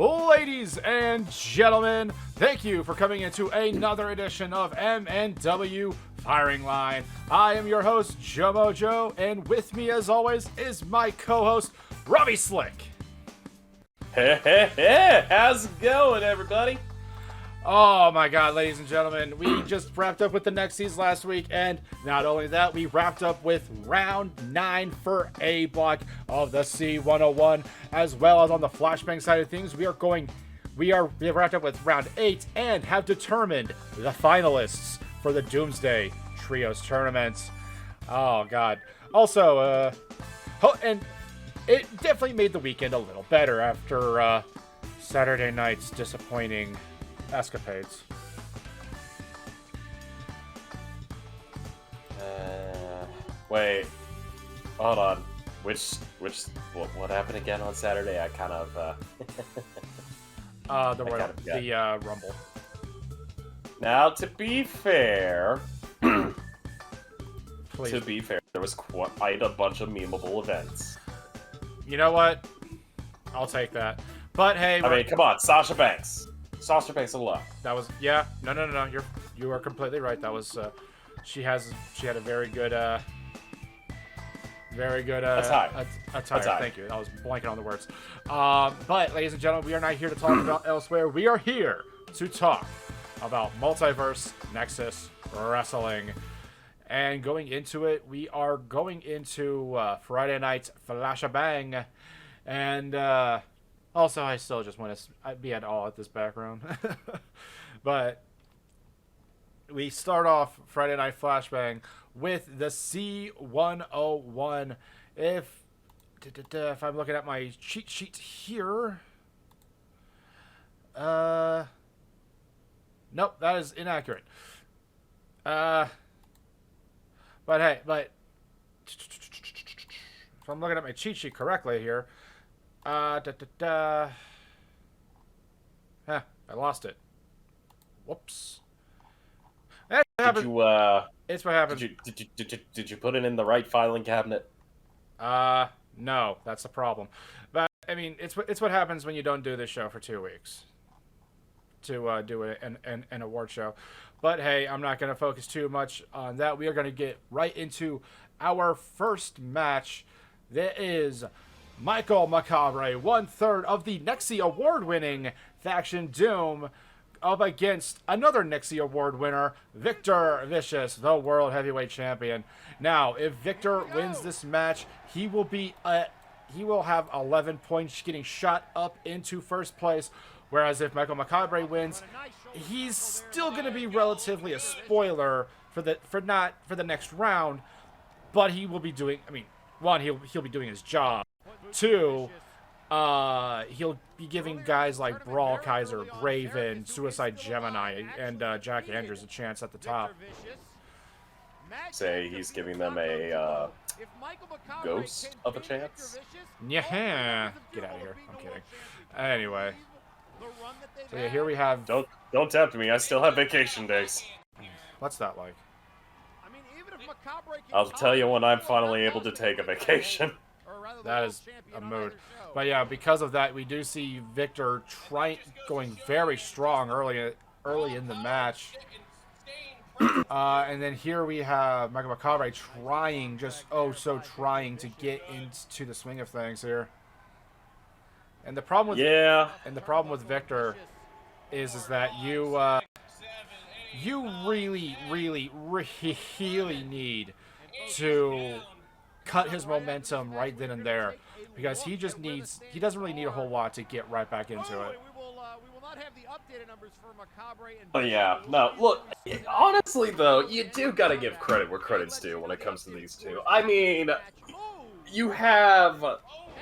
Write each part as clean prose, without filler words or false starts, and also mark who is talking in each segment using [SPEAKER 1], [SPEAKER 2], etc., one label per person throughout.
[SPEAKER 1] Ladies and gentlemen, thank you for coming into another edition of MNW Firing Line. I am your host, Joe Mojo, and with me as always is my co-host, Robbie Slick.
[SPEAKER 2] Hey, how's it going, everybody?
[SPEAKER 1] Oh my god, ladies and gentlemen, we just wrapped up with the Nexus last week, and not only that, we wrapped up with round 9 for A block of the C101, as well as on the Flashbang side of things, we have wrapped up with round 8 and have determined the finalists for the Doomsday Trios tournament. Oh god. Also, and it definitely made the weekend a little better after Saturday night's disappointing escapades.
[SPEAKER 2] Wait, hold on. What happened again on Saturday? I kind of
[SPEAKER 1] the Rumble.
[SPEAKER 2] Now, to be fair,
[SPEAKER 1] Please.
[SPEAKER 2] there was quite a bunch of memeable events.
[SPEAKER 1] You know what? I'll take that. But hey,
[SPEAKER 2] I mean, come on, Sasha Banks alone.
[SPEAKER 1] That was no. You are completely right. That was she had a very good attire. Thank you. I was blanking on the words. But ladies and gentlemen, we are not here to talk about elsewhere. We are here to talk about Multiverse, Nexus, wrestling. And going into it, we are going into Friday night's Flashbang. And also, I still just want to be at all at this background. But we start off Friday Night Flashbang with the C101. If I'm looking at my cheat sheet here, nope, that is inaccurate. But if I'm looking at my cheat sheet correctly here, I lost it. Whoops. It's what happened.
[SPEAKER 2] Did you put it in the right filing cabinet?
[SPEAKER 1] No, that's the problem. But I mean, it's what happens when you don't do this show for 2 weeks to do an award show. But hey, I'm not going to focus too much on that. We are going to get right into our first match. That is Michael Macabre, 1/3 of the Nexus award-winning faction Doom, up against another Nexus award winner, Victor Vicious, the World Heavyweight Champion. Now, if Victor wins this match, he will have 11 points, getting shot up into first place. Whereas if Michael Macabre wins, he's still going to be relatively a spoiler for the next round, but he will be doing. I mean, one, he'll be doing his job. Two, he'll be giving guys like Brawl Kaiser, Raven, Suicide Gemini, and Jack Andrews a chance at the top.
[SPEAKER 2] Say he's giving them a ghost of a chance?
[SPEAKER 1] Yeah, get out of here. I'm kidding. Anyway, so yeah, here we have.
[SPEAKER 2] Don't tempt me. I still have vacation days.
[SPEAKER 1] What's that like?
[SPEAKER 2] I'll tell you when I'm finally able to take a vacation.
[SPEAKER 1] That is a mood. But yeah, because of that, we do see Victor going very strong early in the match. And then here we have Michael Macabre trying to get into the swing of things here. And the problem with Victor is that you really need to cut his momentum right then and there, because he doesn't really need a whole lot to get right back into it.
[SPEAKER 2] Oh yeah, no, look, honestly though, you do gotta give credit where credit's due when it comes to these two. I mean, you have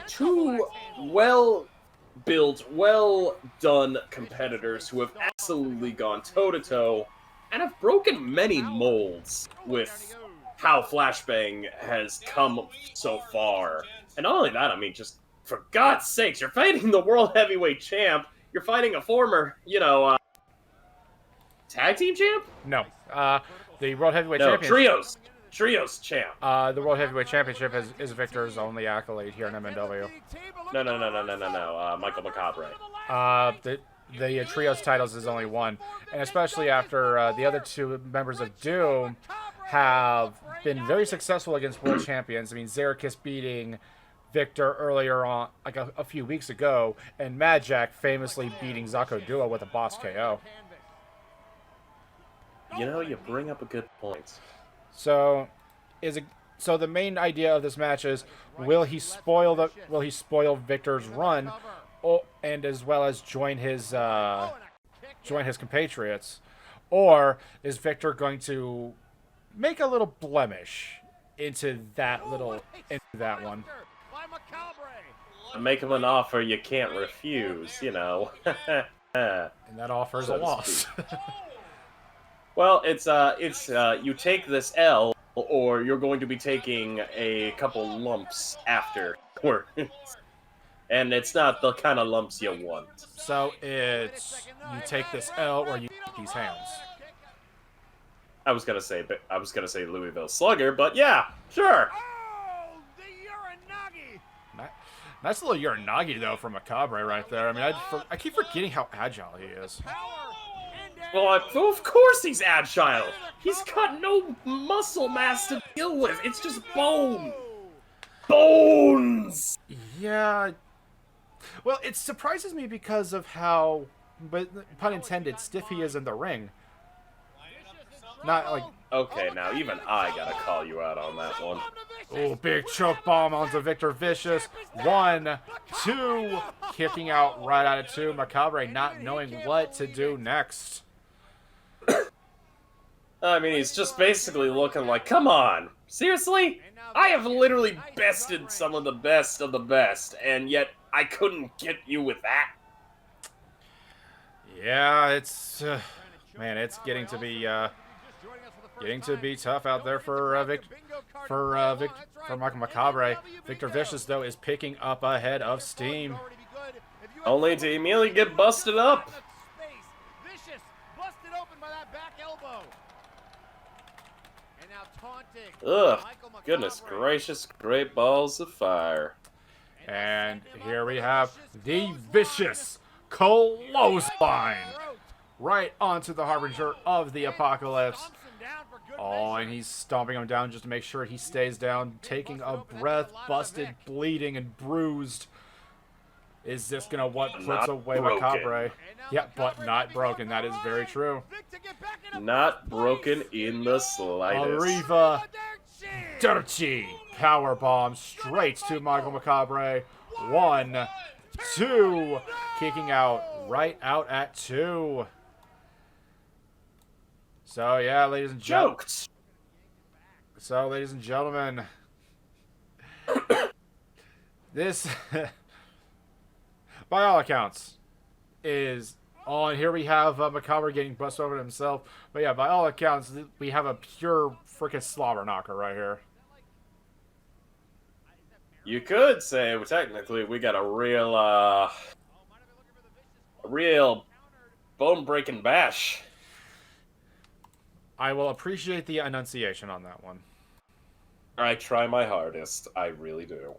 [SPEAKER 2] two well-built, well-done competitors who have absolutely gone toe-to-toe and have broken many molds with how Flashbang has come so far. And not only that, I mean, just for God's sakes, you're fighting the World Heavyweight Champ, you're fighting a former, tag team champ?
[SPEAKER 1] No, the World Heavyweight Champion.
[SPEAKER 2] Trios. Trios champ.
[SPEAKER 1] The World Heavyweight Championship is Victor's only accolade here in MNW.
[SPEAKER 2] No. Michael Macabre.
[SPEAKER 1] The Trios titles is only one. And especially after the other two members of Doom have been very successful against world champions. I mean, Zerikis beating Victor earlier on, like a few weeks ago, and Mad Jack famously beating Zako Dua with a boss KO.
[SPEAKER 2] You know, you bring up a good point.
[SPEAKER 1] So the main idea of this match is will he spoil Victor's run, and as well as join his compatriots, or is Victor going to make a little blemish into that one?
[SPEAKER 2] Make him an offer you can't refuse, you know.
[SPEAKER 1] And that offer is a loss.
[SPEAKER 2] Well, it's you take this L, or you're going to be taking a couple lumps afterwards. And it's not the kind of lumps you want.
[SPEAKER 1] So it's you take this L or you take these hands.
[SPEAKER 2] I was gonna say Louisville Slugger, but yeah, sure.
[SPEAKER 1] Nice little Uranagi though from Macabre right there. I mean, I keep forgetting how agile he is.
[SPEAKER 2] Well, of course he's agile. He's got no muscle mass to deal with. It's just bone. Bones!
[SPEAKER 1] Yeah. Well, it surprises me because of how, but pun intended, stiff he is in the ring. Not like...
[SPEAKER 2] Okay, now even I gotta call you out on that one.
[SPEAKER 1] Oh, big choke bomb onto Victor Vicious. 1, 2. Kicking out right out of 2. Macabre not knowing what to do next.
[SPEAKER 2] I mean, he's just basically looking like, come on, seriously? I have literally bested some of the best, and yet I couldn't get you with that?
[SPEAKER 1] Yeah, it's... man, it's getting to be tough out there for Michael Macabre. Victor Vicious, though, is picking up ahead of steam.
[SPEAKER 2] Only to immediately get busted up. Ugh, goodness gracious, great balls of fire.
[SPEAKER 1] And here we have the vicious clothesline right onto the Harbinger of the Apocalypse. Oh, and he's stomping him down just to make sure he stays down, taking a breath, busted, bleeding, and bruised. Is this gonna what puts away Macabre? Yeah, but not broken. That is very true.
[SPEAKER 2] Not broken in the slightest.
[SPEAKER 1] Arriva Dirty powerbomb straight to Michael Macabre. 1, 2, kicking out right out at 2. So yeah, ladies and gentlemen. This, by all accounts, is on. Here we have Macabre getting busted over himself. But yeah, by all accounts, we have a pure freaking slobber knocker right here.
[SPEAKER 2] You could say, well, technically, we got a real bone-breaking bash.
[SPEAKER 1] I will appreciate the enunciation on that one.
[SPEAKER 2] I try my hardest. I really do.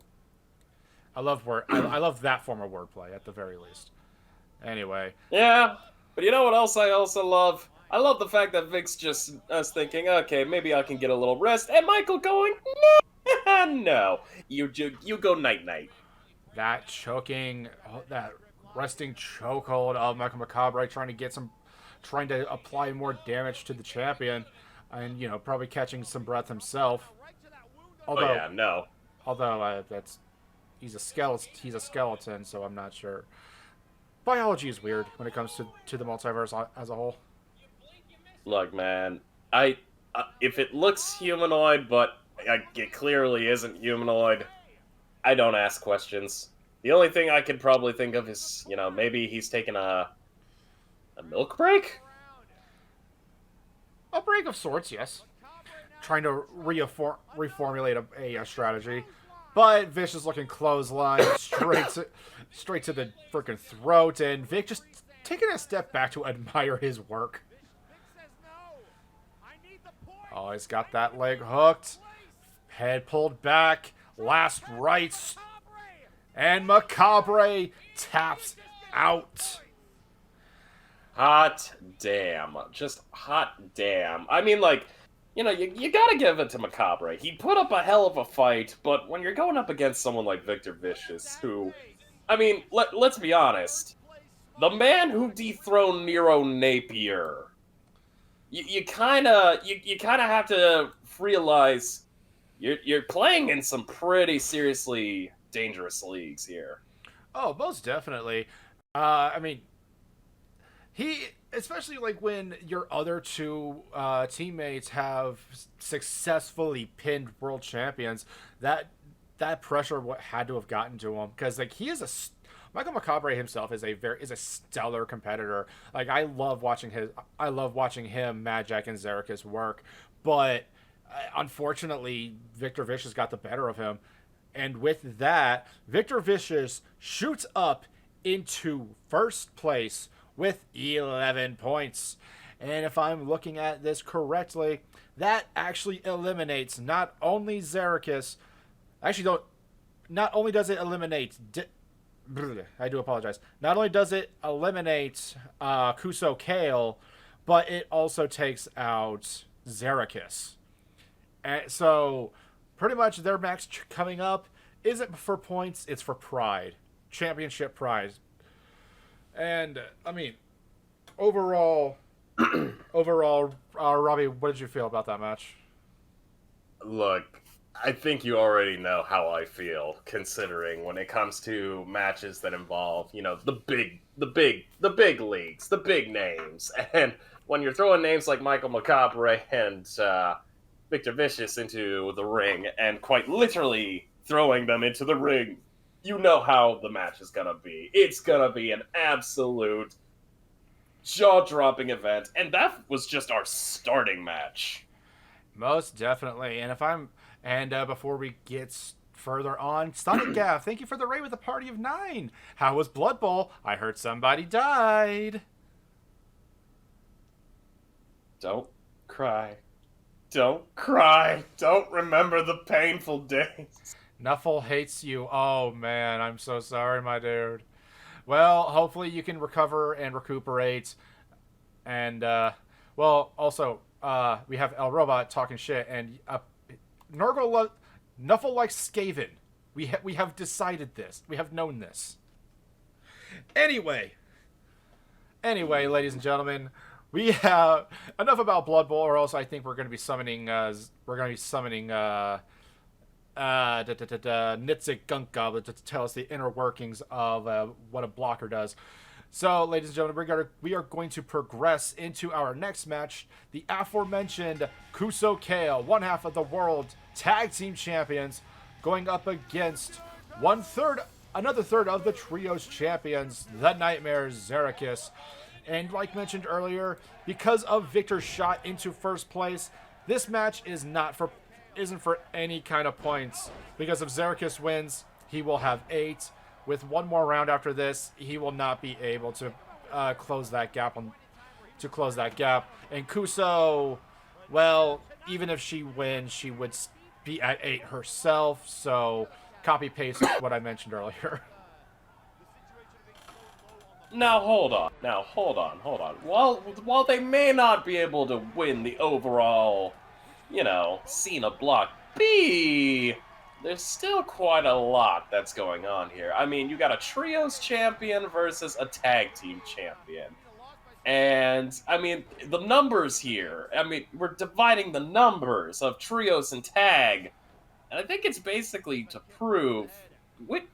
[SPEAKER 1] I love I love that form of wordplay at the very least. Anyway.
[SPEAKER 2] Yeah, but you know what else I also love? I love the fact that Vic's just us thinking, okay, maybe I can get a little rest, and Michael going, no, no, you go night night.
[SPEAKER 1] That choking, that resting chokehold of Michael Macabre trying to apply more damage to the champion, and probably catching some breath himself. Although, he's a skeleton, so I'm not sure. Biology is weird when it comes to the multiverse as a whole.
[SPEAKER 2] Look, man, if it looks humanoid, but it clearly isn't humanoid, I don't ask questions. The only thing I could probably think of is, maybe he's taking a milk break?
[SPEAKER 1] A break of sorts, yes. Trying to reformulate a strategy. But Vicious looking clothesline straight to the freaking throat, and Vic just taking a step back to admire his work. Oh, he's got that leg hooked. Head pulled back. Last rites. And Macabre taps out.
[SPEAKER 2] Hot damn. Just hot damn. I mean, like, you know, you gotta give it to Macabre. He put up a hell of a fight, but when you're going up against someone like Victor Vicious, who, I mean, let's be honest, the man who dethroned Nero Napier, you kind of have to realize you're playing in some pretty seriously dangerous leagues here.
[SPEAKER 1] Oh, most definitely. I mean, he, especially like when your other two teammates have successfully pinned world champions, that pressure had to have gotten to him because like Michael Macabre himself is a stellar competitor. Like I love watching him, Mad Jack, and Zericus work, but unfortunately Victor Vicious got the better of him, and with that, Victor Vicious shoots up into first place with 11 points. And if I'm looking at this correctly, that actually eliminates not only Zericus, not only does it eliminate, I do apologize, not only does it eliminate Kuso Kale, but it also takes out Zericus. And so, pretty much their match coming up isn't for points, it's for pride. Championship prize. And I mean, overall, Robbie, what did you feel about that match?
[SPEAKER 2] Look, I think you already know how I feel, considering when it comes to matches that involve, you know, the big leagues, the big names, and when you're throwing names like Michael Macabre and Victor Vicious into the ring, and quite literally throwing them into the ring, you know how the match is gonna be. It's gonna be an absolute jaw-dropping event, and that was just our starting match.
[SPEAKER 1] Most definitely. And before we get further on, Sonic Gav, thank you for the raid with a party of 9. How was Blood Bowl? I heard somebody died.
[SPEAKER 2] Don't cry. Don't cry. Don't remember the painful days.
[SPEAKER 1] Nuffle hates you. Oh man, I'm so sorry, my dude. Well, hopefully you can recover and recuperate. And well, also we have El Robot talking shit, and Nuffle likes Skaven. We have decided this. We have known this. Anyway, ladies and gentlemen, we have enough about Blood Bowl, or else I think we're going to be summoning. Nitzik Gunk Goblin to tell us the inner workings of what a blocker does. So, ladies and gentlemen, we are going to progress into our next match. The aforementioned Kuso Kale, one half of the World Tag Team Champions, going up against another third of the Trios Champions, the Nightmare Zericus. And like mentioned earlier, because of Victor's shot into first place, this match isn't for any kind of points, because if Zericus wins, he will have 8. With one more round after this, he will not be able to close that gap. And Kuso, well, even if she wins, she would be at 8 herself. So copy paste what I mentioned earlier.
[SPEAKER 2] Now hold on. While they may not be able to win the overall, you know, Cena Block B, there's still quite a lot that's going on here. I mean, you got a Trios champion versus a Tag Team champion. And, I mean, the numbers here, I mean, we're dividing the numbers of Trios and Tag, and I think it's basically to prove which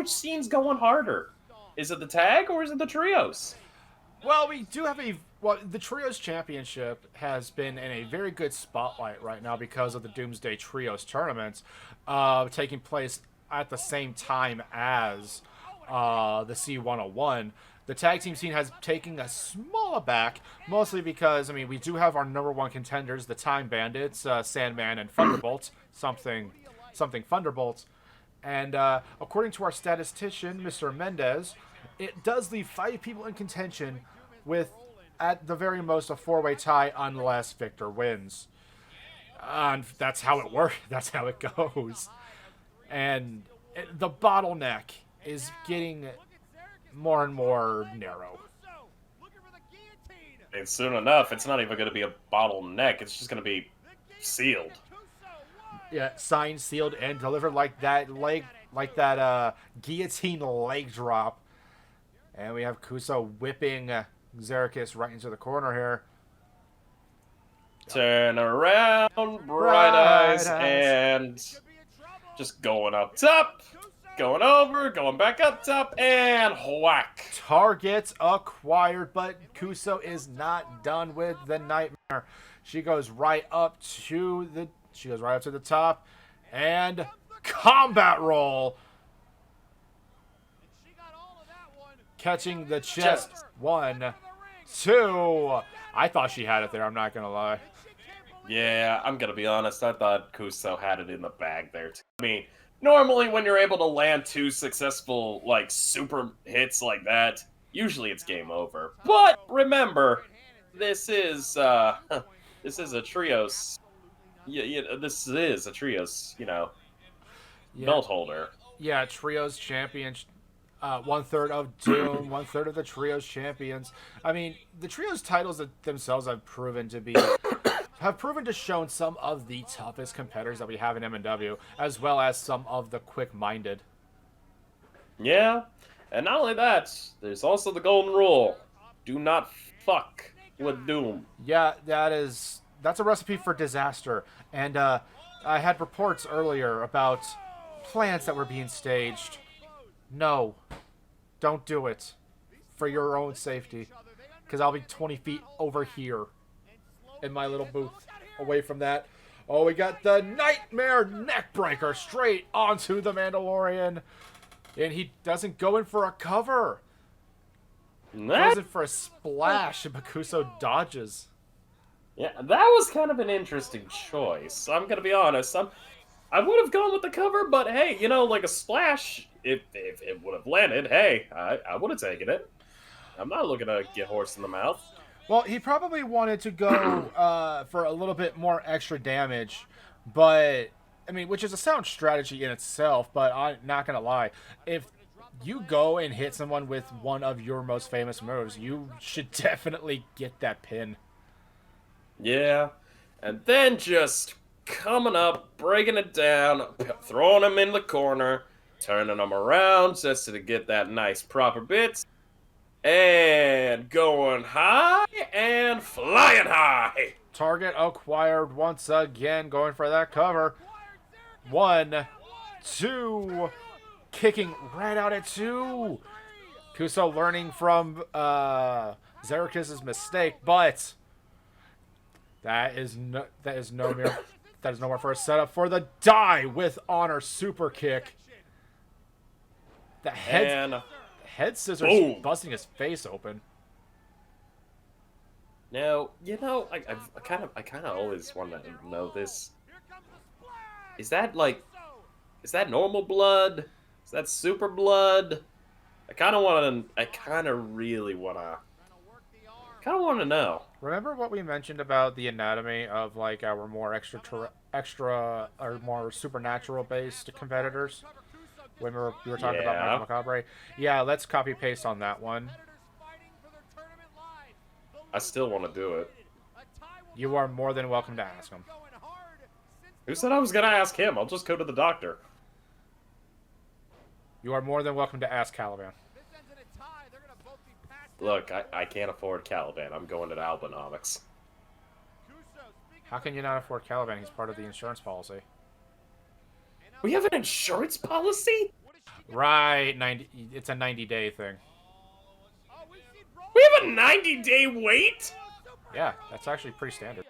[SPEAKER 2] scene's going harder. Is it the Tag or is it the Trios?
[SPEAKER 1] Well, we do have the Trios Championship has been in a very good spotlight right now because of the Doomsday Trios tournaments taking place at the same time as the C101. The tag team scene has taken a small aback, mostly because, I mean, we do have our number one contenders, the Time Bandits, Sandman and Thunderbolt, something Thunderbolt. And according to our statistician, Mr. Mendez, it does leave 5 people in contention with at the very most a four-way tie unless Victor wins. And that's how it works. That's how it goes. And the bottleneck is getting more and more narrow.
[SPEAKER 2] And soon enough, it's not even going to be a bottleneck. It's just going to be sealed.
[SPEAKER 1] Yeah, signed, sealed, and delivered like that guillotine leg drop. And we have Kuso whipping Xerxes right into the corner here.
[SPEAKER 2] Turn around, bright eyes, and just going up top, going over, going back up top, and whack.
[SPEAKER 1] Target acquired, but Kuso is not done with the nightmare. She goes right up to the top, and combat roll. Catching the chest. 1, 2. I thought she had it there, I'm not gonna lie.
[SPEAKER 2] Yeah, I'm gonna be honest, I thought Kuso had it in the bag there too. I mean, normally when you're able to land 2 successful, like, super hits like that, usually it's game over. But remember, this is a trios. Yeah, this is a trios, belt holder.
[SPEAKER 1] Yeah, trios champion. 1/3 of Doom, 1/3 of the trios champions. I mean, the trios titles themselves have proven to show some of the toughest competitors that we have in MNW, as well as some of the quick-minded.
[SPEAKER 2] Yeah, and not only that, there's also the golden rule: do not fuck with Doom.
[SPEAKER 1] Yeah, that's a recipe for disaster. And I had reports earlier about plants that were being staged. No, don't do it for your own safety, because I'll be 20 feet over here in my little booth away from that. Oh, we got the Nightmare Neckbreaker straight onto the Mandalorian, and he doesn't go in for a cover. He goes in for a splash, and Bakuso dodges.
[SPEAKER 2] Yeah, that was kind of an interesting choice. I'm gonna be honest. I would have gone with the cover, but hey, like a splash, if it would have landed, hey, I would have taken it. I'm not looking to get horse in the mouth.
[SPEAKER 1] Well, he probably wanted to go for a little bit more extra damage, but, I mean, which is a sound strategy in itself, but I'm not going to lie. If you go and hit someone with one of your most famous moves, you should definitely get that pin.
[SPEAKER 2] Yeah, and then just coming up, breaking it down, throwing him in the corner, turning him around just to get that nice proper bit, and going high and flying high.
[SPEAKER 1] Target acquired once again, going for that cover. 1, 2, kicking right out at 2. Kuso learning from Xerxes' mistake, but that is no more for a setup for the die with honor super kick. The head scissors
[SPEAKER 2] boom.
[SPEAKER 1] busting his face open.
[SPEAKER 2] Now, I kind of always wanted to know this. Is that normal blood? Is that super blood? I kind of really want to know.
[SPEAKER 1] Remember what we mentioned about the anatomy of like our more extra or more supernatural based competitors? When we were talking about Michael Macabre? Yeah, let's copy paste on that one.
[SPEAKER 2] I still want to do it.
[SPEAKER 1] You are more than welcome to ask him.
[SPEAKER 2] Who said I was going to ask him? I'll just go to the doctor.
[SPEAKER 1] You are more than welcome to ask Caliban.
[SPEAKER 2] Look, I can't afford Caliban. I'm going to the Albinomics.
[SPEAKER 1] How can you not afford Caliban? He's part of the insurance policy.
[SPEAKER 2] We have an insurance policy?
[SPEAKER 1] Right, it's a 90-day thing.
[SPEAKER 2] We have a 90-day wait?
[SPEAKER 1] Yeah, that's actually pretty standard.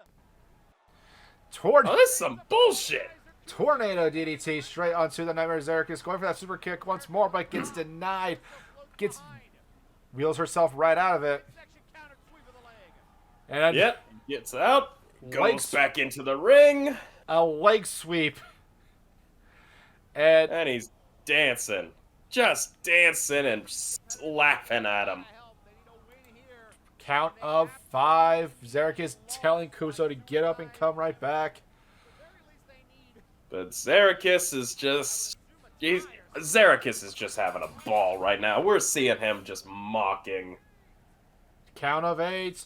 [SPEAKER 2] Oh, this is some bullshit.
[SPEAKER 1] Tornado DDT straight onto the Nightmare Xerxes, going for that super kick once more, but gets denied. Wheels herself right out of it. And
[SPEAKER 2] yep, gets out, goes back into the ring.
[SPEAKER 1] A leg sweep. And
[SPEAKER 2] he's dancing. Just dancing and laughing at him.
[SPEAKER 1] Count of 5. Zarek is telling Kuso to get up and come right back.
[SPEAKER 2] But Zarakis is just... Zarakis is just having a ball right now. We're seeing him just mocking.
[SPEAKER 1] Count of 8.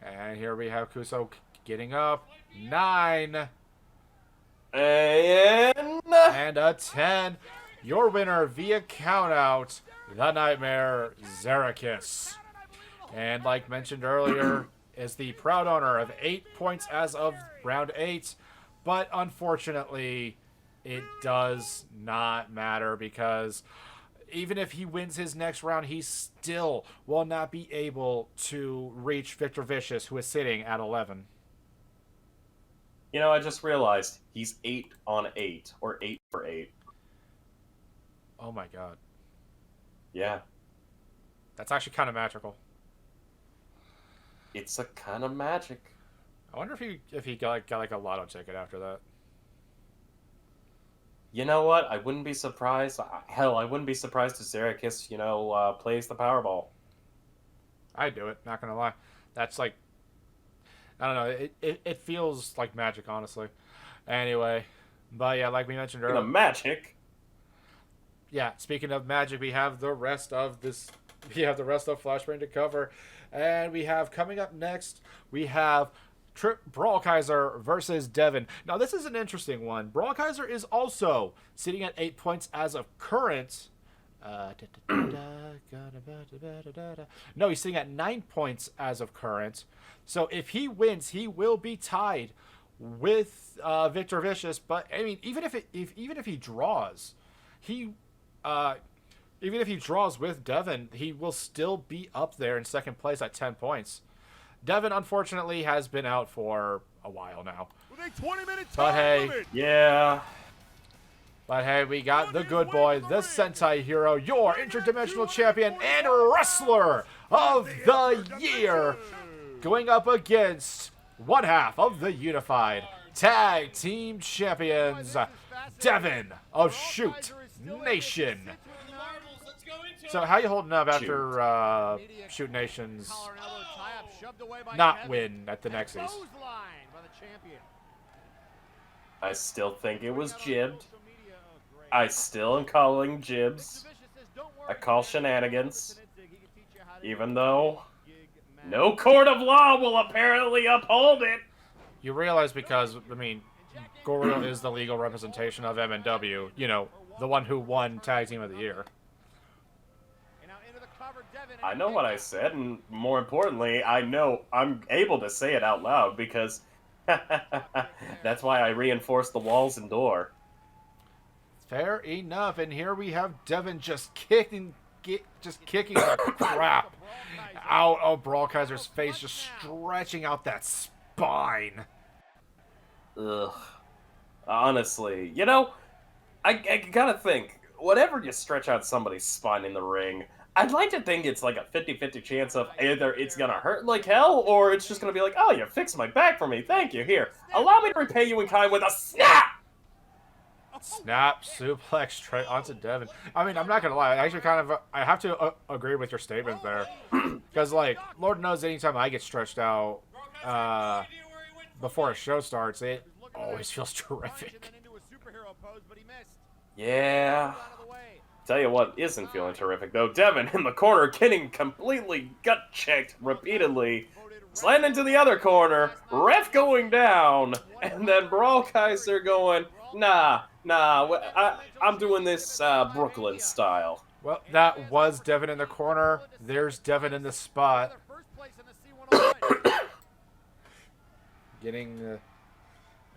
[SPEAKER 1] And here we have Kuso getting up. 9. And a 10. Your winner via countout, the Nightmare Zarakis. And like mentioned earlier, is the proud owner of 8 points as of round 8. But unfortunately, it does not matter because even if he wins his next round, he still will not be able to reach Victor Vicious, who is sitting at 11.
[SPEAKER 2] You know, I just realized he's 8 on 8, or 8 for 8.
[SPEAKER 1] Oh my god.
[SPEAKER 2] Yeah.
[SPEAKER 1] That's actually kind of magical.
[SPEAKER 2] It's a kind of magic.
[SPEAKER 1] I wonder if he got like a lotto ticket after that.
[SPEAKER 2] You know what? I wouldn't be surprised. Hell, I wouldn't be surprised if Zarakis, plays the Powerball.
[SPEAKER 1] I'd do it, not gonna lie. That's like, I don't know, it feels like magic, honestly. Anyway, but yeah, like we mentioned earlier.
[SPEAKER 2] Magic?
[SPEAKER 1] Yeah, speaking of magic, we have the rest of Flashbang to cover. And we have, coming up next, we have Brawlkaiser versus Devin. Now, this is an interesting one. Brawlkaiser is also sitting at 8 points as of current. No, he's sitting at 9 points as of current. So if he wins, he will be tied with Victor Vicious. But I mean, even if he draws, even if he draws with Devin, he will still be up there in second place at 10 points. Devin, unfortunately, has been out for a while now. But hey,
[SPEAKER 2] yeah.
[SPEAKER 1] But hey, we got the good boy, the Sentai hero, your interdimensional champion and wrestler of the year, going up against one half of the unified tag team champions, Devin of Shoot Nation. So how you holding up after Shoot Nation's not win at the Nexus?
[SPEAKER 2] I still think it was jibbed. I still am calling jibs. I call shenanigans. Even though no court of law will apparently uphold it.
[SPEAKER 1] You realize because, I mean, Gorilla is the legal representation of MNW, the one who won Tag Team of the Year.
[SPEAKER 2] I know what I said, and more importantly, I know I'm able to say it out loud because that's why I reinforced the walls and door.
[SPEAKER 1] Fair enough, and here we have Devin just kicking the crap out of Brawlkaiser's face, just stretching out that spine.
[SPEAKER 2] Ugh. Honestly, I gotta think, whenever you stretch out somebody's spine in the ring, I'd like to think it's like a 50-50 chance of either it's gonna hurt like hell, or it's just gonna be like, oh, you fixed my back for me, thank you, here, allow me to repay you in kind with a snap!
[SPEAKER 1] Snap, suplex, straight onto Devin. I mean, I'm not gonna lie, I actually I have to agree with your statement there. Because, like, Lord knows anytime I get stretched out before a show starts, it always feels terrific.
[SPEAKER 2] Yeah. Tell you what isn't feeling terrific, though. Devin in the corner getting completely gut-checked repeatedly. Sliding into the other corner, ref going down, and then Brawlkaiser going, nah, I'm doing this Brooklyn style.
[SPEAKER 1] Well, that was Devin in the corner. There's Devin in the spot. Getting a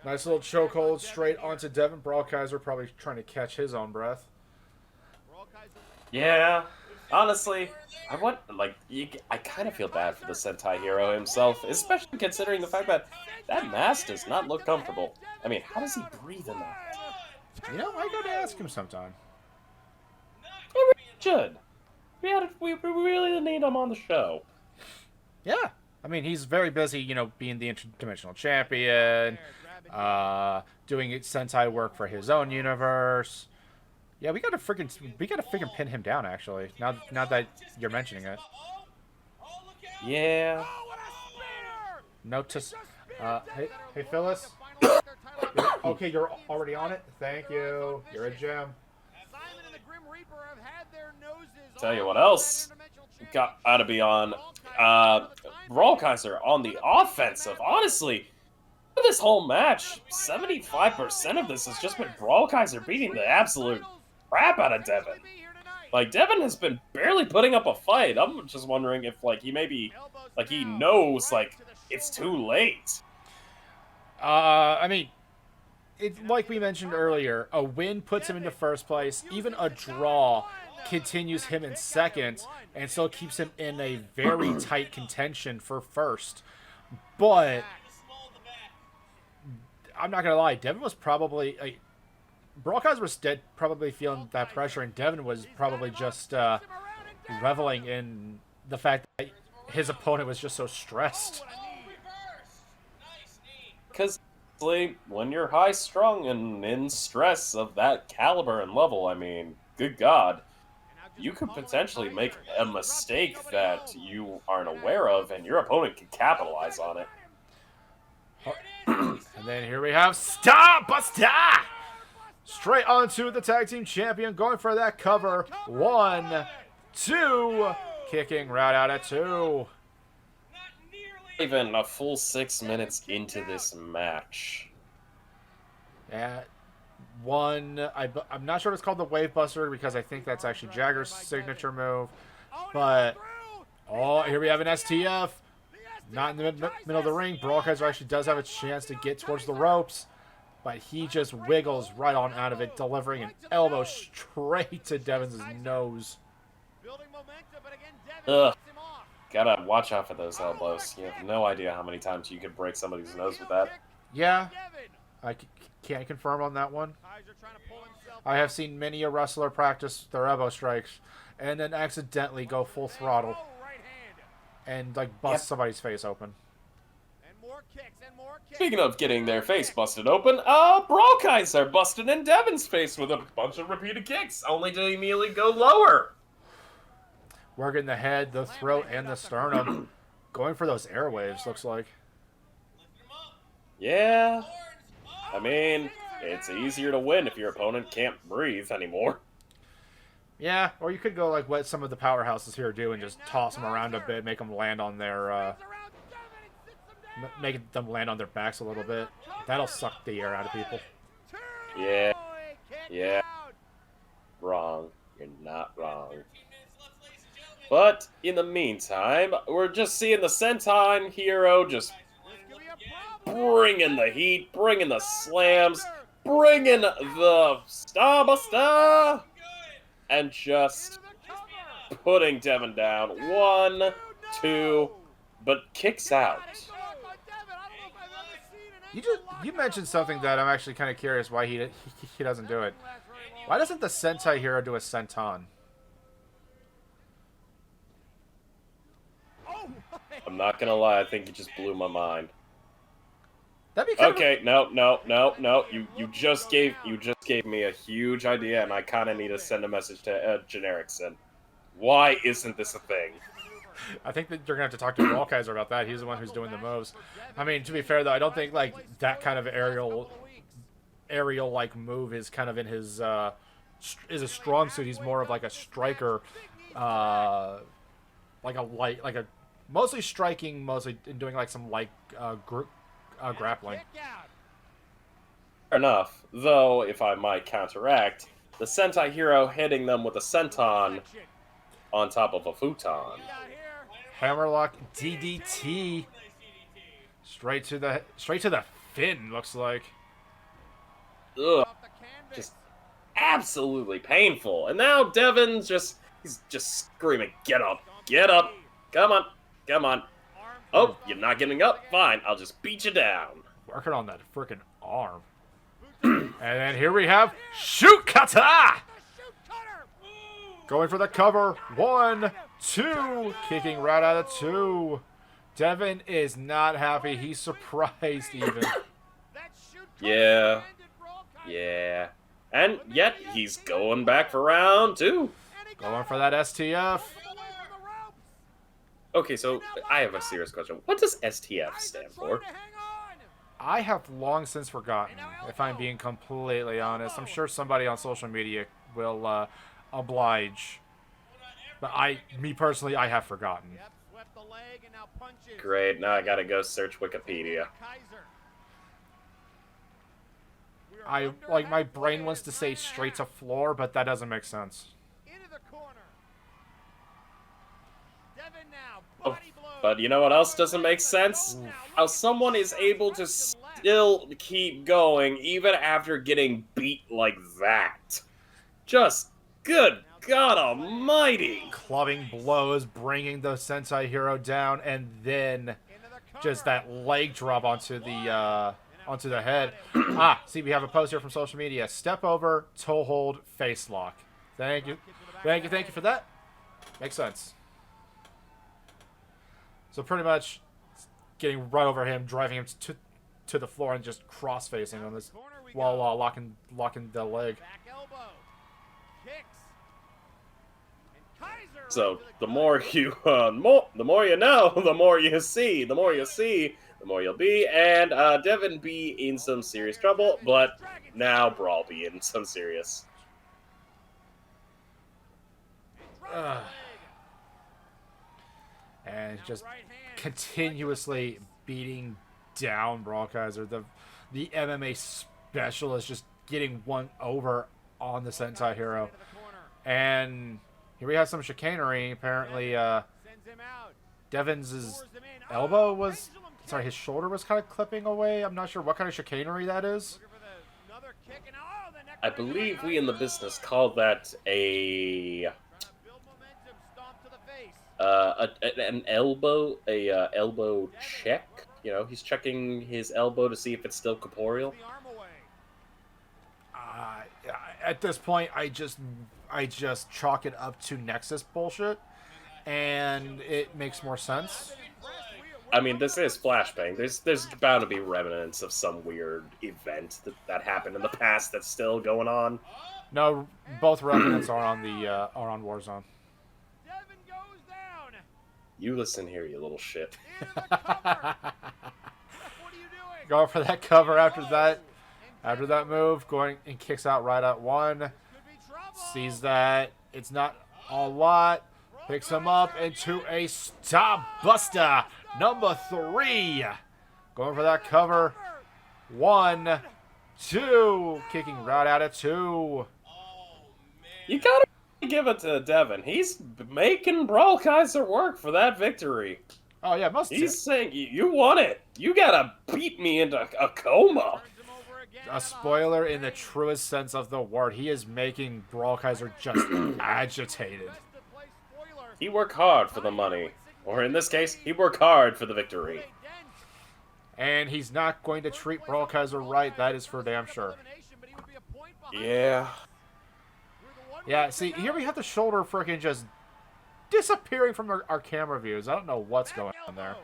[SPEAKER 1] nice little chokehold straight onto Devin. Brawlkaiser probably trying to catch his own breath.
[SPEAKER 2] Yeah, honestly, I kind of feel bad for the Sentai hero himself, especially considering the fact that mask does not look comfortable. I mean, how does he breathe in that?
[SPEAKER 1] I gotta ask him sometime.
[SPEAKER 2] He really should. We really need him on the show.
[SPEAKER 1] Yeah. I mean, he's very busy, being the interdimensional champion, doing Sentai work for his own universe. Yeah, we gotta freaking pin him down. Actually, now that you're mentioning it.
[SPEAKER 2] Yeah.
[SPEAKER 1] Notice. Hey, Phyllis. Okay, you're already on it. Thank you. You're a gem.
[SPEAKER 2] Tell you what else got to be on. Brawlkaiser on the offensive. Honestly, this whole match, 75% of this has just been Brawlkaiser beating the absolute crap out of Devin. Like, Devin has been barely putting up a fight. I'm just wondering if, like, he knows, like, it's too late.
[SPEAKER 1] I mean, it's like we mentioned earlier, a win puts him into first place. Even a draw continues him in second and still keeps him in a very tight contention for first. But I'm not going to lie, Devin was probably... Brawlkaiser was probably feeling that pressure, and Devin was probably just reveling in the fact that his opponent was just so stressed.
[SPEAKER 2] Because when you're high-strung and in stress of that caliber and level, I mean, good God, you could potentially make a mistake that you aren't aware of, and your opponent can capitalize on it.
[SPEAKER 1] And then here we have Starbuster! Straight onto the tag team champion, going for that cover. 1, 2, kicking right out at 2.
[SPEAKER 2] Even a full 6 minutes into this match.
[SPEAKER 1] Yeah, I'm not sure if it's called the Wave Buster because I think that's actually Jagger's signature move. But, here we have an STF. Not in the middle of the ring. Brawlkaiser actually does have a chance to get towards the ropes. But he just wiggles right on out of it, delivering an elbow straight to Devin's nose.
[SPEAKER 2] Ugh. Gotta watch out for those elbows. You have no idea how many times you could break somebody's nose with that.
[SPEAKER 1] Yeah, I can't confirm on that one. I have seen many a wrestler practice their elbow strikes and then accidentally go full throttle and like bust somebody's face open.
[SPEAKER 2] Speaking of getting their face busted open, Brawlkaiser busted in Devin's face with a bunch of repeated kicks, only to immediately go lower.
[SPEAKER 1] Working the head, the throat, and the sternum. Going for those airwaves, looks like.
[SPEAKER 2] Yeah. I mean, it's easier to win if your opponent can't breathe anymore.
[SPEAKER 1] Yeah, or you could go like what some of the powerhouses here do and just toss them around a bit, make them land on their... make them land on their backs a little bit. That'll suck the air out of people.
[SPEAKER 2] Yeah. Yeah. Wrong. You're not wrong. But, in the meantime, we're just seeing the Senton hero just bringing the heat, bringing the slams, bringing the Starbuster, and just putting Devin down. 1, 2, but kicks out.
[SPEAKER 1] You mentioned something that I'm actually kind of curious why he doesn't do it. Why doesn't the Sentai hero do a Senton?
[SPEAKER 2] I'm not gonna lie, I think you just blew my mind.
[SPEAKER 1] That'd be
[SPEAKER 2] okay. No. You just gave me a huge idea, and I kind of need to send a message to Genericson. Why isn't this a thing?
[SPEAKER 1] I think that you're gonna have to talk to Brawlkaiser about that. He's the one who's doing the moves. I mean, to be fair though, I don't think like that kind of aerial like move is kind of in his is a strong suit. He's more of like a striker, like a mostly striking, mostly doing like some light grappling.
[SPEAKER 2] Fair enough. Though, if I might counteract, the Sentai hero hitting them with a senton on top of a futon.
[SPEAKER 1] Hammerlock DDT. Straight to the fin, looks like.
[SPEAKER 2] Ugh. Just absolutely painful. And now Devin's he's just screaming, "Get up! Get up! Come on! Come on! Oh, you're not getting up? Fine, I'll just beat you down."
[SPEAKER 1] Working on that freaking arm. And then here we have Shoot Cutter! Going for the cover. 1, 2. Kicking right out of 2. Devin is not happy. He's surprised even.
[SPEAKER 2] Yeah. Yeah. And yet, he's going back for round 2.
[SPEAKER 1] Going for that STF.
[SPEAKER 2] Okay, so I have a serious question. What does STF stand for?
[SPEAKER 1] I have long since forgotten, if I'm being completely honest. I'm sure somebody on social media will oblige. But me personally, I have forgotten.
[SPEAKER 2] Great, now I gotta go search Wikipedia.
[SPEAKER 1] My brain wants to say straight to floor, but that doesn't make sense.
[SPEAKER 2] Oh, but you know what else doesn't make sense? How someone is able to still keep going even after getting beat like that. Just good God almighty!
[SPEAKER 1] Clubbing blows, bringing the Sentai hero down, and then just that leg drop onto the head. See, we have a post here from social media. Step over, toe hold, face lock. Thank you for that. Makes sense. So pretty much getting right over him, driving him to the floor, and just cross facing on this while locking the leg.
[SPEAKER 2] So the more you the more you know, the more you see, the more you see, the more you'll be, and Devin be in some serious trouble, but now Brawl be in some serious.
[SPEAKER 1] And just continuously beating down Brawlkaiser. The MMA specialist just getting one over on the Sentai hero. And here we have some chicanery. Apparently, Devin's elbow was... Sorry, his shoulder was kind of clipping away. I'm not sure what kind of chicanery that is.
[SPEAKER 2] I believe we in the business call that an elbow, elbow check. You know, he's checking his elbow to see if it's still corporeal.
[SPEAKER 1] At this point, I just chalk it up to Nexus bullshit, and it makes more sense.
[SPEAKER 2] I mean, this is Flashbang. There's bound to be remnants of some weird event that happened in the past that's still going on.
[SPEAKER 1] No, both remnants are on Warzone.
[SPEAKER 2] You listen here, you little shit.
[SPEAKER 1] Going for that cover after that move, going and kicks out right at one. Sees that it's not a lot. Picks him up into a stop buster. Number 3. Going for that cover. 1, 2. Kicking right out at 2.
[SPEAKER 2] You gotta give it to Devin. He's making Brawlkaiser work for that victory.
[SPEAKER 1] Oh, yeah,
[SPEAKER 2] He's saying, you want it. You gotta beat me into a coma.
[SPEAKER 1] A spoiler in the truest sense of the word. He is making Brawlkaiser just agitated.
[SPEAKER 2] He worked hard for the money. Or in this case, he worked hard for the victory.
[SPEAKER 1] And he's not going to treat Brawlkaiser right. That is for damn sure.
[SPEAKER 2] Yeah.
[SPEAKER 1] Yeah, see, here we have the shoulder freaking just disappearing from our camera views. I don't know what's going on there.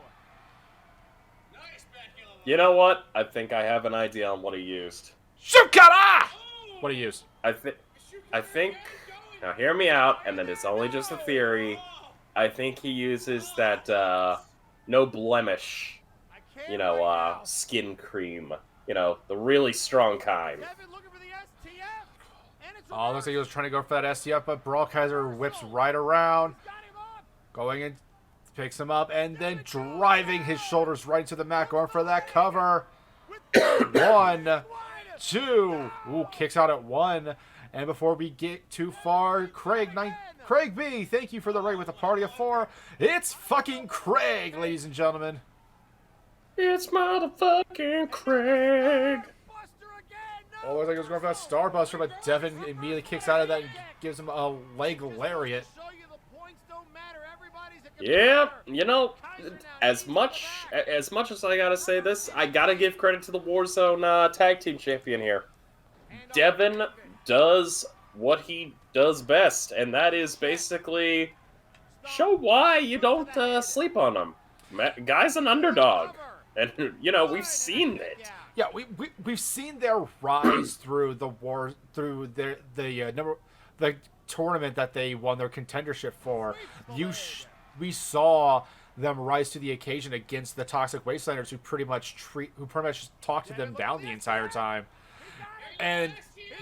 [SPEAKER 2] You know what? I think I have an idea on what he used.
[SPEAKER 1] Shukara! What he used?
[SPEAKER 2] I think... Now hear me out, and then it's only just a theory. I think he uses that, no blemish, skin cream. You know, the really strong kind.
[SPEAKER 1] Oh, looks like he was trying to go for that STF, but Brawlkaiser whips right around. Going in, picks him up, and then driving his shoulders right into the mat, going for that cover. 1, 2. Ooh, kicks out at 1. And before we get too far, Craig B, thank you for the raid with a party of 4. It's fucking Craig, ladies and gentlemen.
[SPEAKER 2] It's motherfucking Craig.
[SPEAKER 1] Oh, looks like he was going for that Starbuster, but Devin immediately kicks out of that and gives him a leg lariat.
[SPEAKER 2] Yeah, you know, as much as I gotta say this, I gotta give credit to the Warzone tag team champion here. Devin does what he does best, and that is basically show why you don't sleep on him. Guy's an underdog, and we've seen it.
[SPEAKER 1] Yeah, we've seen their rise through the tournament that they won their contendership for. We saw them rise to the occasion against the Toxic Wastelanders, who pretty much talk to them down the entire time, and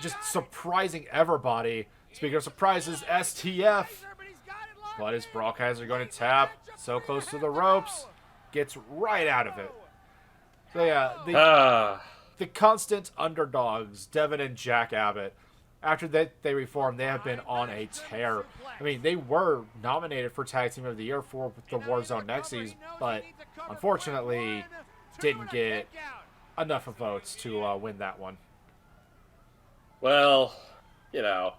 [SPEAKER 1] just surprising everybody. Speaking of surprises, STF. But is Broadcaster going to tap? So close to the ropes, gets right out of it. So yeah, the constant underdogs, Devin and Jack Abbott. After they reformed, they have been on a tear. I mean, they were nominated for Tag Team of the Year for the Warzone Nexus, but unfortunately didn't get enough of votes to win that one.
[SPEAKER 2] Well, you know,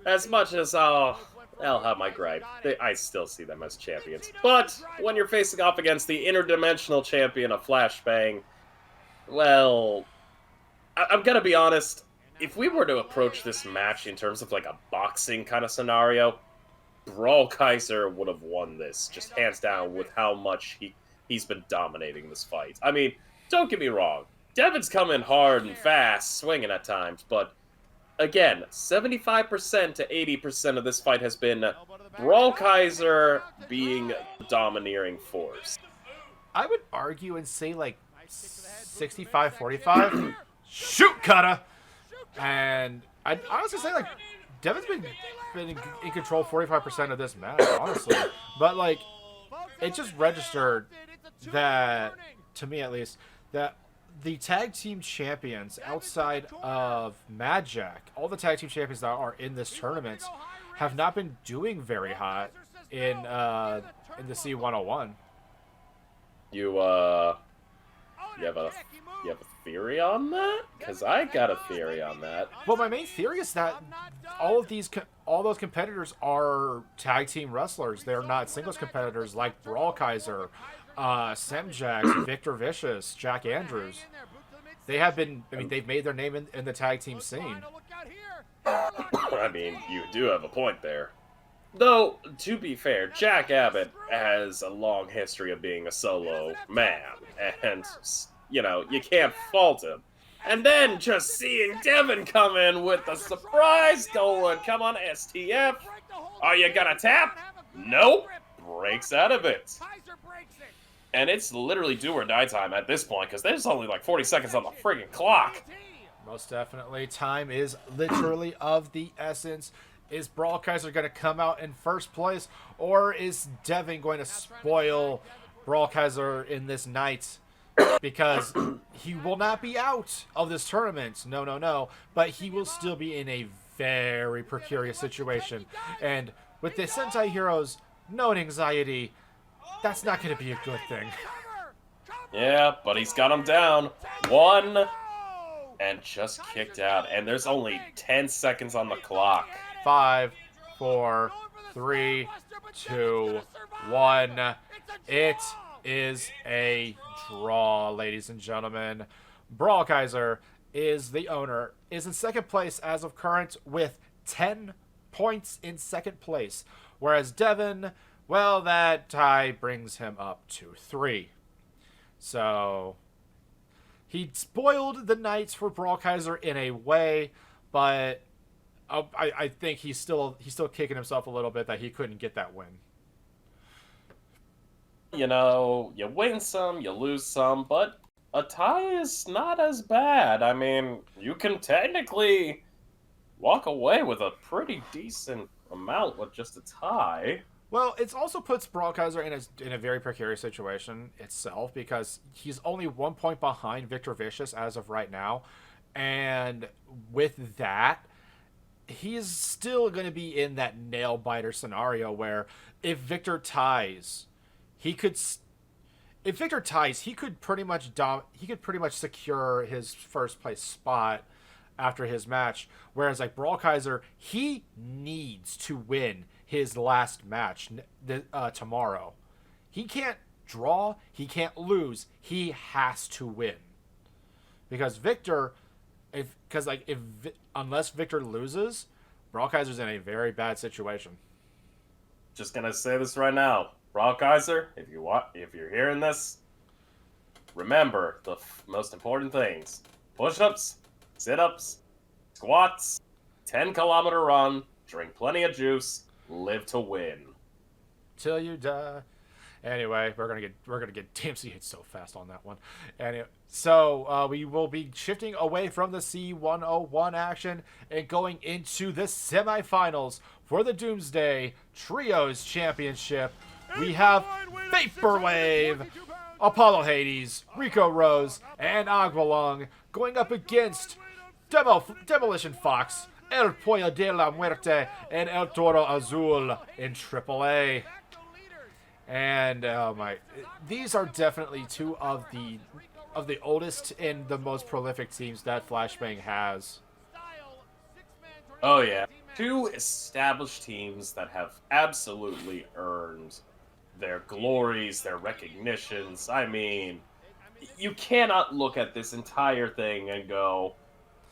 [SPEAKER 2] as much as I'll have my gripe, I still see them as champions. But when you're facing off against the interdimensional champion of Flashbang, well, I'm gonna be honest. If we were to approach this match in terms of like a boxing kind of scenario, Brawl Kaiser would have won this, just hands down, with how much he's been dominating this fight. I mean, don't get me wrong, Devin's coming hard and fast, swinging at times, but again, 75% to 80% of this fight has been Brawl Kaiser being the domineering force.
[SPEAKER 1] I would argue and say like 65-45. Shoot, Kata! And I'd honestly say, like, Devin's been in control 45% of this match, honestly. But, like, it just registered that, to me at least, that the tag team champions outside of Mad Jack, all the tag team champions that are in this tournament, have not been doing very hot in the C101.
[SPEAKER 2] You have a theory on that? Because I got a theory on that.
[SPEAKER 1] Well, my main theory is that all those competitors are tag team wrestlers. They're not singles competitors like Brawl Kaiser, Semjax, Victor Vicious, Jack Andrews. They have been. I mean, they've made their name in the tag team scene.
[SPEAKER 2] I mean, you do have a point there. Though, to be fair, Jack Abbott has a long history of being a solo man, and, you know, you can't fault him. And then just seeing Devin come in with the surprise going, come on, STF, are you gonna tap? Nope, breaks out of it. And it's literally do or die time at this point, because there's only like 40 seconds on the friggin' clock.
[SPEAKER 1] Most definitely, time is literally of the essence. Is Brawl Kaiser going to come out in first place, or is Devin going to spoil Brawl Kaiser in this night? Because he will not be out of this tournament. No. But he will still be in a very precarious situation. And with the Sentai heroes, no anxiety, that's not going to be a good thing.
[SPEAKER 2] Yeah, but he's got him down. One, and just kicked out. And there's only 10 seconds on the clock.
[SPEAKER 1] 5, 4, 3, 2, 1. It is a draw, ladies and gentlemen. Brawl Kaiser is the owner, is in second place as of current with 10 points in second place. Whereas Devin, well, that tie brings him up to 3. So he spoiled the nights for Brawl Kaiser in a way, but I think he's still kicking himself a little bit that he couldn't get that win.
[SPEAKER 2] You know, you win some, you lose some, but a tie is not as bad. I mean, you can technically walk away with a pretty decent amount with just a tie.
[SPEAKER 1] Well, it also puts Brawl Kaiser in a very precarious situation itself, because he's only 1 point behind Victor Vicious as of right now, and with that, he's still going to be in that nail biter scenario where if Victor ties, he could pretty much secure his first place spot after his match. Whereas like Brawl Kaiser, he needs to win his last match tomorrow. He can't draw, he can't lose, he has to win. Because Victor, unless Victor loses, Brawl Kaiser's in a very bad situation.
[SPEAKER 2] Just gonna say this right now, Brawl Kaiser, if you're hearing this, remember the most important things: push-ups, sit-ups, squats, 10-kilometer run, drink plenty of juice, live to win.
[SPEAKER 1] Till you die. Anyway, we're gonna get Dempsey hit so fast on that one. Anyway, so we will be shifting away from the C101 action and going into the semifinals for the Doomsday Trios Championship. We have Vaporwave, Apollo Hades, Rico Rose, and Agualung going up against Demolition Fox, El Pollo de la Muerte, and El Toro Azul in AAA. And these are definitely two of the oldest and the most prolific teams that Flashbang has.
[SPEAKER 2] Oh yeah, two established teams that have absolutely earned their glories, their recognitions. I mean, you cannot look at this entire thing and go,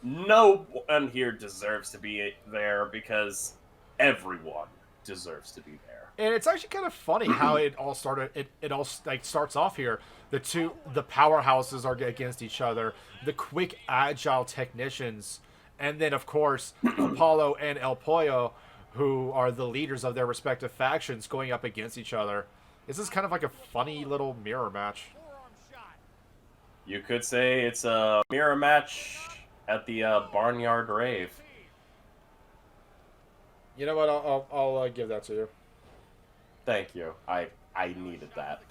[SPEAKER 2] no one here deserves to be there, because everyone deserves to be there.
[SPEAKER 1] And it's actually kind of funny how it all started. It all like starts off here. The powerhouses are against each other. The quick, agile technicians, and then of course Apollo and El Pollo, who are the leaders of their respective factions, going up against each other. This is kind of like a funny little mirror match.
[SPEAKER 2] You could say it's a mirror match at the Barnyard Rave.
[SPEAKER 1] You know what? I'll give that to you.
[SPEAKER 2] Thank you. I needed that.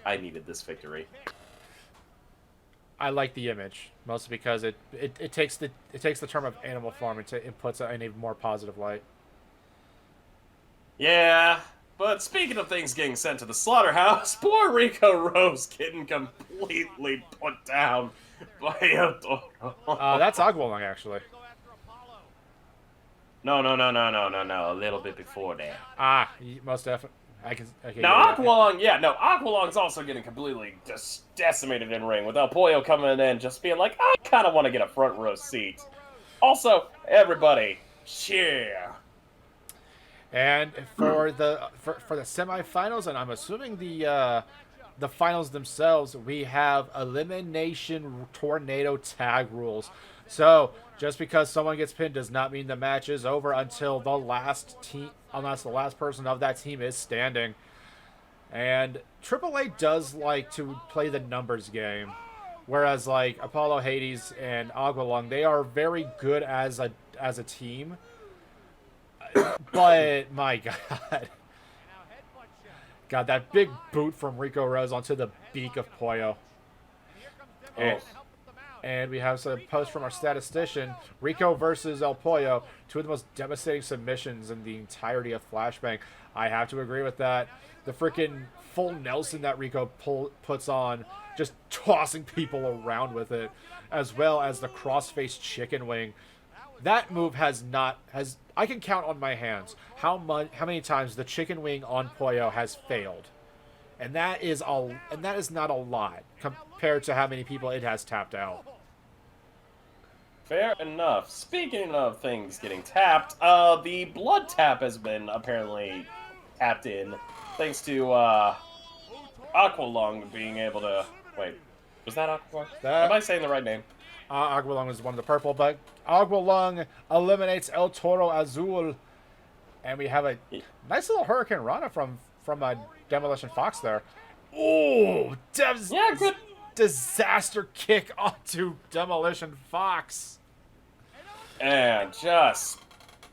[SPEAKER 2] I needed this victory.
[SPEAKER 1] I like the image mostly because it takes the term of Animal Farm and puts it in a more positive light.
[SPEAKER 2] Yeah, but speaking of things getting sent to the slaughterhouse, poor Rico Rose getting completely put down by El Toro.
[SPEAKER 1] That's Agualung actually.
[SPEAKER 2] No. A little bit before that.
[SPEAKER 1] Most definitely.
[SPEAKER 2] Now Aqualung's also getting completely just decimated in ring with El Pollo coming in just being like, I kind of want to get a front row seat. Also, everybody, cheer.
[SPEAKER 1] And for the semifinals, and I'm assuming the finals themselves, we have elimination tornado tag rules. So just because someone gets pinned does not mean the match is over until the last person of that team is standing. And AAA does like to play the numbers game, whereas like Apollo, Hades, and Agualung, they are very good as a team. But my God, that big boot from Rico Rose onto the beak of Pollo. And we have some post from our statistician, Rico versus El Pollo, two of the most devastating submissions in the entirety of Flashbang. I have to agree with that. The freaking full Nelson that Rico puts on, just tossing people around with it, as well as the cross-face chicken wing. That move has I can count on my hands how many times the chicken wing on Pollo has failed. And that is not a lot compared to how many people it has tapped out.
[SPEAKER 2] Fair enough. Speaking of things getting tapped, the blood tap has been apparently tapped in, thanks to Aqualung being able to... Wait, was that Aqualung? Am I saying the right name?
[SPEAKER 1] Agualung is one of the purple, but Agualung eliminates El Toro Azul. And we have a nice little Hurricane Rana from Demolition Fox there. Ooh, good disaster kick onto Demolition Fox.
[SPEAKER 2] And just,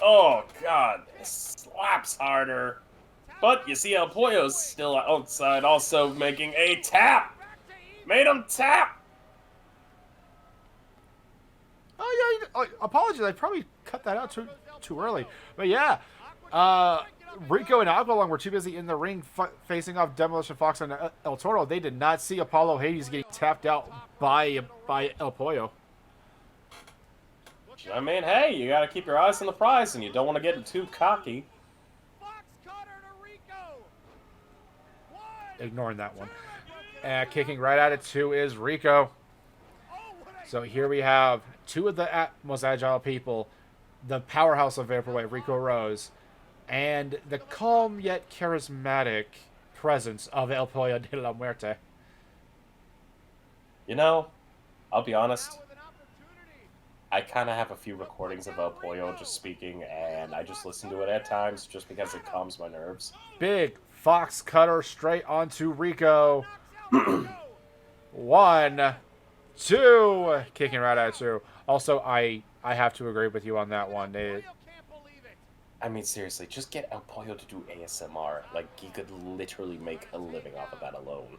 [SPEAKER 2] oh God, it slaps harder. But you see El Pollo's still outside, also making a tap. Made him tap.
[SPEAKER 1] Oh yeah, apologies. I probably cut that out too early. But yeah, Rico and Agualung were too busy in the ring facing off Demolition Fox and El Toro. They did not see Apollo Hades getting tapped out by El Pollo.
[SPEAKER 2] I mean, hey, you gotta keep your eyes on the prize, and you don't want to get too cocky.
[SPEAKER 1] Ignoring that one. And kicking right at it too is Rico. So here we have two of the most agile people, the powerhouse of Vaporwave, Rico Rose, and the calm yet charismatic presence of El Pollo de la Muerte.
[SPEAKER 2] You know, I'll be honest. I kind of have a few recordings of El Pollo just speaking, and I just listen to it at times just because it calms my nerves.
[SPEAKER 1] Big Fox Cutter straight onto Rico. 1, 2, kicking right at you. Also, I have to agree with you on that one.
[SPEAKER 2] I mean, seriously, just get El Pollo to do ASMR. Like, he could literally make a living off of that alone.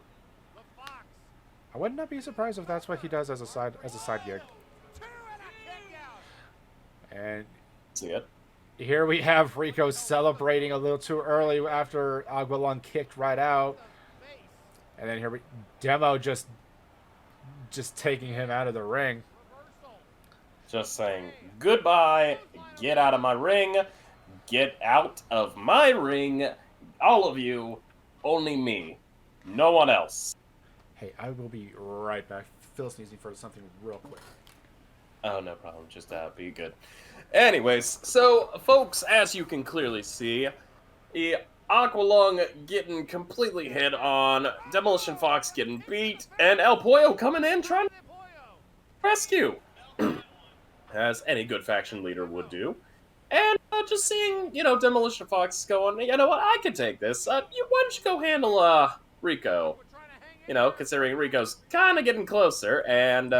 [SPEAKER 1] I would not be surprised if that's what he does as a side gig. And
[SPEAKER 2] See it?
[SPEAKER 1] here we have Rico celebrating a little too early after Aguilon kicked right out. And then Demo just taking him out of the ring.
[SPEAKER 2] Just saying, goodbye, get out of my ring, get out of my ring, all of you, only me, no one else.
[SPEAKER 1] Hey, I will be right back. Phil sneezing for something real quick.
[SPEAKER 2] Oh, no problem, just be good. Anyways, so, folks, as you can clearly see, Aqualung getting completely hit on, Demolition Fox getting beat, and El Pollo coming in trying to rescue. As any good faction leader would do. And just seeing, Demolition Fox going, you know what, I could take this. Why don't you go handle Rico? Considering Rico's kind of getting closer, and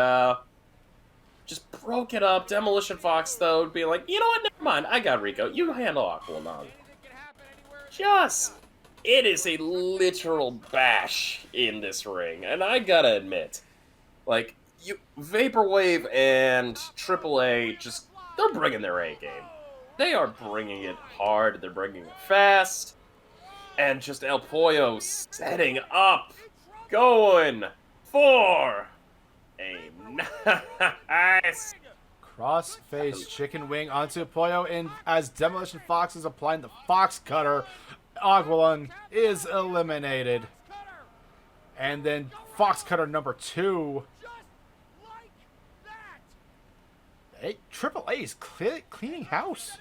[SPEAKER 2] just broke it up. Demolition Fox, though, being like, you know what, never mind, I got Rico. You handle Aqualung. It is a literal bash in this ring, and I gotta admit, like, Vaporwave and AAA they're bringing their A game. They are bringing it hard, they're bringing it fast, and just El Pollo setting up, going for a nice
[SPEAKER 1] cross-face chicken wing onto Pollo, and as Demolition Fox is applying the Fox Cutter, Aguilon is eliminated. And then Fox Cutter number 2. Hey, AAA is cleaning house.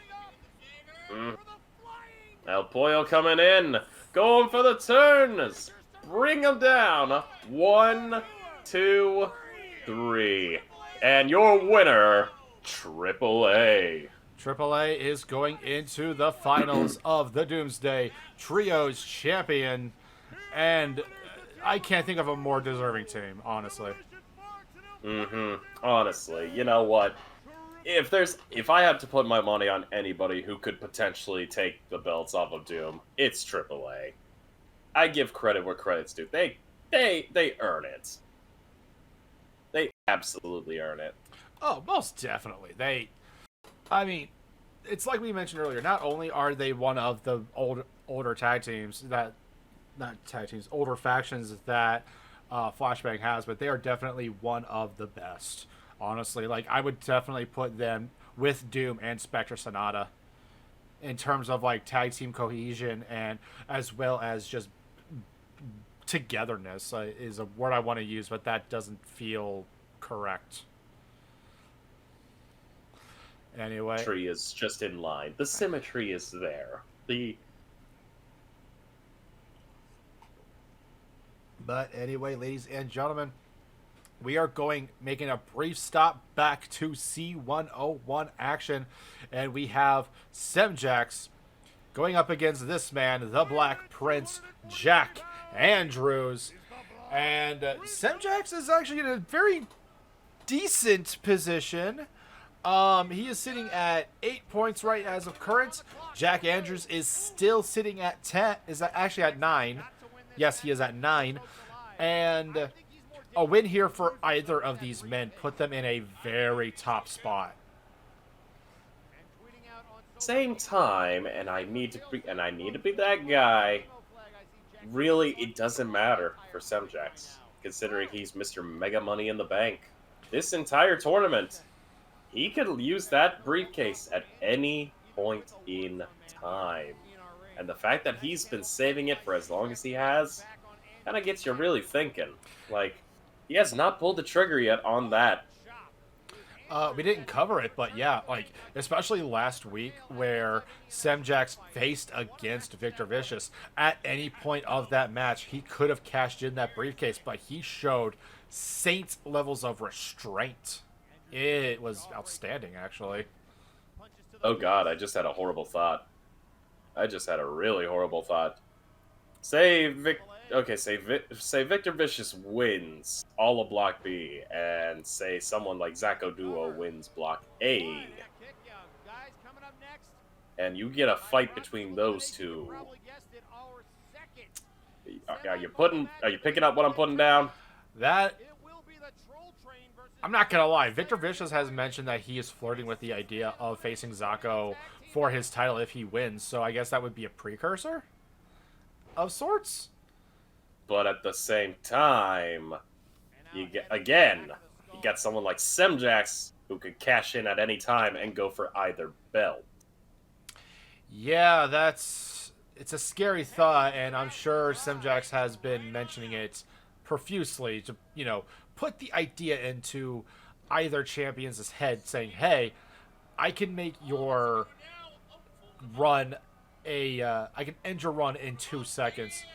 [SPEAKER 2] El Pollo coming in, going for the turns. Bring him down. 1, 2, 3. And your winner, AAA.
[SPEAKER 1] AAA is going into the finals of the Doomsday Trios Champion. And I can't think of a more deserving team, honestly.
[SPEAKER 2] Honestly, you know what? If I had to put my money on anybody who could potentially take the belts off of Doom, it's AAA. I give credit where credit's due. They earn it. They absolutely earn it.
[SPEAKER 1] Oh, most definitely. I mean, it's like we mentioned earlier. Not only are they one of the older tag teams older factions that Flashbang has, but they are definitely one of the best. Honestly, like, I would definitely put them with Doom and Spectre Sonata in terms of, like, tag team cohesion, and as well as just togetherness is a word I want to use, but that doesn't feel correct. Anyway,
[SPEAKER 2] Symmetry is just in line. The symmetry is there.
[SPEAKER 1] But anyway, ladies and gentlemen, we are making a brief stop back to C101 action, and we have Semjax going up against this man, the Black Prince, Jack Andrews. And Semjax is actually in a very decent position. He is sitting at 8 points right as of current. Jack Andrews is still sitting at 10. Is actually at 9. Yes, he is at 9. And a win here for either of these men put them in a very top spot.
[SPEAKER 2] Same time, and I need to be that guy. Really, it doesn't matter for Semjax, considering he's Mr. Mega Money in the Bank. This entire tournament, he could use that briefcase at any point in time. And the fact that he's been saving it for as long as he has, kind of gets you really thinking. Like, he has not pulled the trigger yet on that.
[SPEAKER 1] We didn't cover it, but yeah, like, especially last week where Semjax faced against Victor Vicious. At any point of that match, he could have cashed in that briefcase, but he showed saint levels of restraint It was outstanding, actually.
[SPEAKER 2] Oh God, I just had a horrible thought. I just had a really horrible thought. Say say Victor Vicious wins all of Block B, and say someone like Zacho Duo wins Block A, and you get a fight between those two. Are you picking up what I'm putting down?
[SPEAKER 1] That I'm not gonna lie. Victor Vicious has mentioned that he is flirting with the idea of facing Zacho for his title if he wins. So I guess that would be a precursor of sorts.
[SPEAKER 2] But at the same time, you got someone like Semjax who could cash in at any time and go for either belt.
[SPEAKER 1] Yeah, it's a scary thought, and I'm sure Simjax has been mentioning it profusely to put the idea into either champion's head, saying, "Hey, I can make your run I can end your run in 2 seconds."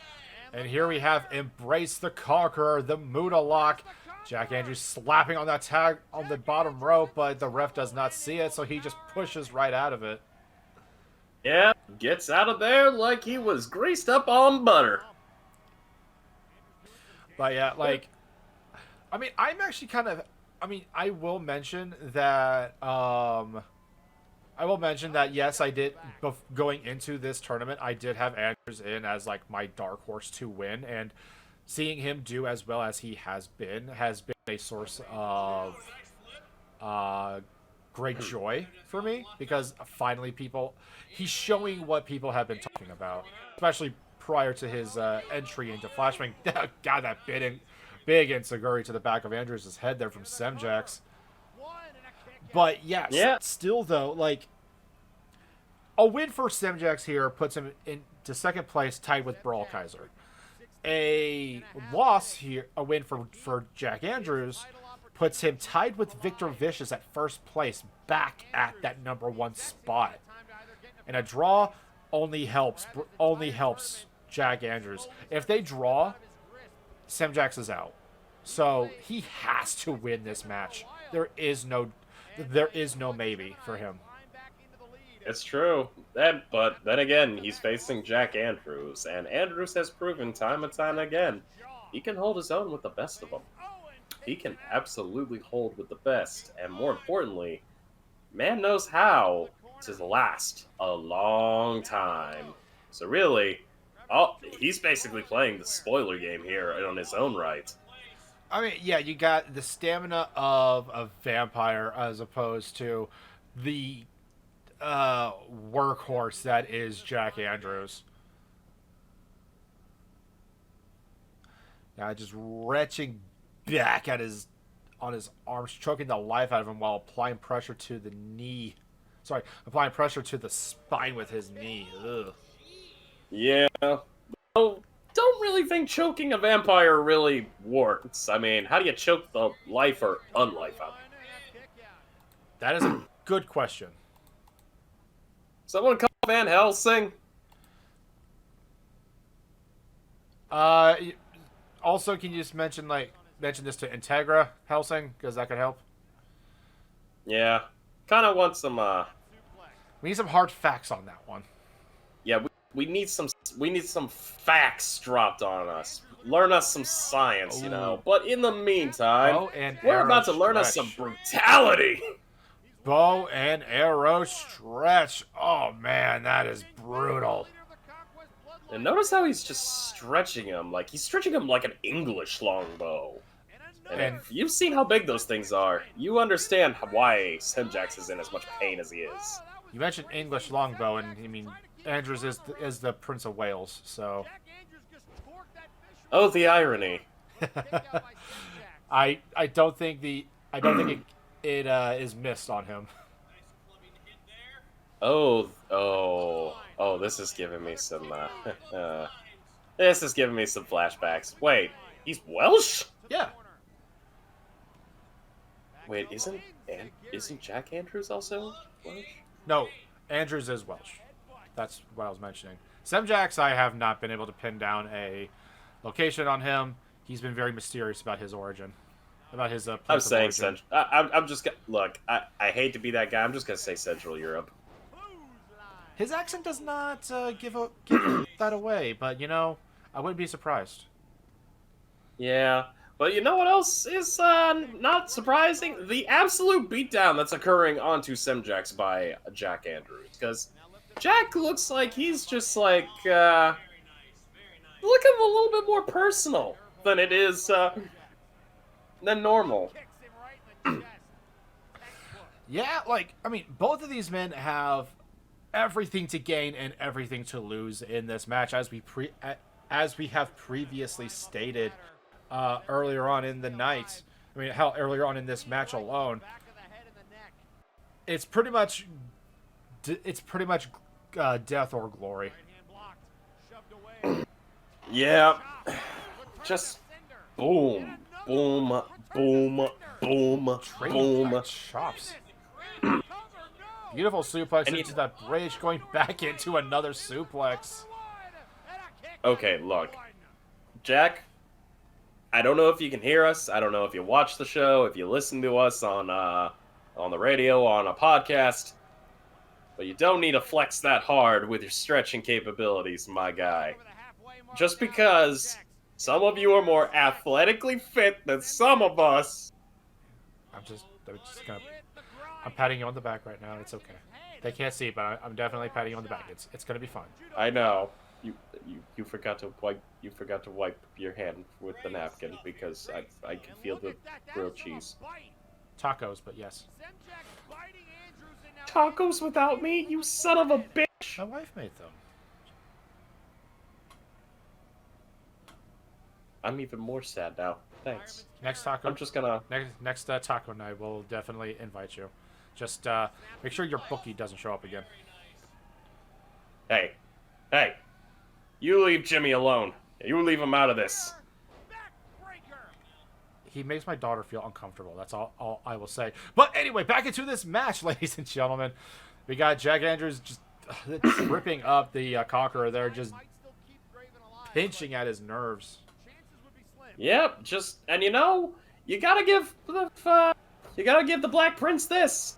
[SPEAKER 1] And here we have Embrace the Conqueror, the Muda Lock. Jack Andrews slapping on that tag on the bottom rope, but the ref does not see it, so he just pushes right out of it.
[SPEAKER 2] Yeah, gets out of there like he was greased up on butter.
[SPEAKER 1] But yeah, I mean, I'm actually kind of. I mean, I will mention that. Yes, I did. Going into this tournament, I did have Andrews in as like my dark horse to win, and seeing him do as well as he has been a source of great joy for me, because finally he's showing what people have been talking about, especially prior to his entry into Flashbang. God, that big Insaguri to the back of Andrews' head there from Semjax. But yes,
[SPEAKER 2] yeah,
[SPEAKER 1] still though, like a win for Semjax here puts him into second place, tied with Brawl Kaiser. A loss here, a win for Jack Andrews, puts him tied with Victor Vicious at first place, back at that #1 spot. And a draw only helps Jack Andrews. If they draw, Semjax is out. So he has to win this match. There is no maybe for him.
[SPEAKER 2] It's true. But then again, he's facing Jack Andrews, and Andrews has proven time and time again he can hold his own with the best of them. He can absolutely hold with the best, and more importantly, man knows how to last a long time. So really, he's basically playing the spoiler game here on his own right.
[SPEAKER 1] I mean, yeah, you got the stamina of a vampire as opposed to the workhorse that is Jack Andrews. Yeah, just retching back on his arms, choking the life out of him while applying pressure to the knee. Sorry, applying pressure to the spine with his knee. Ugh.
[SPEAKER 2] Yeah. Well, don't really think choking a vampire really works. I mean, how do you choke the life or unlife out?
[SPEAKER 1] That is a good question.
[SPEAKER 2] Someone call Van Helsing?
[SPEAKER 1] Also, can you just mention this to Integra Helsing, because that could help?
[SPEAKER 2] Yeah. Kind of want some,
[SPEAKER 1] We need some hard facts on that one.
[SPEAKER 2] Yeah, we need some facts dropped on us. Learn us some science, you know. But in the meantime, we're about to learn us some brutality.
[SPEAKER 1] Bow and arrow stretch. Oh man, that is brutal.
[SPEAKER 2] And notice how he's just stretching him. Like, he's stretching him like an English longbow. And if you've seen how big those things are, you understand why Semjax is in as much pain as he is.
[SPEAKER 1] You mentioned English longbow, and I mean, Andrews is the Prince of Wales, so.
[SPEAKER 2] Oh, the irony.
[SPEAKER 1] I don't think it is missed on him.
[SPEAKER 2] Oh, this is giving me some, this is giving me some flashbacks. Wait, he's Welsh?
[SPEAKER 1] Yeah.
[SPEAKER 2] Wait, isn't Jack Andrews also Welsh?
[SPEAKER 1] No, Andrews is Welsh. That's what I was mentioning. Semjax, I have not been able to pin down a location on him. He's been very mysterious about his origin. about his.
[SPEAKER 2] I'm saying
[SPEAKER 1] origin.
[SPEAKER 2] Central. I'm just look. I hate to be that guy. I'm just gonna say Central Europe.
[SPEAKER 1] His accent does not give that away, but you know, I wouldn't be surprised.
[SPEAKER 2] Yeah, but you know what else is not surprising? The absolute beatdown that's occurring onto Semjax by Jack Andrews. Because Jack looks like he's just like looking a little bit more personal than it is than normal.
[SPEAKER 1] Yeah, like I mean, both of these men have everything to gain and everything to lose in this match, as we have previously stated earlier on in the night. I mean, hell, earlier on in this match alone, it's pretty much death or glory.
[SPEAKER 2] Yeah, just boom, boom, boom, boom, boom.
[SPEAKER 1] Chops. Beautiful suplex into that bridge, going back into another suplex.
[SPEAKER 2] Okay, look, Jack, I don't know if you can hear us. I don't know if you watch the show, if you listen to us on the radio, on a podcast, but you don't need to flex that hard with your stretching capabilities, my guy. Just because some of you are more athletically fit than some of us.
[SPEAKER 1] I'm patting you on the back right now. It's okay. They can't see, but I'm definitely patting you on the back. It's gonna be fun.
[SPEAKER 2] I know. You forgot to wipe your hand with the napkin because I can feel the grilled cheese.
[SPEAKER 1] Tacos, but yes.
[SPEAKER 2] Tacos without me, you son of a bitch!
[SPEAKER 1] My wife made them.
[SPEAKER 2] I'm even more sad now. Thanks.
[SPEAKER 1] Next taco.
[SPEAKER 2] I'm just gonna
[SPEAKER 1] next taco night. We'll definitely invite you. Just make sure your bookie doesn't show up again.
[SPEAKER 2] Hey, you leave Jimmy alone. You leave him out of this.
[SPEAKER 1] He makes my daughter feel uncomfortable. That's all I will say. But anyway, back into this match, ladies and gentlemen. We got Jack Andrews just ripping up the Conqueror there, just pinching at his nerves.
[SPEAKER 2] Yep, and you know, you gotta give the Black Prince this.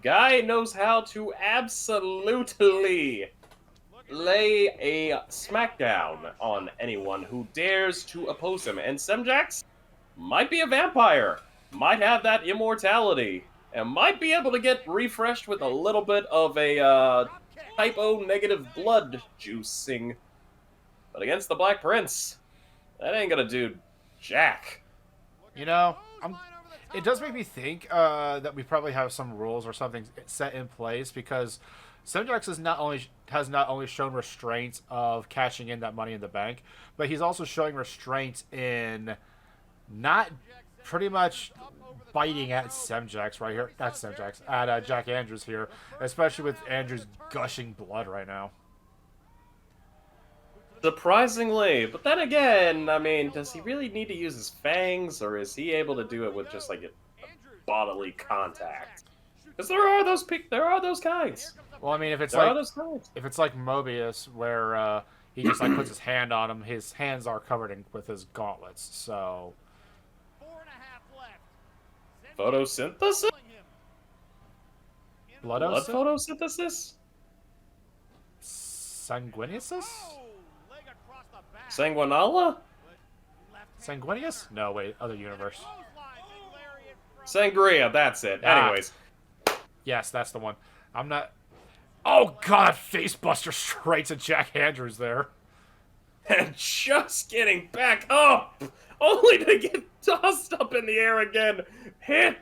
[SPEAKER 2] Guy knows how to absolutely lay a smackdown on anyone who dares to oppose him. And Semjax might be a vampire, might have that immortality, and might be able to get refreshed with a little bit of a type O negative blood juicing. But against the Black Prince, that ain't gonna do jack.
[SPEAKER 1] You know, it does make me think that we probably have some rules or something set in place, because Semjax has not only shown restraint of cashing in that Money in the Bank, but he's also showing restraint in not pretty much biting at Semjax right here. Not Semjax, at Jack Andrews here, especially with Andrews gushing blood right now.
[SPEAKER 2] Surprisingly, but then again, I mean, does he really need to use his fangs, or is he able to do it with just like a bodily contact? Because there are those kinds.
[SPEAKER 1] Well, I mean, if it's like Mobius, where he just like puts his hand on him, his hands are covered with his gauntlets. So,
[SPEAKER 2] photosynthesis.
[SPEAKER 1] Blood
[SPEAKER 2] photosynthesis.
[SPEAKER 1] Sanguinius?
[SPEAKER 2] Sanguinala?
[SPEAKER 1] Sanguinius? No, wait, other universe.
[SPEAKER 2] Sangria, that's it. Anyways.
[SPEAKER 1] Yes, that's the one. I'm not... Oh, God, facebuster straight to Jack Andrews there.
[SPEAKER 2] And just getting back up, only to get tossed up in the air again. Hit!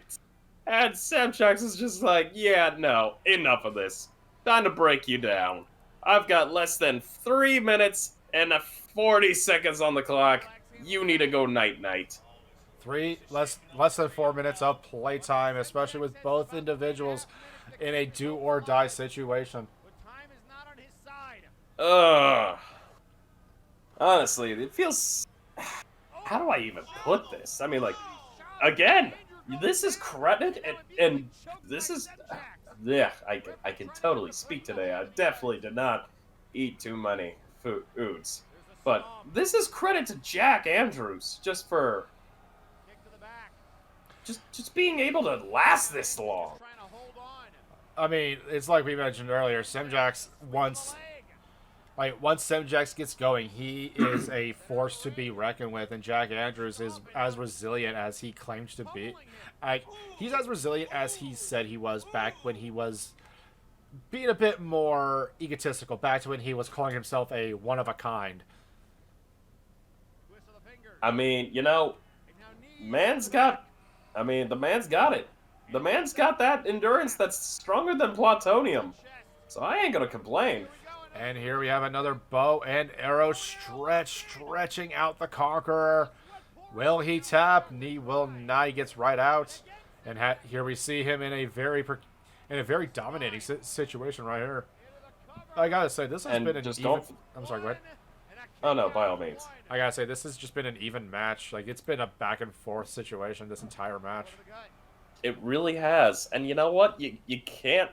[SPEAKER 2] And Semjax is just like, yeah, no, enough of this. Time to break you down. I've got less than 3 minutes and 40 seconds on the clock. You need to go night-night.
[SPEAKER 1] Less than 4 minutes of playtime, especially with both individuals in a do-or-die situation.
[SPEAKER 2] Honestly, it feels... How do I even put this? I mean, like, again, this is credit, and this is... Yeah, I can totally speak today. I definitely did not eat too many foods. But this is credit to Jack Andrews, just for just being able to last this long.
[SPEAKER 1] I mean, it's like we mentioned earlier. Semjax once Semjax gets going, he is a force to be reckoned with, and Jack Andrews is as resilient as he claims to be. He's as resilient as he said he was back when he was being a bit more egotistical, back to when he was calling himself a one of a kind.
[SPEAKER 2] I mean, you know, the man's got it. The man's got that endurance that's stronger than plutonium. So I ain't gonna complain.
[SPEAKER 1] And here we have another bow and arrow stretching out the Conqueror. Will he tap? He will not. He gets right out. And here we see him in a very dominating situation right here. I gotta say, this has been an even... I'm sorry, go ahead.
[SPEAKER 2] Oh no, by all means.
[SPEAKER 1] I gotta say, this has just been an even match. Like, it's been a back and forth situation this entire match.
[SPEAKER 2] It really has. And you know what? You can't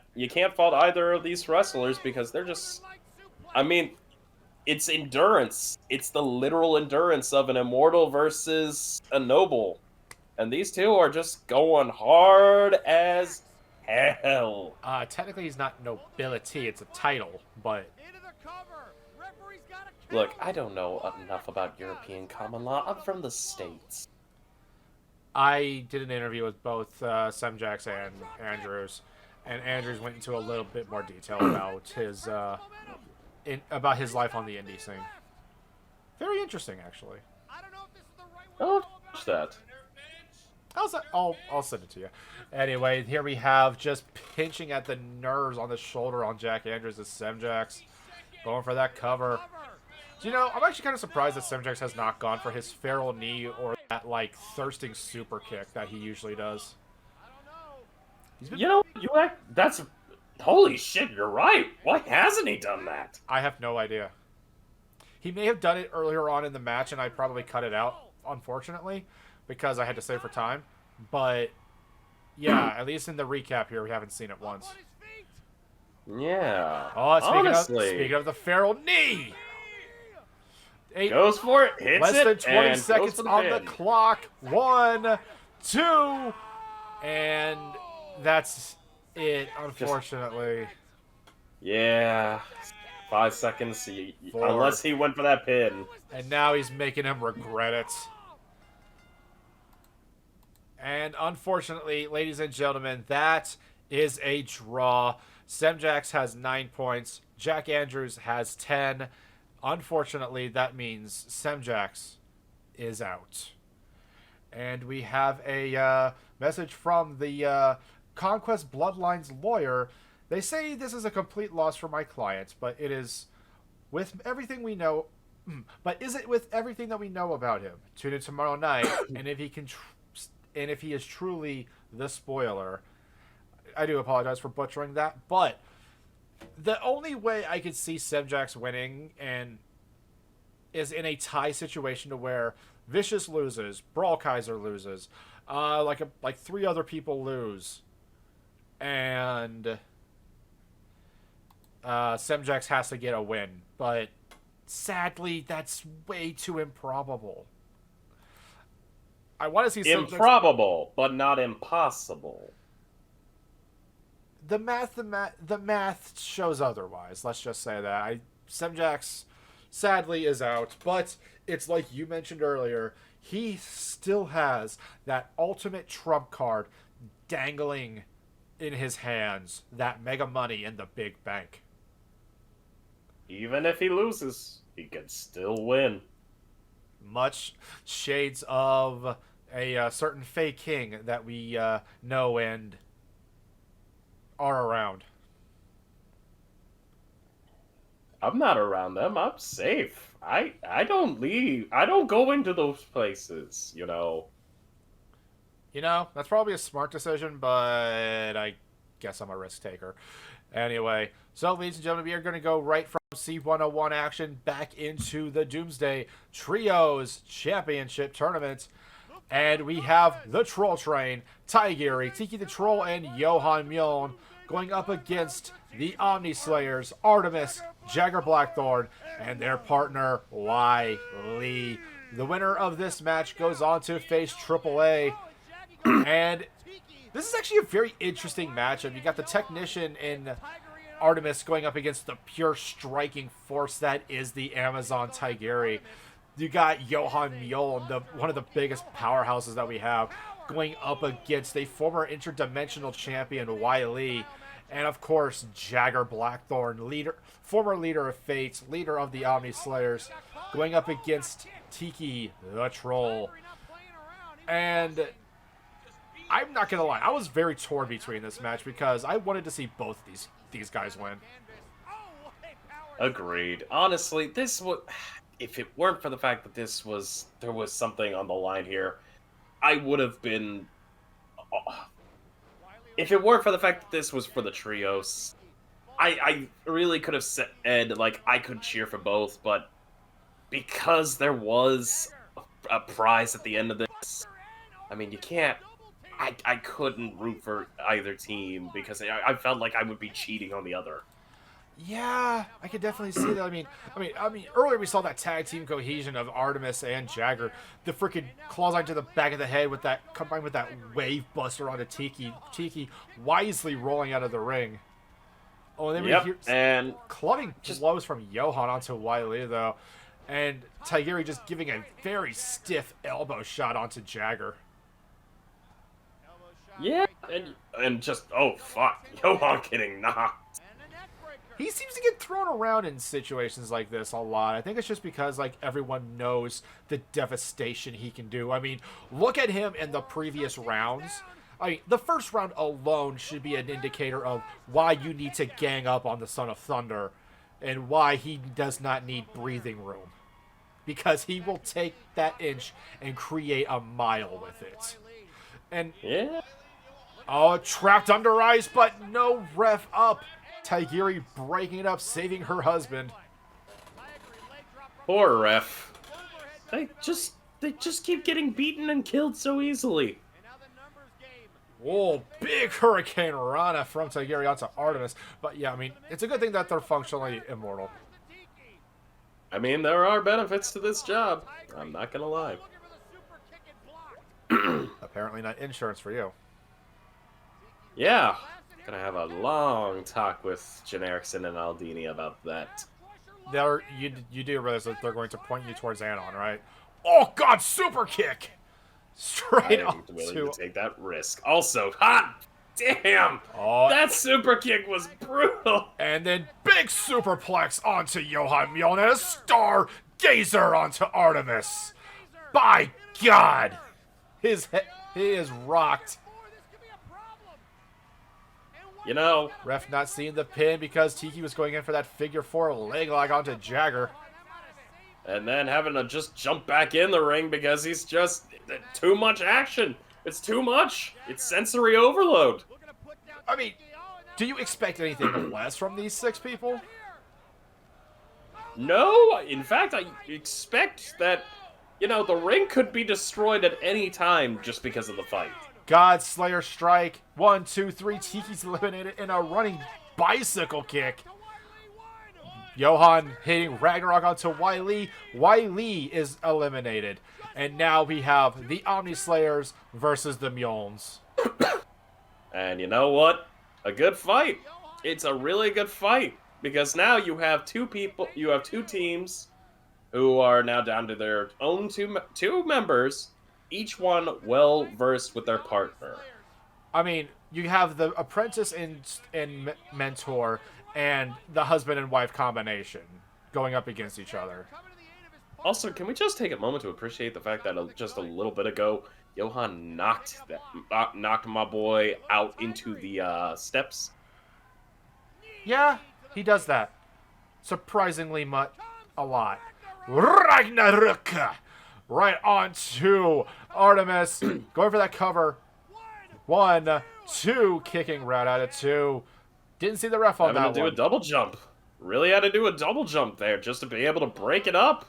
[SPEAKER 2] fault either of these wrestlers because they're just... I mean, it's endurance. It's the literal endurance of an immortal versus a noble. And these two are just going hard as hell.
[SPEAKER 1] Technically he's not nobility, it's a title, but...
[SPEAKER 2] Look, I don't know enough about European common law. I'm from the States.
[SPEAKER 1] I did an interview with both Semjax and Andrews, and Andrews went into a little bit more detail about his life on the indie scene. Very interesting, actually.
[SPEAKER 2] Oh, watch that.
[SPEAKER 1] I'll send it to you. Anyway, here we have just pinching at the nerves on the shoulder on Jack Andrews as Semjax going for that cover. Do you know, I'm actually kind of surprised that Semjax has not gone for his feral knee or that, like, thirsting super kick that he usually does.
[SPEAKER 2] You know, that's... Holy shit, you're right. Why hasn't he done that?
[SPEAKER 1] I have no idea. He may have done it earlier on in the match, and I probably cut it out, unfortunately, because I had to save for time. But, yeah, at least in the recap here, we haven't seen it once.
[SPEAKER 2] Yeah.
[SPEAKER 1] Oh, speaking of the feral knee!
[SPEAKER 2] Goes for it, hits
[SPEAKER 1] less
[SPEAKER 2] it,
[SPEAKER 1] than 20
[SPEAKER 2] and
[SPEAKER 1] seconds on the clock. 1, 2, and that's it, unfortunately.
[SPEAKER 2] Yeah. 5 seconds, unless he went for that pin.
[SPEAKER 1] And now he's making him regret it. And unfortunately, ladies and gentlemen, that is a draw. Semjax has 9 points. Jack Andrews has 10. Unfortunately, that means Semjax is out. And we have a message from the Conquest Bloodlines lawyer. They say this is a complete loss for my client, but it is with everything we know. But is it with everything that we know about him? Tune in tomorrow night, and if he can, and if he is truly the spoiler, I do apologize for butchering that, but the only way I could see Semjax winning is in a tie situation to where Vicious loses, Brawl Kaiser loses, like 3 other people lose, and Semjax has to get a win. But sadly, that's way too improbable. I want to see
[SPEAKER 2] improbable, but not impossible.
[SPEAKER 1] The math shows otherwise. Let's just say that. Semjax sadly is out, but it's like you mentioned earlier, he still has that ultimate trump card dangling in his hands, that mega money in the big bank.
[SPEAKER 2] Even if he loses, he can still win.
[SPEAKER 1] Much shades of a certain Fey King that we know and are around.
[SPEAKER 2] I'm not around them. I'm safe. I don't leave. I don't go into those places, you know.
[SPEAKER 1] You know, that's probably a smart decision, but I guess I'm a risk taker. Anyway, so ladies and gentlemen, we are going to go right from C101 action back into the Doomsday Trios Championship Tournament. And we have the Troll Train, Taigiri, Tiki the Troll, and Johan Mjoln going up against the Omni Slayers, Artemis, Jagger Blackthorn, and their partner, Y. Lee. The winner of this match goes on to face AAA, And this is actually a very interesting matchup. You got the technician in Artemis going up against the pure striking force that is the Amazon Tigeri. You got Johan Mjoln, one of the biggest powerhouses that we have, going up against a former interdimensional champion, Wiley. And of course, Jagger Blackthorn, former leader of Fates, leader of the Omni Slayers, going up against Tiki the Troll. And I'm not gonna lie, I was very torn between this match because I wanted to see both these guys win.
[SPEAKER 2] Agreed. Honestly, this would, if it weren't for the fact that there was something on the line here, I would have been. If it weren't for the fact that this was for the trios, I really could have said, like, I could cheer for both, but because there was a prize at the end of this, I mean, you can't. I couldn't root for either team because I felt like I would be cheating on the other.
[SPEAKER 1] Yeah, I could definitely see that. I mean, earlier we saw that tag team cohesion of Artemis and Jagger. The freaking clothesline to the back of the head with that, combined with that wave buster onto Tiki. Tiki wisely rolling out of the ring. Oh, and then we hear
[SPEAKER 2] and
[SPEAKER 1] clubbing blows from Johan onto Wiley though, and Tigeri just giving a very stiff elbow shot onto Jagger.
[SPEAKER 2] Yeah, and just, oh fuck, Johan getting knocked.
[SPEAKER 1] He seems to get thrown around in situations like this a lot. I think it's just because, like, everyone knows the devastation he can do. I mean, look at him in the previous rounds. I mean, the first round alone should be an indicator of why you need to gang up on the Son of Thunder and why he does not need breathing room. Because he will take that inch and create a mile with it. And,
[SPEAKER 2] yeah.
[SPEAKER 1] Oh, trapped under ice, but no ref up. Tigeri breaking it up, saving her husband.
[SPEAKER 2] Poor ref. They just keep getting beaten and killed so easily.
[SPEAKER 1] Whoa, big Hurricane Rana from Tigeri onto Artemis. But yeah, I mean, it's a good thing that they're functionally immortal.
[SPEAKER 2] I mean, there are benefits to this job. I'm not gonna lie.
[SPEAKER 1] Apparently not insurance for you.
[SPEAKER 2] Yeah. Gonna have a long talk with Jen Erickson and Aldini about that.
[SPEAKER 1] You do realize that they're going to point you towards Anon, right? Oh God, super kick! Straight
[SPEAKER 2] I'm willing to take that risk. Also, hot damn!
[SPEAKER 1] Oh,
[SPEAKER 2] that super kick was brutal.
[SPEAKER 1] And then big superplex onto Johan Mjoln and a star gazer onto Artemis. By God, he is rocked.
[SPEAKER 2] You know,
[SPEAKER 1] ref not seeing the pin because Tiki was going in for that figure 4 leg lock onto Jagger.
[SPEAKER 2] And then having to just jump back in the ring because he's just too much action. It's too much. It's sensory overload.
[SPEAKER 1] I mean, do you expect anything less from these 6 people?
[SPEAKER 2] No, in fact, I expect that, you know, the ring could be destroyed at any time just because of the fight.
[SPEAKER 1] God Slayer strike. 1, 2, 3. Tiki's eliminated in a running bicycle kick. Johan hitting Ragnarok onto Wiley. Wiley is eliminated. And now we have the Omni Slayers versus the Mjolns.
[SPEAKER 2] And you know what? A good fight. It's a really good fight. Because now you have two teams who are now down to their own two members. Each one well-versed with their partner.
[SPEAKER 1] I mean, you have the apprentice and mentor and the husband and wife combination going up against each other.
[SPEAKER 2] Also, can we just take a moment to appreciate the fact that just a little bit ago, Johan knocked my boy out into the steps?
[SPEAKER 1] Yeah, he does that. Surprisingly a lot. Ragnarok! Right on to Artemis. Going for that cover. 1, 2. Kicking right out of 2. Didn't see the ref on that one.
[SPEAKER 2] Having to do a double jump. Really had to do a double jump there just to be able to break it up.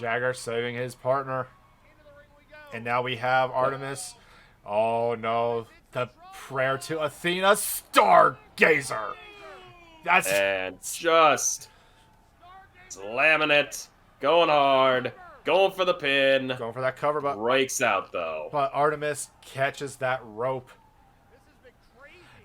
[SPEAKER 1] Jagger saving his partner. And now we have Artemis. Oh no. The prayer to Athena. Stargazer.
[SPEAKER 2] And just slamming it. Going hard. Going for the pin.
[SPEAKER 1] Going for that cover, but
[SPEAKER 2] Breaks out, though.
[SPEAKER 1] But Artemis catches that rope.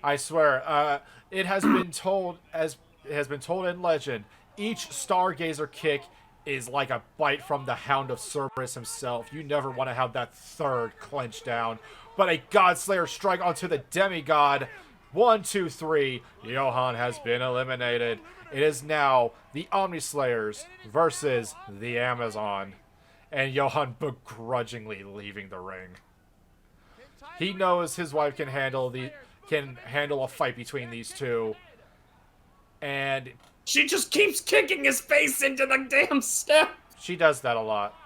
[SPEAKER 1] I swear, it has been told in legend, each Stargazer kick is like a bite from the Hound of Cerberus himself. You never want to have that third clench down. But a Godslayer strike onto the demigod. 1, 2, 3. Johan has been eliminated. It is now the Omnislayers versus the Amazon. And Johan begrudgingly leaving the ring. He knows his wife can handle a fight between these two. And
[SPEAKER 2] she just keeps kicking his face into the damn step.
[SPEAKER 1] She does that a lot.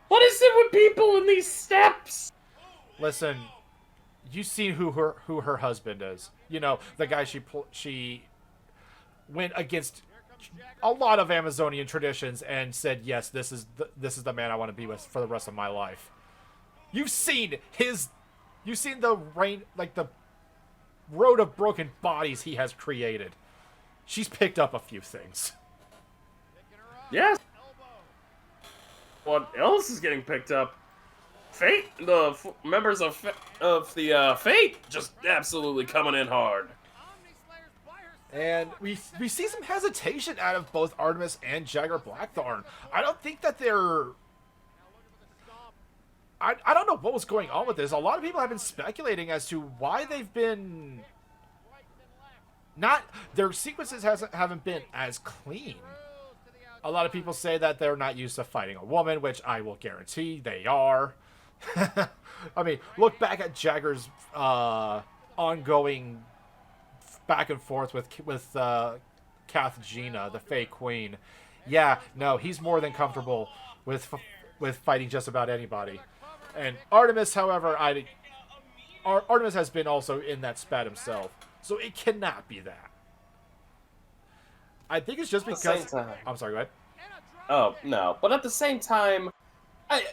[SPEAKER 2] What is it with people in these steps?
[SPEAKER 1] Listen, you've seen who her husband is. You know, the guy she went against a lot of Amazonian traditions and said, yes, this is the man I want to be with for the rest of my life. You've seen the road of broken bodies he has created. She's picked up a few things.
[SPEAKER 2] Yes. What else is getting picked up? Fate, the members of the Fate, just absolutely coming in hard.
[SPEAKER 1] And we see some hesitation out of both Artemis and Jagger Blackthorn. I don't think that they're... I don't know what was going on with this. A lot of people have been speculating as to why they've been... Their sequences haven't been as clean. A lot of people say that they're not used to fighting a woman, which I will guarantee they are. I mean, look back at Jagger's ongoing back and forth with Kath Gina, the Fey Queen. Yeah, no, he's more than comfortable with fighting just about anybody. And Artemis, however, Artemis has been also in that spat himself. So it cannot be that. I think it's just because... I'm sorry, go ahead.
[SPEAKER 2] Oh, no. But at the same time,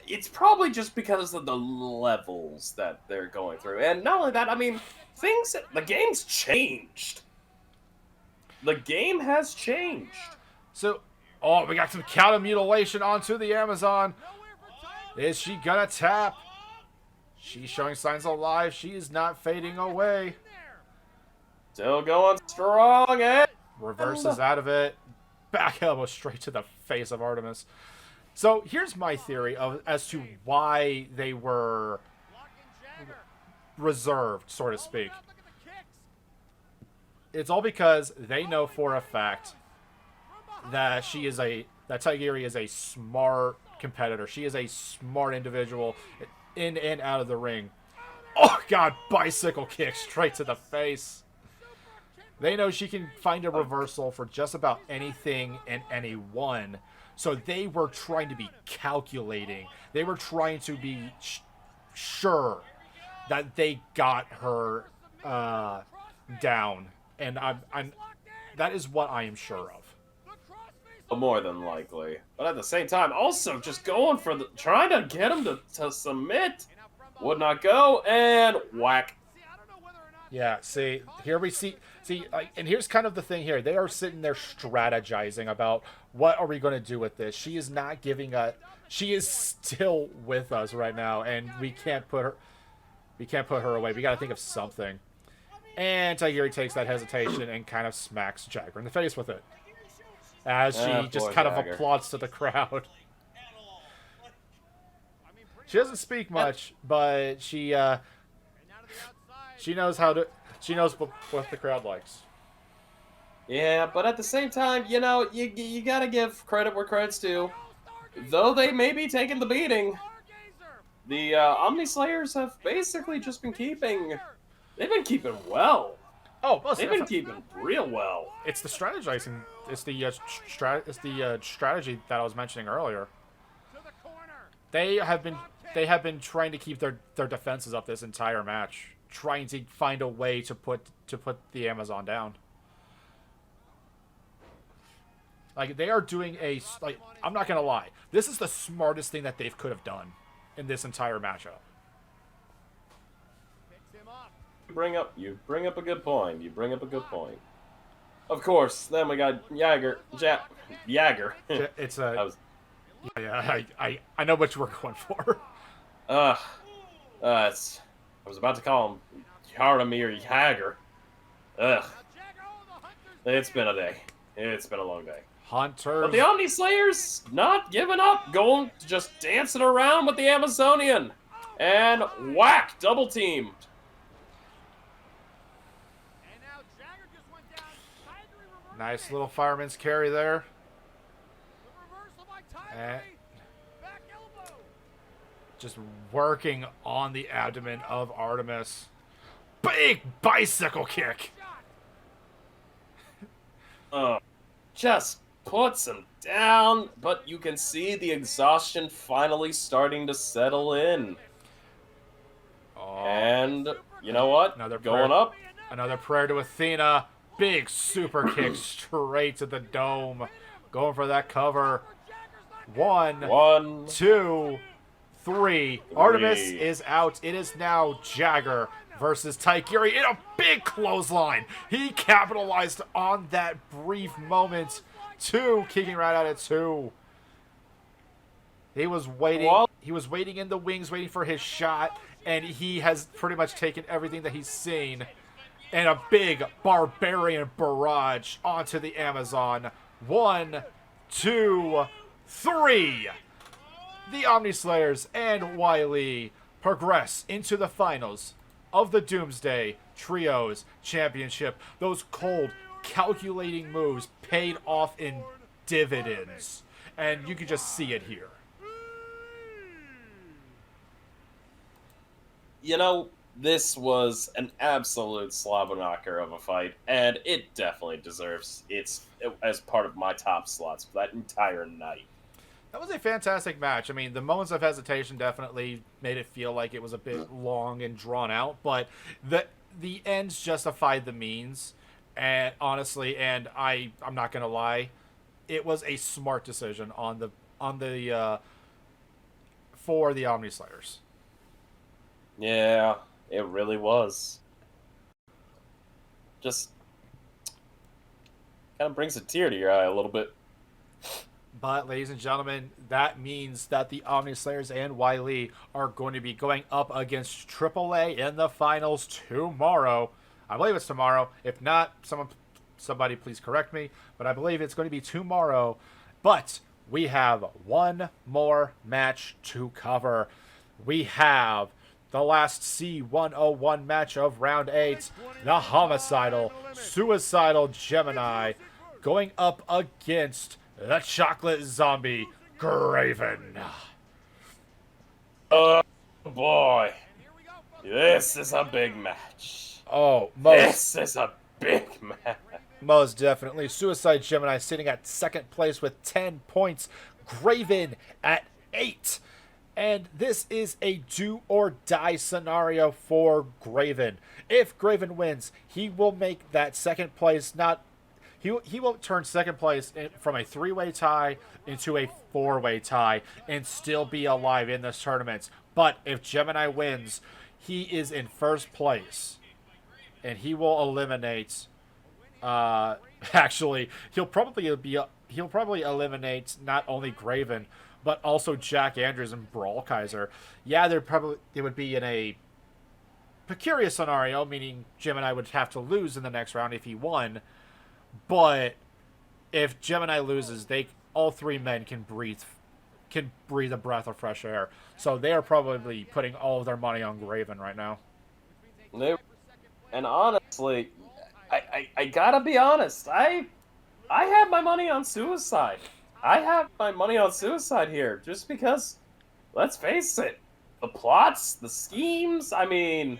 [SPEAKER 2] it's probably just because of the levels that they're going through. And not only that, I mean, the game's changed. The game has changed.
[SPEAKER 1] So, we got some counter mutilation onto the Amazon. Is she gonna tap? She's showing signs of life. She is not fading away.
[SPEAKER 2] Still going strong, eh?
[SPEAKER 1] Reverses out of it. Back elbow straight to the face of Artemis. So here's my theory as to why they were reserved, so to speak. It's all because they know for a fact that Taigiri is a smart competitor. She is a smart individual in and out of the ring. Oh God, bicycle kick straight to the face. They know she can find a reversal for just about anything and anyone. So they were trying to be calculating. They were trying to be sure that they got her down. And that is what I am sure of.
[SPEAKER 2] More than likely. But at the same time, also just going for trying to get him to submit. Would not go, and whack.
[SPEAKER 1] Yeah, see, here we see, and here's kind of the thing here. They are sitting there strategizing about what are we going to do with this. She is not giving up. She is still with us right now, and we can't put her away. We got to think of something. And Taigiri takes that hesitation and kind of smacks Jagger in the face with it. As she just kind of applauds to the crowd. She doesn't speak much, but she knows what the crowd likes.
[SPEAKER 2] Yeah, but at the same time, you know, you gotta give credit where credit's due. Though they may be taking the beating, the Omnislayers have basically just been keeping... They've been keeping well.
[SPEAKER 1] Oh,
[SPEAKER 2] they've been keeping real well.
[SPEAKER 1] It's the strategizing. It's the strategy that I was mentioning earlier. They have been trying to keep their defenses up this entire match, trying to find a way to put the Amazon down. Like, they are doing I'm not gonna lie, this is the smartest thing that they could have done in this entire matchup.
[SPEAKER 2] You bring up a good point. Of course, then we got Jagger.
[SPEAKER 1] It's a Yeah, I know what you were going for.
[SPEAKER 2] Uh, I was about to call him Yardomir Hager. Ugh. It's been a day. It's been a long day.
[SPEAKER 1] Hunters.
[SPEAKER 2] But the Omni Slayers not giving up, going just dancing around with the Amazonian. And whack, double teamed.
[SPEAKER 1] Nice little fireman's carry there. And just working on the abdomen of Artemis. Big bicycle kick.
[SPEAKER 2] Just puts him down, but you can see the exhaustion finally starting to settle in.
[SPEAKER 1] Oh,
[SPEAKER 2] And you know what?
[SPEAKER 1] Another
[SPEAKER 2] Going
[SPEAKER 1] prayer.
[SPEAKER 2] up.
[SPEAKER 1] Another prayer to Athena. Big super kick straight to the dome. Going for that cover. One, 2, 3. Artemis is out. It is now Jagger versus Taikiri in a big clothesline. He capitalized on that brief moment. 2, kicking right out at 2. He was waiting. He was waiting in the wings, waiting for his shot, and he has pretty much taken everything that he's seen. And a big barbarian barrage onto the Amazon. 1, 2, 3. The Omnislayers and Wiley progress into the finals of the Doomsday Trios Championship. Those cold, calculating moves paid off in dividends. And you can just see it here.
[SPEAKER 2] You know, this was an absolute slobber knocker of a fight, and it definitely deserves its as part of my top slots for that entire night.
[SPEAKER 1] That was a fantastic match. I mean, the moments of hesitation definitely made it feel like it was a bit long and drawn out, but the ends justified the means. And honestly, and I'm not gonna lie, it was a smart decision on the for the Omnislayers.
[SPEAKER 2] Yeah, it really was. Just kind of brings a tear to your eye a little bit.
[SPEAKER 1] But, ladies and gentlemen, that means that the Omnislayers and Wiley are going to be going up against AAA in the finals tomorrow. I believe it's tomorrow. If not, somebody please correct me. But I believe it's going to be tomorrow. But we have one more match to cover. We have the last C101 match of round 8. The Homicidal, Suicidal Gemini going up against the Chocolate Zombie, Graven.
[SPEAKER 2] Oh boy. This is a big match.
[SPEAKER 1] Oh,
[SPEAKER 2] this is a big match.
[SPEAKER 1] Most definitely. Suicide Gemini sitting at second place with 10 points. Graven at 8. And this is a do-or-die scenario for Graven. If Graven wins, he will make that second place He will turn second place from a 3-way tie into a 4-way tie and still be alive in this tournament. But if Gemini wins, he is in first place, and he will eliminate. Actually, he'll probably eliminate not only Graven but also Jack Andrews and Brawl Kaiser. Yeah, they would be in a precarious scenario, meaning Gemini would have to lose in the next round if he won. But if Gemini loses, all 3 men can breathe a breath of fresh air. So they are probably putting all of their money on Graven right now.
[SPEAKER 2] And honestly, I gotta be honest. I have my money on Suicide. I have my money on Suicide here, just because, let's face it, the plots, the schemes, I mean,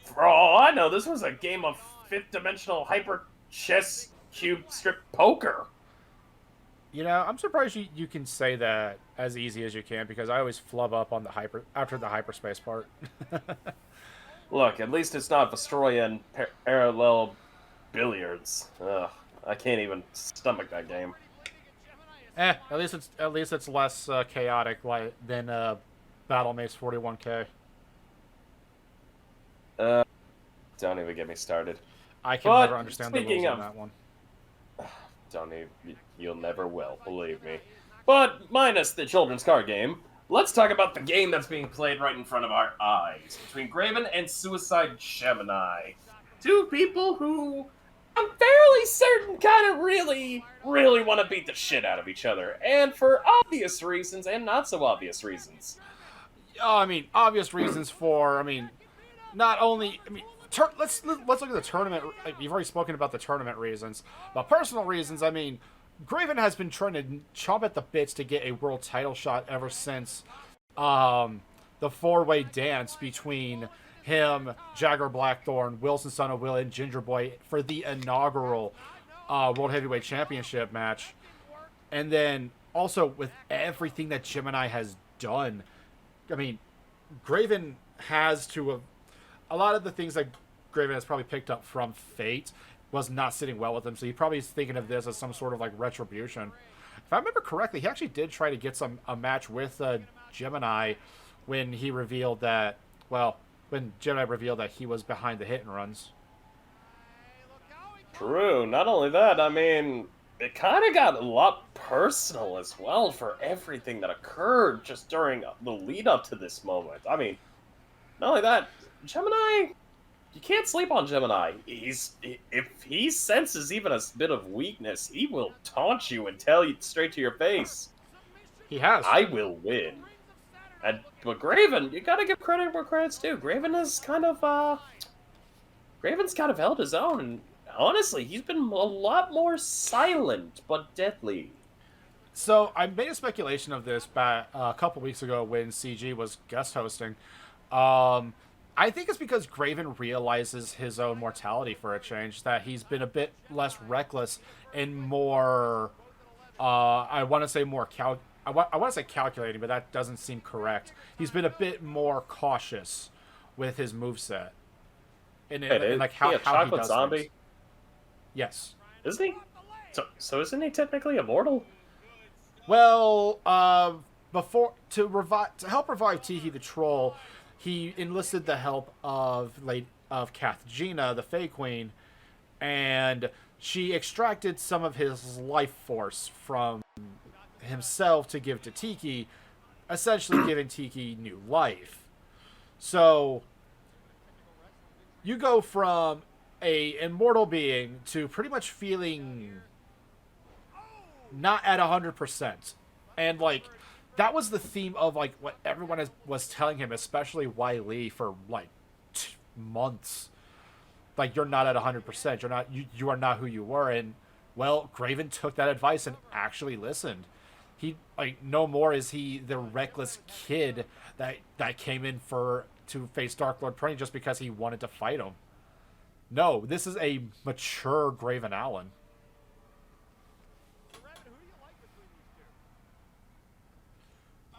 [SPEAKER 2] for all I know, this was a game of 5th-dimensional hyper chess cube strip poker.
[SPEAKER 1] You know, I'm surprised you can say that as easy as you can, because I always flub up on after the hyperspace part.
[SPEAKER 2] Look, at least it's not Vestroya and parallel billiards. Ugh, I can't even stomach that game.
[SPEAKER 1] At least it's less chaotic than Battle Mace 41K.
[SPEAKER 2] Don't even get me started.
[SPEAKER 1] I can never understand the rules on that one.
[SPEAKER 2] Don't even. You'll never will. Believe me. But minus the children's card game, let's talk about the game that's being played right in front of our eyes between Graven and Suicide Gemini. Two people who I'm fairly certain kind of really want to beat the shit out of each other. And for obvious reasons and not so obvious reasons.
[SPEAKER 1] I mean, obvious reasons for, I mean, not only, I mean, let's look at the tournament. Like, you've already spoken about the tournament reasons, but personal reasons. I mean, Graven has been trying to chomp at the bits to get a world title shot ever since the four-way dance between him, Jagger Blackthorn, Wilson Son of Will, and Ginger Boy for the inaugural World Heavyweight Championship match. And then also with everything that Gemini has done, I mean, Graven has to have, a lot of the things that Graven has probably picked up from Fate was not sitting well with him, so he probably is thinking of this as some sort of like retribution. If I remember correctly, he actually did try to get a match with Gemini when he revealed that, well, when Gemini revealed that he was behind the hit and runs.
[SPEAKER 2] True. Not only that, I mean, it kind of got a lot personal as well for everything that occurred just during the lead up to this moment. I mean, not only that, Gemini, you can't sleep on Gemini. If he senses even a bit of weakness, he will taunt you and tell you straight to your face.
[SPEAKER 1] He has.
[SPEAKER 2] I will win. But Graven, you gotta give credit where credit's due. Graven's kind of held his own, and honestly, he's been a lot more silent but deadly.
[SPEAKER 1] So I made a speculation of this back a couple weeks ago when CG was guest hosting. I think it's because Graven realizes his own mortality for a change, that he's been a bit less reckless and more, I want to say more I want to say calculating, but that doesn't seem correct. He's been a bit more cautious with his moveset. And like how he does
[SPEAKER 2] zombie?
[SPEAKER 1] Things. Yes.
[SPEAKER 2] Isn't he? So isn't he technically immortal?
[SPEAKER 1] Well, to help revive Tiki the Troll, he enlisted the help of Kathgina, the Fey Queen, and she extracted some of his life force from himself to give to Tiki, essentially giving Tiki new life. So you go from a immortal being to pretty much feeling not at 100%. And like that was the theme of like what everyone was telling him, especially Wiley, for like months. Like, you're not at 100%. You are not who you were. And well, Graven took that advice and actually listened. He, like, no more is he the reckless kid that came in to face Dark Lord Prinny just because he wanted to fight him. No, this is a mature Graven Allen.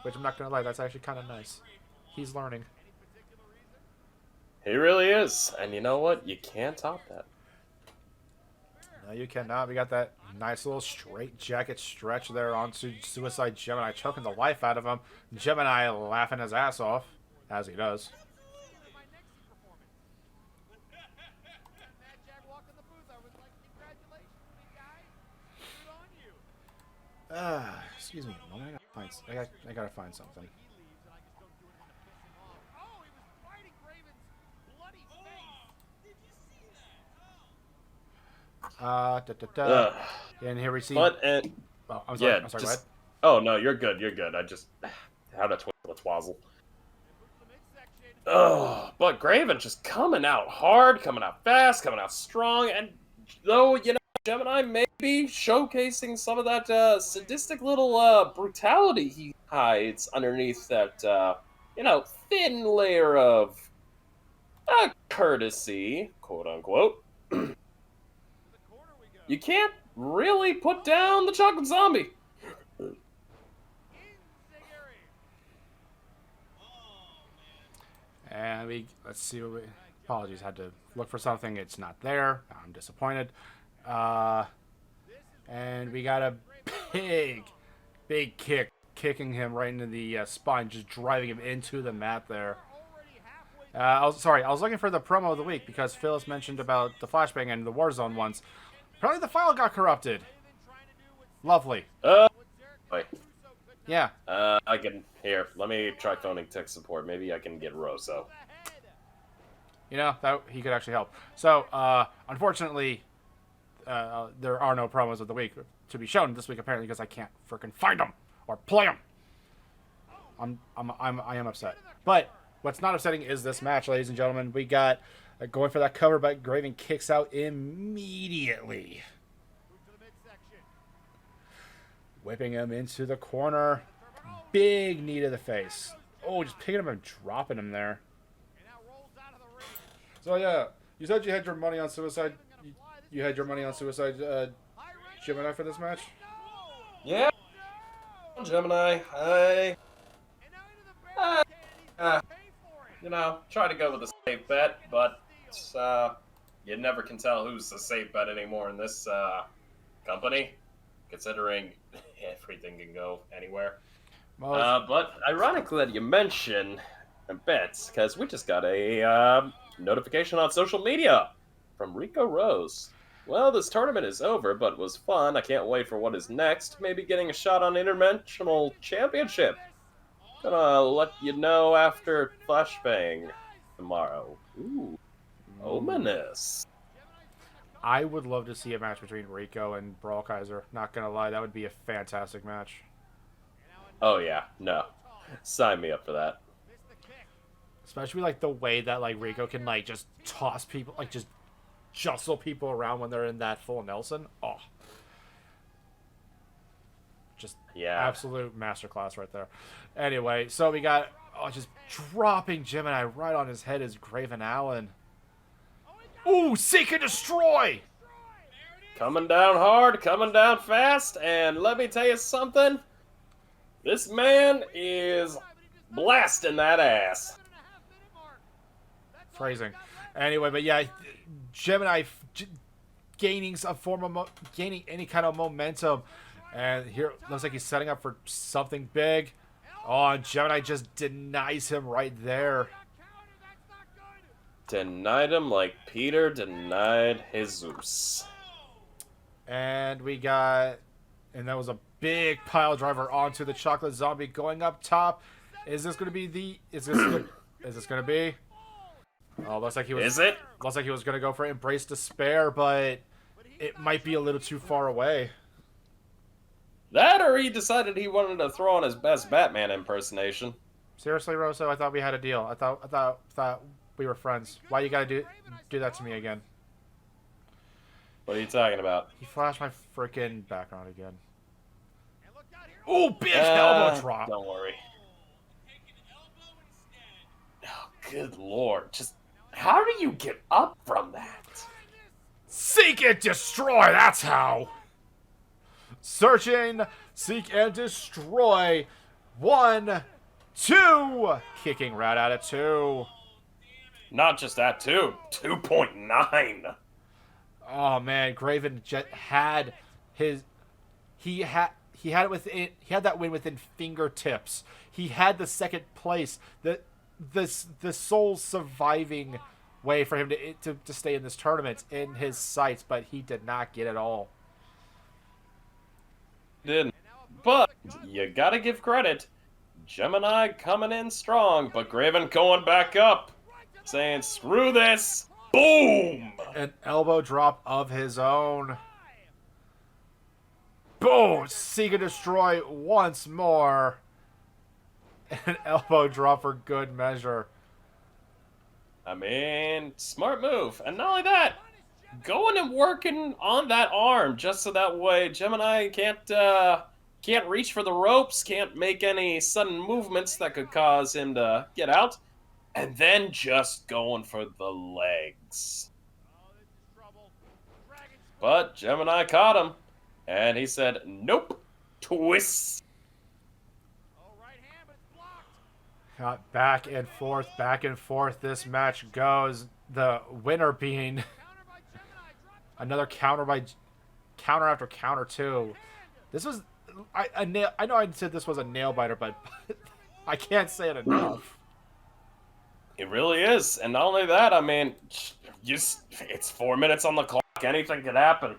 [SPEAKER 1] Which I'm not gonna lie, that's actually kind of nice. He's learning.
[SPEAKER 2] He really is, and you know what? You can't top that.
[SPEAKER 1] No, you cannot. We got that nice little straight jacket stretch there onto Suicide Gemini, choking the life out of him. Gemini laughing his ass off, as he does. Excuse me. I gotta find something. And here we see.
[SPEAKER 2] But
[SPEAKER 1] oh, I'm sorry.
[SPEAKER 2] yeah,
[SPEAKER 1] I'm sorry. Go ahead.
[SPEAKER 2] Oh no, you're good. You're good. I just had a twazzle. Oh, but Graven just coming out hard, coming out fast, coming out strong, and though Gemini may be showcasing some of that sadistic little brutality he hides underneath that thin layer of courtesy, quote unquote. You can't really put down the chocolate zombie.
[SPEAKER 1] And let's see what we. Apologies, had to look for something. It's not there. I'm disappointed. And we got a big kick, kicking him right into the spine, just driving him into the mat there. I was looking for the promo of the week because Phyllis mentioned about the Flashbang and the Warzone ones. Apparently the file got corrupted. Lovely.
[SPEAKER 2] Wait.
[SPEAKER 1] Yeah.
[SPEAKER 2] I can... Here, let me try phoning tech support. Maybe I can get Rosso.
[SPEAKER 1] You know, that he could actually help. So, unfortunately, there are no promos of the week to be shown this week, apparently, because I can't freaking find them or play them. I am upset. But what's not upsetting is this match, ladies and gentlemen. We got going for that cover, but Graven kicks out immediately. Whipping him into the corner. Big knee to the face. Oh, just picking him and dropping him there. So, yeah, you said you had your money on Suicide. You had your money on Suicide Gemini for this match?
[SPEAKER 2] Yeah. Gemini, you know, try to go with a safe bet, but you never can tell who's the safe bet anymore in this company, considering everything can go anywhere. But ironically that you mention bets, because we just got a notification on social media from Rico Rose. Well, this tournament is over, but was fun. I can't wait for what is next. Maybe getting a shot on Interdimensional Championship. Gonna let you know after Flashbang tomorrow. Ooh, ominous.
[SPEAKER 1] I would love to see a match between Rico and Brawl Kaiser. Not gonna lie, that would be a fantastic match.
[SPEAKER 2] Oh yeah, no. Sign me up for that.
[SPEAKER 1] Especially like the way that like Rico can like just toss people, like just jostle people around when they're in that full Nelson. Oh, just absolute masterclass right there. Anyway, so we got just dropping Gemini right on his head is Graven Allen. Ooh, seek and destroy.
[SPEAKER 2] Coming down hard, coming down fast, and let me tell you something. This man is blasting that ass.
[SPEAKER 1] Phrasing. Anyway, but yeah, Gemini gaining a form of gaining any kind of momentum, and here looks like he's setting up for something big. Oh, and Gemini just denies him right there.
[SPEAKER 2] Denied him like Peter denied Jesus.
[SPEAKER 1] And we got, and that was a big pile driver onto the chocolate zombie going up top. Is this going to be the? Is this going to be? Oh, looks like he was.
[SPEAKER 2] Is it?
[SPEAKER 1] Looks like he was going to go for Embrace Despair, but it might be a little too far away.
[SPEAKER 2] That, or he decided he wanted to throw on his best Batman impersonation.
[SPEAKER 1] Seriously, Rosso, I thought we had a deal. I thought we were friends. Why you got to do that to me again?
[SPEAKER 2] What are you talking about?
[SPEAKER 1] He flashed my freaking background again. Oh, big elbow drop.
[SPEAKER 2] Don't worry. Oh, good lord. Just how do you get up from that?
[SPEAKER 1] Seek and destroy, that's how. Searching, seek and destroy. 1, 2. Kicking right out of 2.
[SPEAKER 2] Not just that, too. 2.9.
[SPEAKER 1] Oh man, Graven had his he had that win within fingertips. He had the second place. The sole surviving way for him to stay in this tournament in his sights, but he did not get it all.
[SPEAKER 2] Didn't. But you gotta give credit. Gemini coming in strong, but Graven going back up, saying screw this. Boom!
[SPEAKER 1] An elbow drop of his own. Boom! Seek and destroy once more. An elbow drop for good measure.
[SPEAKER 2] I mean, smart move. And not only that, going and working on that arm just so that way Gemini can't reach for the ropes, can't make any sudden movements that could cause him to get out. And then just going for the legs. But Gemini caught him. And he said, nope. Twist.
[SPEAKER 1] Back and forth this match goes. The winner being another counter after counter too. This was I know I said this was a nail biter, but I can't say it enough.
[SPEAKER 2] It really is. And not only that, I mean, it's 4 minutes on the clock. Anything could happen.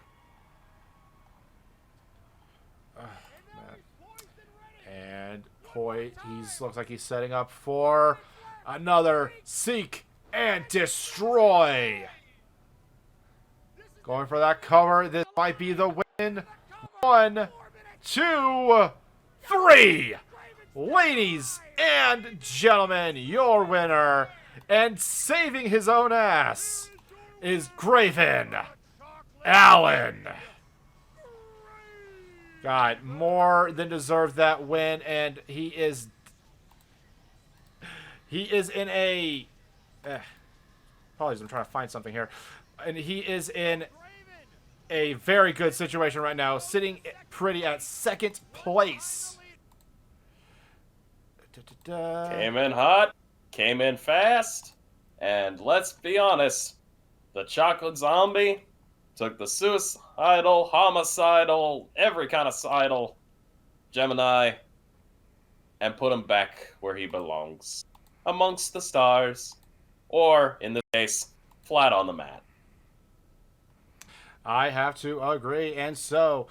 [SPEAKER 1] looks like he's setting up for another seek and destroy. Going for that cover. This might be the win. 1, 2, 3. Ladies and gentlemen, your winner and saving his own ass is Graven Allen. God, more than deserved that win, and he is in a apologies, I'm trying to find something here. And he is in a very good situation right now, sitting pretty at second place.
[SPEAKER 2] Came in hot, came in fast, and let's be honest, the Chocolate Zombie took the suicidal, homicidal, every kind of sidal Gemini and put him back where he belongs, amongst the stars, or, in this case, flat on the mat.
[SPEAKER 1] I have to agree, and so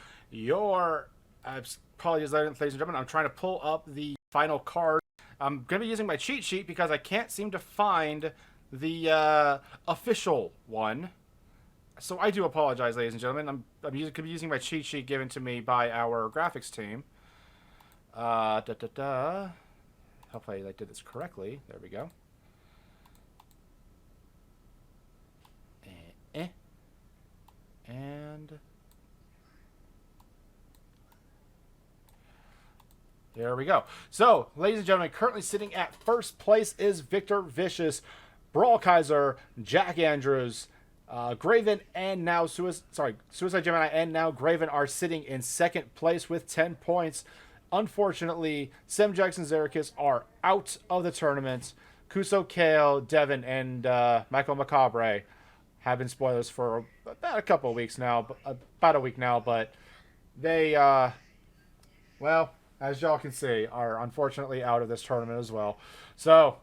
[SPEAKER 1] apologies, ladies and gentlemen, I'm trying to pull up the final card. I'm going to be using my cheat sheet because I can't seem to find the official one. So I do apologize, ladies and gentlemen. I'm going to be using my cheat sheet given to me by our graphics team. Hopefully I did this correctly. There we go. And there we go. So, ladies and gentlemen, currently sitting at first place is Victor Vicious, Brawl Kaiser, Jack Andrews, Graven, and now Suicide Gemini, and now Graven are sitting in second place with 10 points. Unfortunately, Semjax and Zerikis are out of the tournament. Kuso, Kale, Devin, and Michael Macabre have been spoilers for about a week now, but they, well, as y'all can see, are unfortunately out of this tournament as well. So,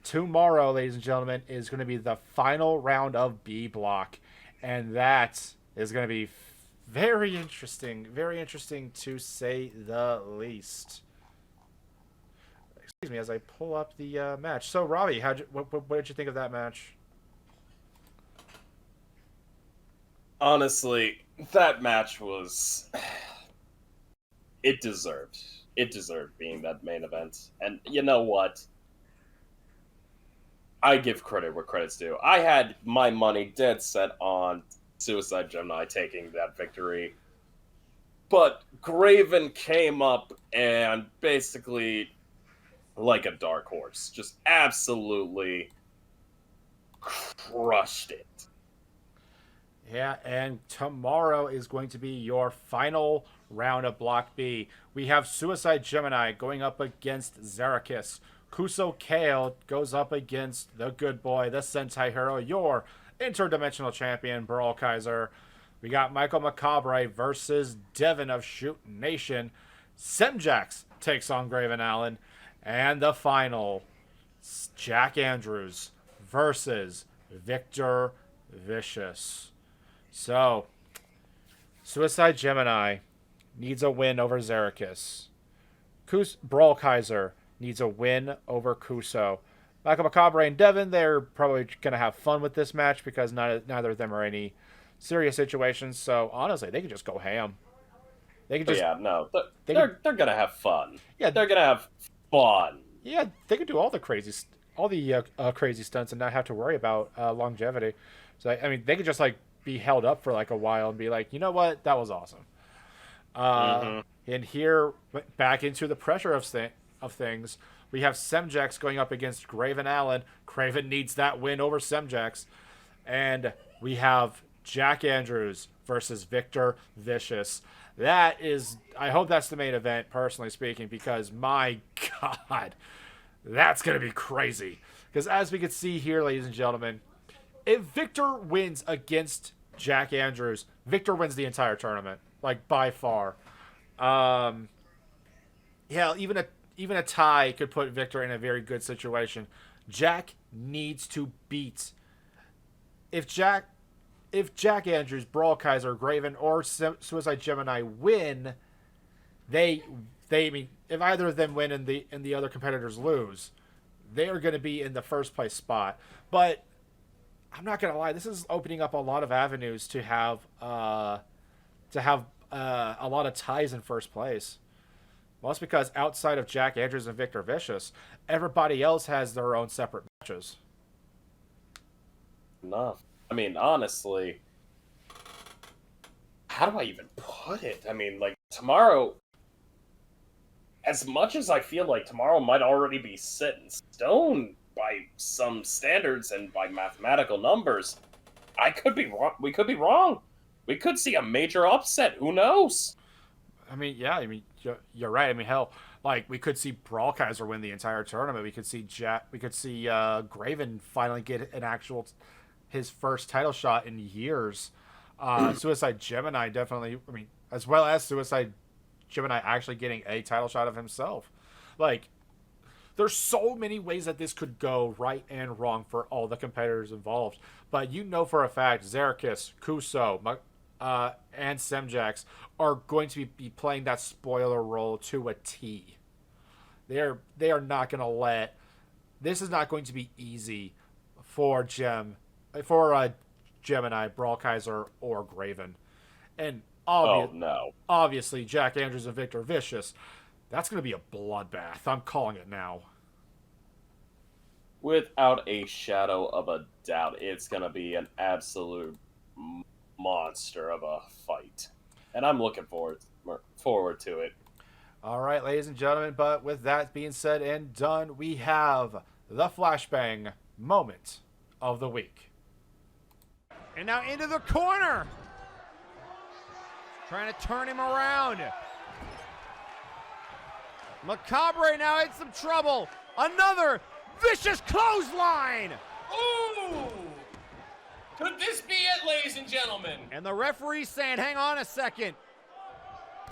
[SPEAKER 1] tomorrow, ladies and gentlemen, is going to be the final round of B block, and that is going to be very interesting to say the least. Excuse me as I pull up the match. So, Robbie, what did you think of that match?
[SPEAKER 2] Honestly, that match was... It deserved being that main event. And you know what? I give credit where credit's due. I had my money dead set on Suicide Gemini taking that victory. But Graven came up and basically, like a dark horse, just absolutely crushed it.
[SPEAKER 1] Yeah, and tomorrow is going to be your final round of Block B. We have Suicide Gemini going up against Zerikis. Kuso Kale goes up against the good boy, the Sentai hero, your interdimensional champion, Brawl Kaiser. We got Michael Macabre versus Devin of Shoot Nation. Semjax takes on Graven Allen. And the final, Jack Andrews versus Victor Vicious. So, Suicide Gemini needs a win over Zerikis. Brawl Kaiser needs a win over Kuso. Michael Macabre and Devin, they're probably going to have fun with this match because neither of them are any serious situations. So, honestly, they could just go ham. They could just...
[SPEAKER 2] Yeah, no. They're going to have fun.
[SPEAKER 1] Yeah,
[SPEAKER 2] they're going to have fun.
[SPEAKER 1] Yeah, they could do all the crazy stunts and not have to worry about longevity. So, I mean, they could just, be held up for, a while and be like, you know what? That was awesome. And here, back into the pressure of things, we have Semjax going up against Graven Allen. Graven needs that win over Semjax. And we have Jack Andrews versus Victor Vicious. That is, I hope that's the main event, personally speaking, because my God, that's going to be crazy. Because as we can see here, ladies and gentlemen, if Victor wins against Jack Andrews, Victor wins the entire tournament, by far. Yeah, even a tie could put Victor in a very good situation. Jack needs to beat. If Jack Andrews, Brawl Kaiser, Graven, or Suicide Gemini win, I mean, if either of them win and the other competitors lose, they are going to be in the first place spot. But I'm not going to lie, this is opening up a lot of avenues to have a lot of ties in first place. Well, that's because outside of Jack Andrews and Victor Vicious, everybody else has their own separate matches.
[SPEAKER 2] Enough. I mean, honestly, how do I even put it? I mean, like, tomorrow, as much as I feel like tomorrow might already be set in stone by some standards and by mathematical numbers, I could be wrong. We could be wrong. We could see a major upset. Who knows?
[SPEAKER 1] I mean, yeah, I mean, you're right. I mean, hell, like we could see Brawlkaiser win the entire tournament. We could see Graven finally get his first title shot in years. Suicide Gemini definitely. I mean, as well as Suicide Gemini actually getting a title shot of himself. Like, there's so many ways that this could go right and wrong for all the competitors involved. But you know for a fact, Xerxes, Kuso, and Semjax are going to be playing that spoiler role to a T. They are not going to let. This is not going to be easy for Gemini, Brawlkaiser, or Graven. And obviously, Jack Andrews and Victor Vicious, that's going to be a bloodbath. I'm calling it now.
[SPEAKER 2] Without a shadow of a doubt, it's going to be an absolute monster of a fight. And I'm looking forward to it.
[SPEAKER 1] All right, ladies and gentlemen, but with that being said and done, we have the Flashbang moment of the week.
[SPEAKER 3] And now into the corner. Trying to turn him around. Macabre now in some trouble. Another vicious clothesline.
[SPEAKER 4] Ooh! Could this be it, ladies and gentlemen?
[SPEAKER 3] And the referee's saying, hang on a second.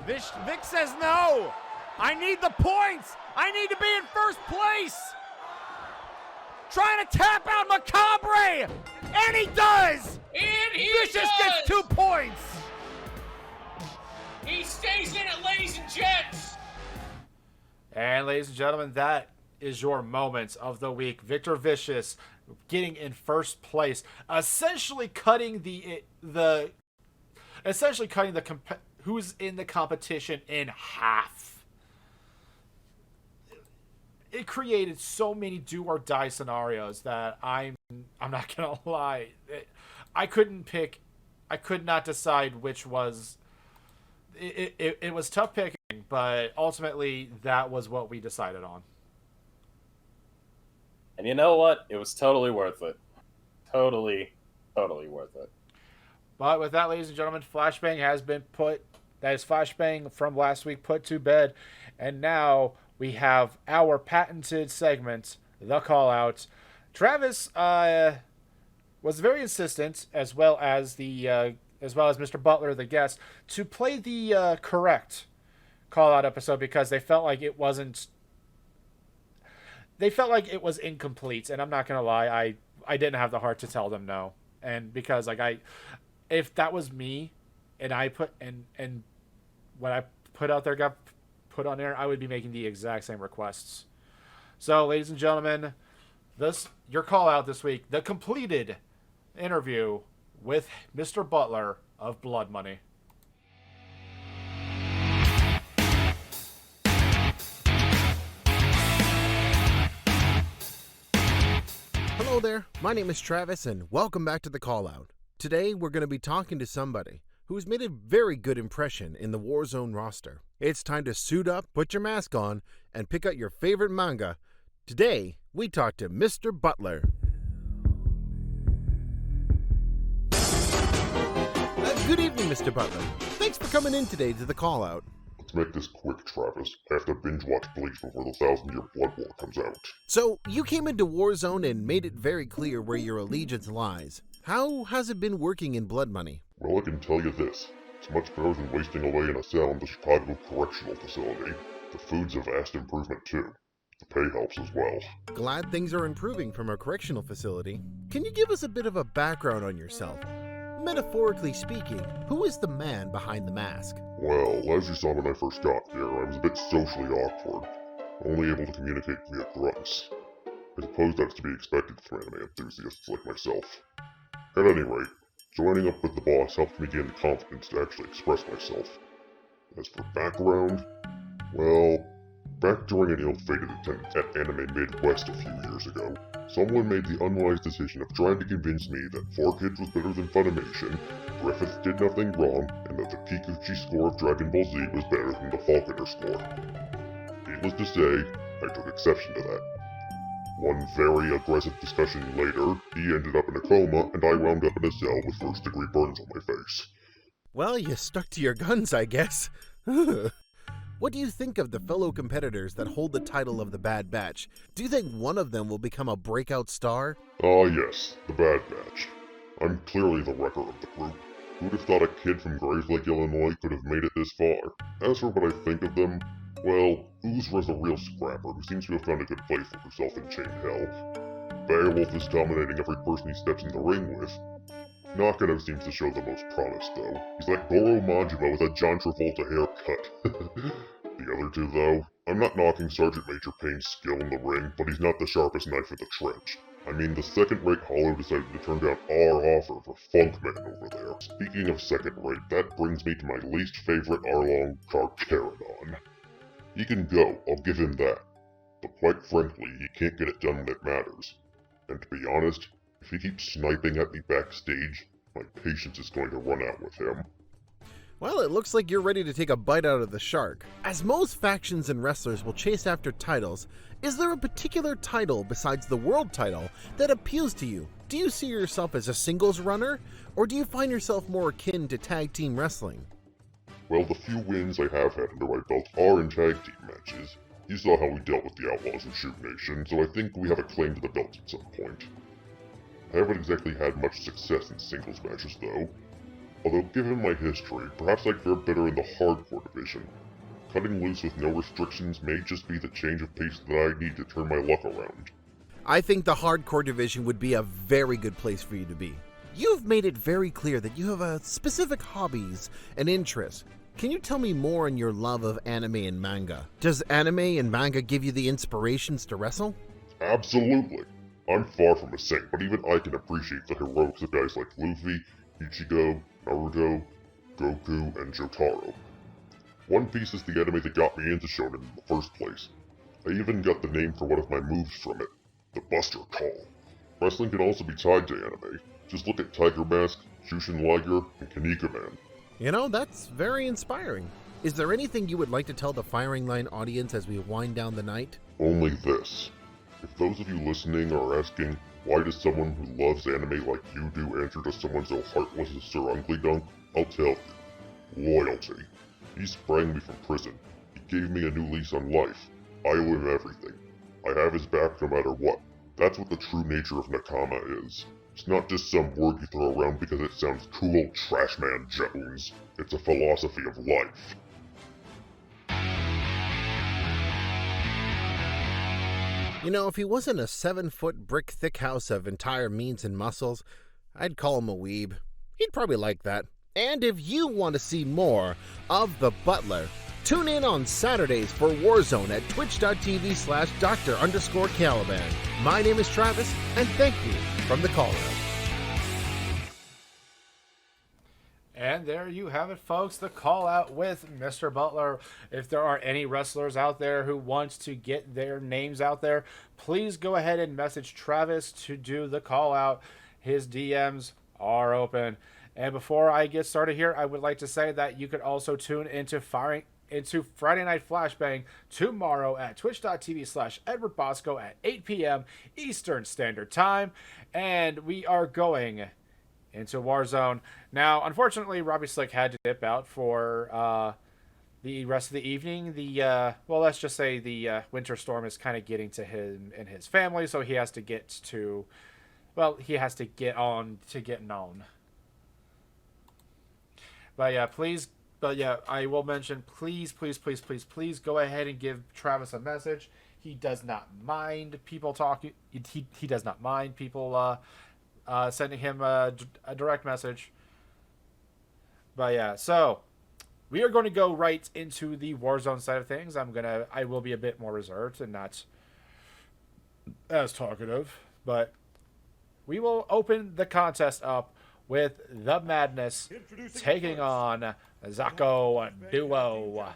[SPEAKER 3] Vic says no. I need the points. I need to be in first place. Trying to tap out Macabre. And he does.
[SPEAKER 4] And he
[SPEAKER 3] Vicious gets 2 points.
[SPEAKER 4] He stays in it, ladies and gents.
[SPEAKER 1] And ladies and gentlemen, that is your moment of the week. Victor Vicious getting in first place, essentially cutting who's in the competition in half. It created so many do or die scenarios that I'm not gonna lie. I could not decide which was. It was tough picking, but ultimately that was what we decided on.
[SPEAKER 2] And you know what? It was totally worth it. Totally worth it.
[SPEAKER 1] But with that, ladies and gentlemen, Flashbang has been Flashbang from last week put to bed. And now we have our patented segment, The Call Out. Travis was very insistent, as well as Mr. Butler, the guest, to play the correct Call Out episode because they felt like it wasn't. They felt like it was incomplete, and I'm not gonna lie, I didn't have the heart to tell them no, and because if that was me, and I put and what I put out there got put on air, I would be making the exact same requests. So, ladies and gentlemen, your call out this week, the completed interview with Mr. Butler of Blood Money.
[SPEAKER 5] Hello there, my name is Travis and welcome back to the Call Out. Today we're going to be talking to somebody who's made a very good impression in the Warzone roster. It's time to suit up, put your mask on, and pick out your favorite manga. Today we talk to Mr. Butler. Good evening, Mr. Butler. Thanks for coming in today to the Call Out.
[SPEAKER 6] Let's make this quick, Travis. I have to binge-watch Bleach before the 1,000-year Blood War comes out.
[SPEAKER 5] So, you came into Warzone and made it very clear where your allegiance lies. How has it been working in Blood Money?
[SPEAKER 6] Well, I can tell you this. It's much better than wasting away in a cell in the Chicago Correctional Facility. The food's a vast improvement, too. The pay helps as well.
[SPEAKER 5] Glad things are improving from a correctional facility. Can you give us a bit of a background on yourself? Metaphorically speaking, who is the man behind the mask?
[SPEAKER 6] Well, as you saw when I first got here, I was a bit socially awkward, only able to communicate via grunts. I suppose that's to be expected from anime enthusiasts like myself. At any rate, joining up with the boss helped me gain the confidence to actually express myself. As for background, well, back during an ill-fated attempt at Anime Midwest a few years ago, someone made the unwise decision of trying to convince me that 4Kids was better than Funimation, Griffith did nothing wrong, and that the Kikuchi score of Dragon Ball Z was better than the Falconer score. Needless to say, I took exception to that. One very aggressive discussion later, he ended up in a coma, and I wound up in a cell with first-degree burns on my face.
[SPEAKER 5] Well, you stuck to your guns, I guess. What do you think of the fellow competitors that hold the title of the Bad Batch? Do you think one of them will become a breakout star?
[SPEAKER 6] Ah yes, the Bad Batch. I'm clearly the wrecker of the group. Who'd have thought a kid from Grayslake, Illinois could have made it this far? As for what I think of them, well, Uzra's a real scrapper who seems to have found a good place for herself in Chain Hell. Beowulf is dominating every person he steps in the ring with. Nakano seems to show the most promise, though. He's like Goro Majima with a John Travolta haircut. The other two, though, I'm not knocking Sergeant Major Payne's skill in the ring, but he's not the sharpest knife in the trench. I mean, the second-rate Hollow decided to turn down our offer for Funkman over there. Speaking of second-rate, that brings me to my least favorite Arlong, Carcharodon. He can go, I'll give him that. But quite frankly, he can't get it done when it matters. And to be honest, if he keeps sniping at me backstage, my patience is going to run out with him.
[SPEAKER 5] Well, it looks like you're ready to take a bite out of the shark. As most factions and wrestlers will chase after titles, is there a particular title besides the world title that appeals to you? Do you see yourself as a singles runner, or do you find yourself more akin to tag team wrestling?
[SPEAKER 6] Well, the few wins I have had under my belt are in tag team matches. You saw how we dealt with the Outlaws of Culimination, so I think we have a claim to the belt at some point. I haven't exactly had much success in singles matches, though. Although, given my history, perhaps I'd fare better in the hardcore division. Cutting loose with no restrictions may just be the change of pace that I need to turn my luck around.
[SPEAKER 5] I think the hardcore division would be a very good place for you to be. You've made it very clear that you have a specific hobbies and interests. Can you tell me more on your love of anime and manga? Does anime and manga give you the inspirations to wrestle?
[SPEAKER 6] Absolutely. I'm far from a saint, but even I can appreciate the heroics of guys like Luffy, Ichigo, Naruto, Goku, and Jotaro. One Piece is the anime that got me into shonen in the first place. I even got the name for one of my moves from it, the Buster Call. Wrestling can also be tied to anime. Just look at Tiger Mask, Shushin Liger, and Kanika Man.
[SPEAKER 5] You know, that's very inspiring. Is there anything you would like to tell the Firing Line audience as we wind down the night?
[SPEAKER 6] Only this. If those of you listening are asking, why does someone who loves anime like you do answer to someone so heartless as Sir Ugly Dunk? I'll tell you. Loyalty. He sprang me from prison. He gave me a new lease on life. I owe him everything. I have his back no matter what. That's what the true nature of Nakama is. It's not just some word you throw around because it sounds cool, Trashman Jones. It's a philosophy of life.
[SPEAKER 5] You know, if he wasn't a 7-foot brick-thick house of entire means and muscles, I'd call him a weeb. He'd probably like that. And if you want to see more of The Butler, tune in on Saturdays for Warzone at twitch.tv/Dr_Caliban. My name is Travis, and thank you from the call out.
[SPEAKER 1] And there you have it, folks. The call out with Mr. Butler. If there are any wrestlers out there who want to get their names out there, please go ahead and message Travis to do the call out. His DMs are open. And before I get started here, I would like to say that you could also tune into Friday Night Flashbang tomorrow at twitch.tv/Edward Bosco at 8 p.m. Eastern Standard Time. And we are going into Warzone. Now, unfortunately, Robbie Slick had to dip out for the rest of the evening. Let's just say the winter storm is kind of getting to him and his family, so he has to get on to getting on. But yeah, I will mention, please go ahead and give Travis a message. He does not mind people talking. He does not mind people sending him a direct message But yeah, so we are going to go right into the Warzone side of things. I will be a bit more reserved and not as talkative, but we will open the contest up with the Madness taking on Zaco Duo.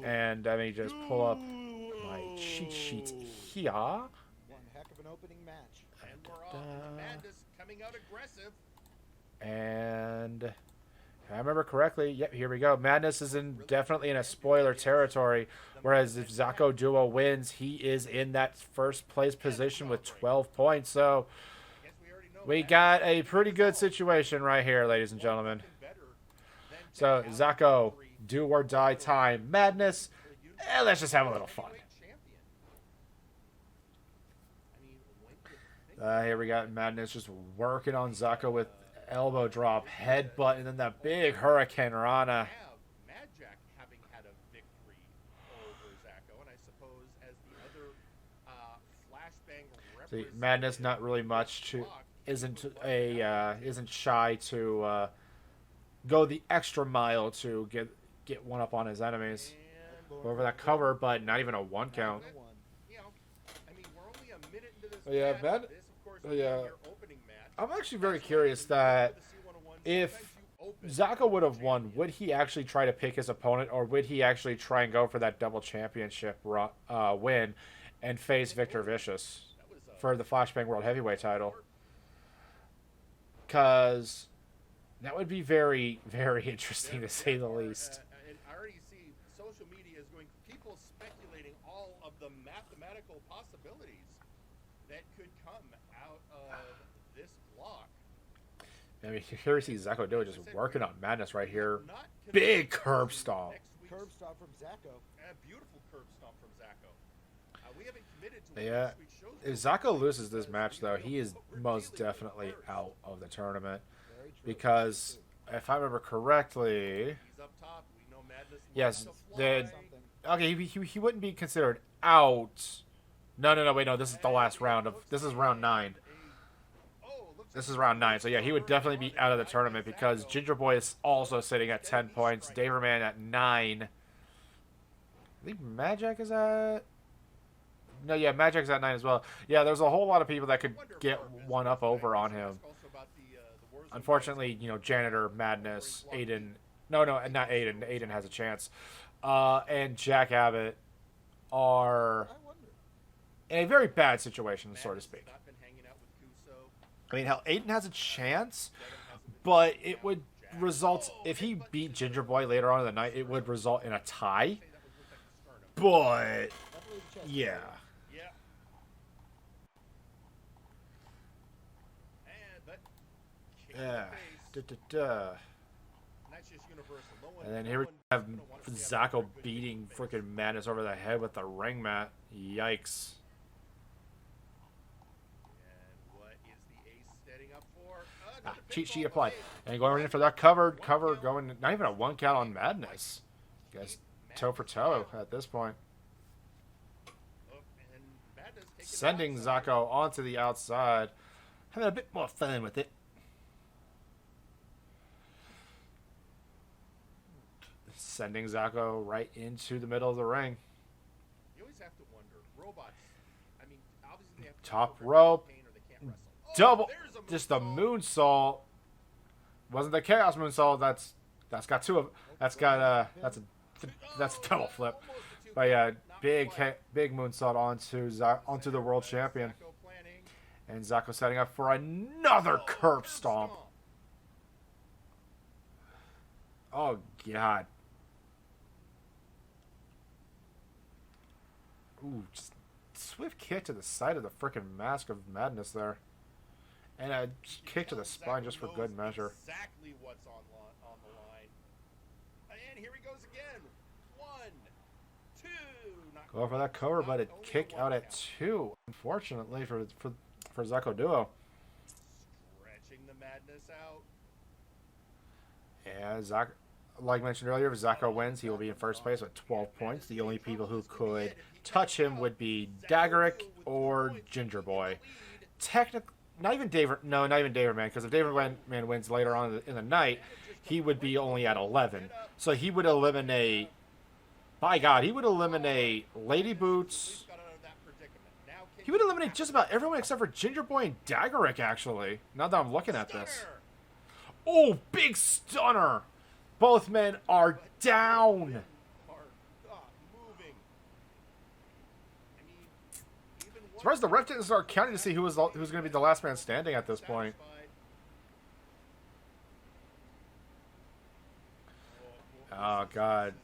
[SPEAKER 1] And let me just pull up my cheat sheet here.
[SPEAKER 3] One heck of an opening match.
[SPEAKER 7] And we're off. Madness coming out aggressive.
[SPEAKER 1] And if I remember correctly, yep, here we go. Madness is definitely in a spoiler territory, whereas if Zaco Duo wins, he is in that first place position with 12 points. So we got a pretty good situation right here, ladies and gentlemen. So Zaco, do or die time, Madness. Let's just have a little fun. Here we got Madness just working on Zaco with elbow drop, headbutt, and then that big Hurricane Rana.
[SPEAKER 7] Madjack having had a victory over Zaco, and I suppose as the other flashbang
[SPEAKER 1] See, Madness not really much to isn't shy to go the extra mile to get one up on his enemies. Go over that cover, but not even a one count. I'm actually very curious that if Zaco would have won, would he actually try to pick his opponent, or would he actually try and go for that double championship win and face Victor Vicious for the Flashbang World Heavyweight title? Because that would be very, very interesting to say the least.
[SPEAKER 7] And I already see social media is going, people speculating all of the mathematical possibilities that could come out of this block.
[SPEAKER 1] I mean, here we see Zaco Duo just working on Madness right here. Big curb stomp.
[SPEAKER 3] Curb stomp from Zaco.
[SPEAKER 7] A beautiful curb stomp from Zaco. We haven't committed to
[SPEAKER 1] Yeah. If Zaco loses this match, though, he is most definitely out of the tournament. Because, if I remember correctly...
[SPEAKER 7] He's up top. We know Madness
[SPEAKER 1] yes, okay, he wouldn't be considered out. No, wait, no, this is the last round. This is round 9. This is round 9, so yeah, he would definitely be out of the tournament because Ginger Boy is also sitting at 10 points, Daverman at 9. I think Madjack is at... No, yeah, Madjack's at 9 as well. Yeah, there's a whole lot of people that could get one up over on him. Unfortunately, you know, Janitor, Madness, Aiden... No, not Aiden. Aiden has a chance. And Jack Abbott are in a very bad situation, so to speak. I mean, hell, Aiden has a chance, but it would result... If he beat Ginger Boy later on in the night, it would result in a tie. But, yeah. Yeah. And then here we have Zaco beating freaking Madness over the head with the ring mat. Yikes. Cheat sheet applied. And going in for that cover going, not even a one count on Madness. Guys, toe for toe at this point. Sending Zaco onto the outside. Having a bit more fun with it. Sending Zaco right into the middle of the ring.
[SPEAKER 7] You always have to wonder, robots, I mean, obviously they have to
[SPEAKER 1] top rope. Double,
[SPEAKER 7] Oh,
[SPEAKER 1] just the moonsault. Wasn't the chaos moonsault? That's got two of. That's got that's a double flip. But yeah, big moonsault onto the world champion. And Zaco setting up for another curb stomp. Oh god. Ooh, just swift kick to the side of the frickin' Mask of Madness there. And a kick to the spine just for good measure.
[SPEAKER 7] Exactly what's on the line. And here he goes again. 1, 2.
[SPEAKER 1] Go for that cover, but a kick out at 2. Unfortunately for Zaco Duo.
[SPEAKER 7] Stretching the Madness out.
[SPEAKER 1] Yeah, like mentioned earlier, if Zaco wins, he will be in first place with 12 points. The only people who could touch him would be Daggerick or Ginger Boy. not even David. No, not even David Man. Because if David Man wins later on in the night, he would be only at 11. So he would eliminate. By God, he would eliminate Lady Boots. He would eliminate just about everyone except for Ginger Boy and Daggerick, actually. Now that I'm looking at this. Oh, big stunner! Both men are down. Surprised the ref didn't start counting to see who was going to be the last man standing at this point. Oh, God.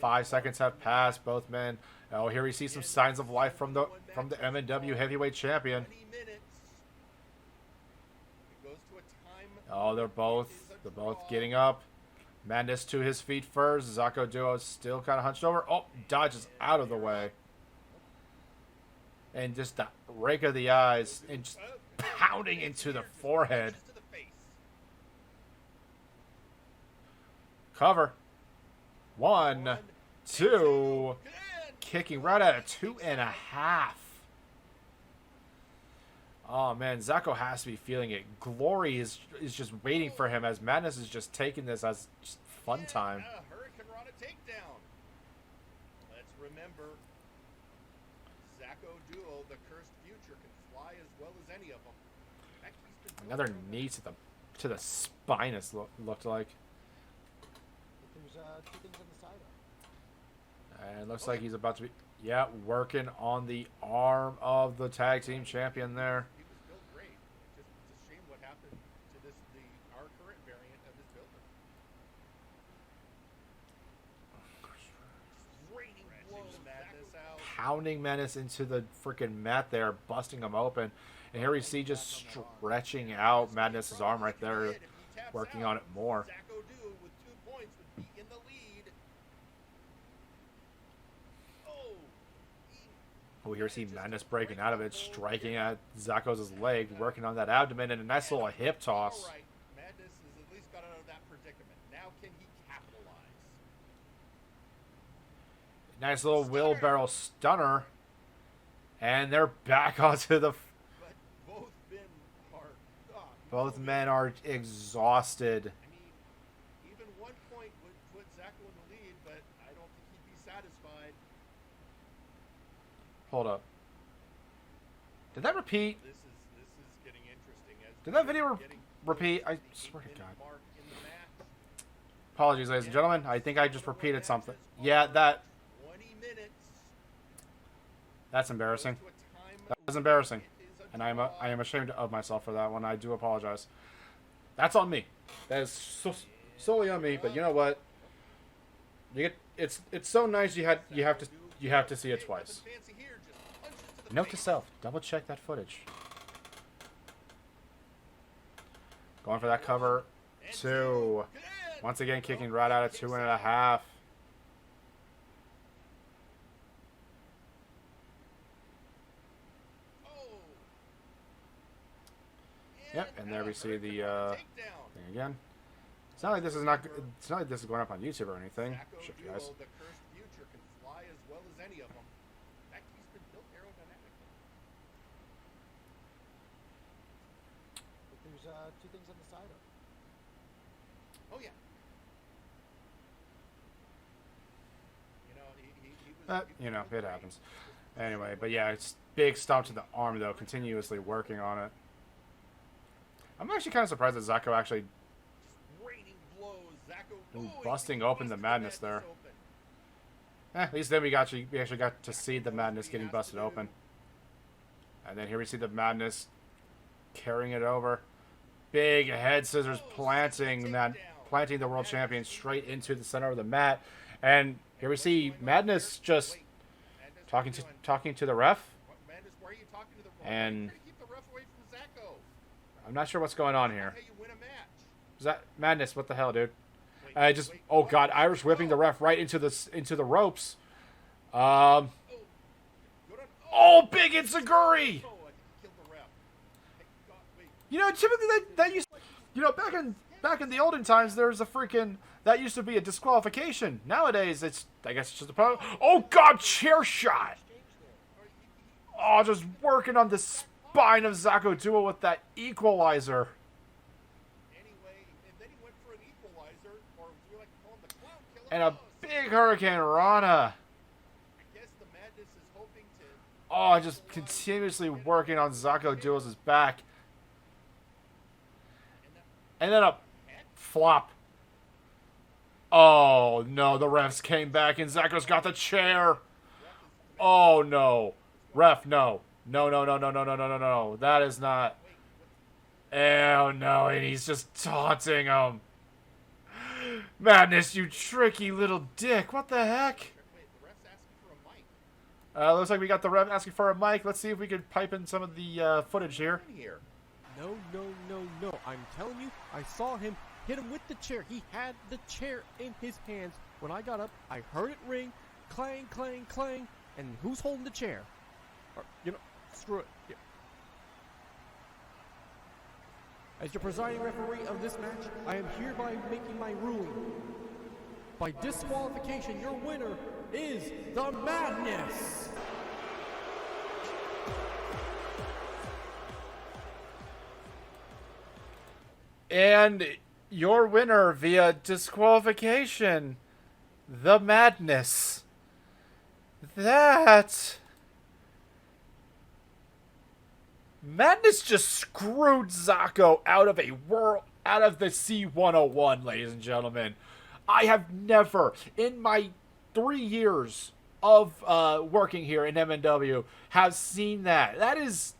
[SPEAKER 1] 5 seconds have passed. Both men. Oh, here we see some signs of life from the MNW heavyweight champion. Oh, they're both getting up. Madness to his feet first. Zacho Duo still kind of hunched over. Oh, dodges out of the way. And just the rake of the eyes and just pounding into the forehead. Cover. 1, 2. Kicking right at a 2.5. Oh, man. Zacho has to be feeling it. Glory is just waiting for him as Madness is just taking this as just fun time.
[SPEAKER 7] Hurricane Rana takedown. Let's remember, Zacho Duo, the cursed future, can fly as well as any of them.
[SPEAKER 1] Another knee to the spinous looked like.
[SPEAKER 8] There's 2 things on the side.
[SPEAKER 1] And it looks like he's about to be, yeah, working on the arm of the tag team champion there.
[SPEAKER 7] He was still great. It's a shame what happened to our current variant of his builder. Raining blows Madness out.
[SPEAKER 1] Pounding Menace into the freaking mat there, busting him open. And here we see just stretching out Madness's arm right there, working on it more.
[SPEAKER 7] Zacho Duo with 2 points would be in the lead.
[SPEAKER 1] Oh, here we see Madness breaking out of it, striking at Zacho's leg, working on that abdomen, and a nice little hip toss.
[SPEAKER 7] All right. Madness has at least got out of that predicament. Now can he capitalize?
[SPEAKER 1] Nice little wheelbarrow stunner. And they're back onto the...
[SPEAKER 7] But
[SPEAKER 1] both men are exhausted.
[SPEAKER 7] I mean, even 1 point would put Zacho in the lead, but I don't think he'd be satisfied.
[SPEAKER 1] Hold up. Did that repeat?
[SPEAKER 7] This is getting interesting.
[SPEAKER 1] Did that video repeat? I swear to God. Apologies, ladies and gentlemen. I think I just repeated something. Yeah,
[SPEAKER 7] 20 minutes.
[SPEAKER 1] That's embarrassing. That was embarrassing. And I am ashamed of myself for that one. I do apologize. That's on me. That is solely on me. But you know what? It's so nice you have to see it twice. Note to self: double check that footage. Going for that cover. 2. Once again, kicking right out of 2.5. Yep, and there we see the thing again. It's not like this is not. It's not like this is going up on YouTube or anything. Shit, you guys.
[SPEAKER 7] The cursed future can fly as well as any of them. In fact, he's been built aerodynamically.
[SPEAKER 8] But there's 2 things on the side of.
[SPEAKER 7] Oh yeah.
[SPEAKER 1] You know, it happens. Anyway, but yeah, it's big stomp to the arm though, continuously working on it. I'm actually kind of surprised that Zacho actually busting open the Madness there. At least then we actually got to see the Madness getting busted open. And then here we see the Madness carrying it over. Big head scissors planting the world champion straight into the center of the mat. And here we see Madness just talking to the ref. And I'm not sure what's going on here. Is that Madness? What the hell, dude? Oh God, Irish whipping the ref right into the ropes. Oh, big Enziguri! You know, typically that used, back in the olden times, there was a freaking, that used to be a disqualification. Nowadays, I guess it's just a problem. Oh God, chair shot! Oh, just working on the spine of Zako Duo with that equalizer.
[SPEAKER 7] Anyway, and then he went for an equalizer, or we like to call him the clown killer.
[SPEAKER 1] And a big Hurricane Rana.
[SPEAKER 7] I guess the Madness is hoping to.
[SPEAKER 1] Oh, just continuously working on Zako Duo's back. And then a flop. Oh, no, the refs came back and Zako's got the chair. Oh, no. Ref, no. No, no, no, no, no, no, no, no, no. That is not. Oh, no, and he's just taunting him. Madness, you tricky little dick. What the heck?
[SPEAKER 7] Wait, the ref's asking for a mic.
[SPEAKER 1] Looks like we got the ref asking for a mic. Let's see if we can pipe in some of the footage here.
[SPEAKER 9] No, no, no, no. I'm telling you, I saw him hit him with the chair. He had the chair in his hands. When I got up, I heard it ring, clang, clang, clang. And who's holding the chair? Or, screw it. Yeah. As your presiding referee of this match, I am hereby making my ruling. By disqualification, your winner is the Madness.
[SPEAKER 1] And your winner via disqualification, the Madness. Madness just screwed Zako out of the C101, ladies and gentlemen. I have never, in my 3 years of working here in MNW, have seen that. That is...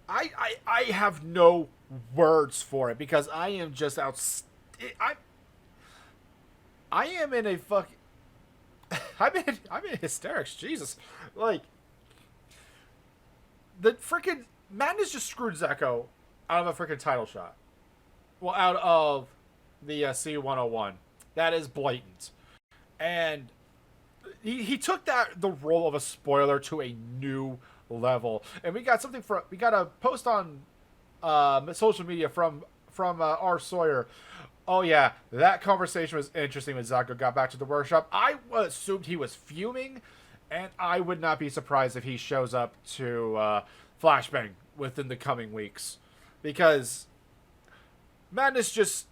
[SPEAKER 1] I have no words for it because I am just I am in a fuck. I'm in hysterics. Jesus, like the freaking Madness just screwed Zako out of a freaking title shot. Well, out of the C101. That is blatant, and he took the role of a spoiler to a new level. And we got a post on social media from R. Sawyer. Oh yeah, that conversation was interesting when Zako got back to the workshop. I assumed he was fuming, and I would not be surprised if he shows up to Flashbang within the coming weeks, because Madness just,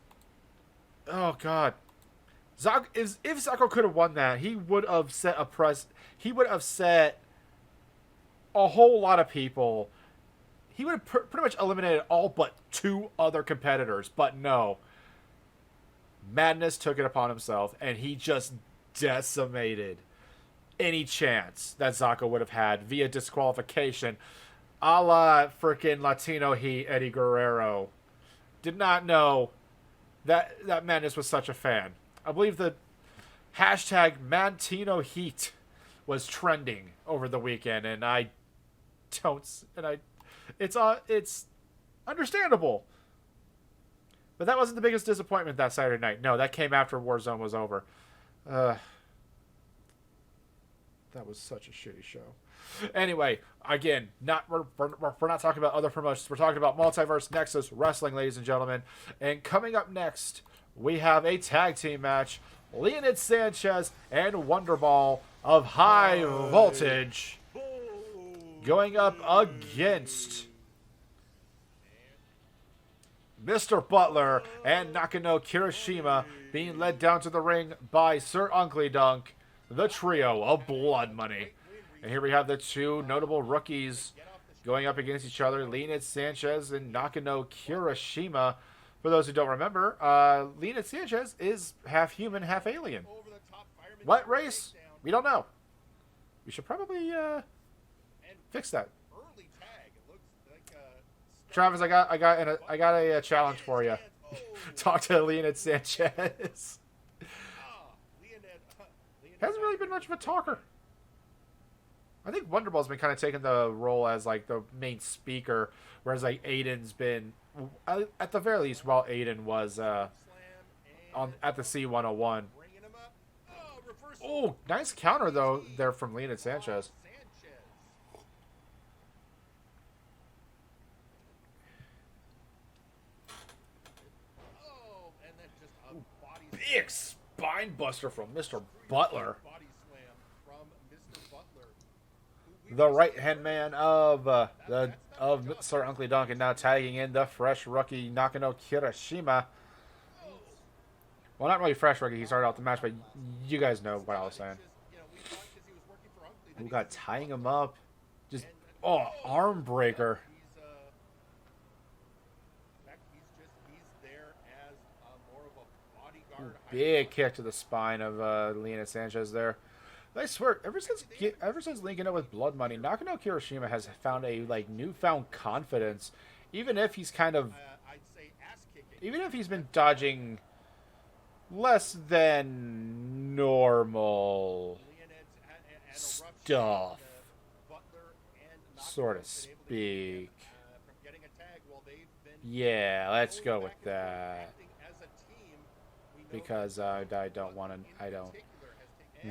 [SPEAKER 1] oh god, if Zako could have won that, he would have set a whole lot of people. He would have pretty much eliminated all but 2 other competitors. But no. Madness took it upon himself, and he just decimated any chance that Zako would have had via disqualification. A la freaking Latino Heat Eddie Guerrero. Did not know that Madness was such a fan. I believe the hashtag Mantino Heat was trending over the weekend, and it's understandable. But that wasn't the biggest disappointment that Saturday night. No, that came after Warzone was over. That was such a shitty show. Anyway, again, we're not talking about other promotions. We're talking about Multiverse, Nexus, Wrestling, ladies and gentlemen. And coming up next, we have a tag team match. Leonid Sanchez and Wonderball of High Voltage going up against Mr. Butler and Nakano Kirishima, being led down to the ring by Sir Uncle Dunk, the trio of Blood Money. And here we have the 2 notable rookies going up against each other, Leonid Sanchez and Nakano Kirishima. For those who don't remember, Leonid Sanchez is half human, half alien. What race? We don't know. We should probably fix that. Travis, I got a challenge for you. Talk to Leonid Sanchez. Hasn't really been much of a talker. I think Wonderball's been kind of taking the role as like the main speaker, whereas like Aiden's been, at the very least, while Aiden was at the C101. Oh, nice counter though there from Leonid Sanchez. Big spine buster from Mr. Butler. the right-hand man of Sir Uncle Dunk, and now tagging in the fresh rookie Nakano Kirishima. Well, not really fresh rookie. He started out the match, but you guys know what I was saying. We got tying him up. Just, oh, arm breaker. Big kick to the spine of Leonid Sanchez there. I swear, ever since linking up with Blood Money, Nakano Kirishima has found a newfound confidence. Even if he's been dodging less than normal stuff, so to speak. Yeah, let's go with that. Because I don't want to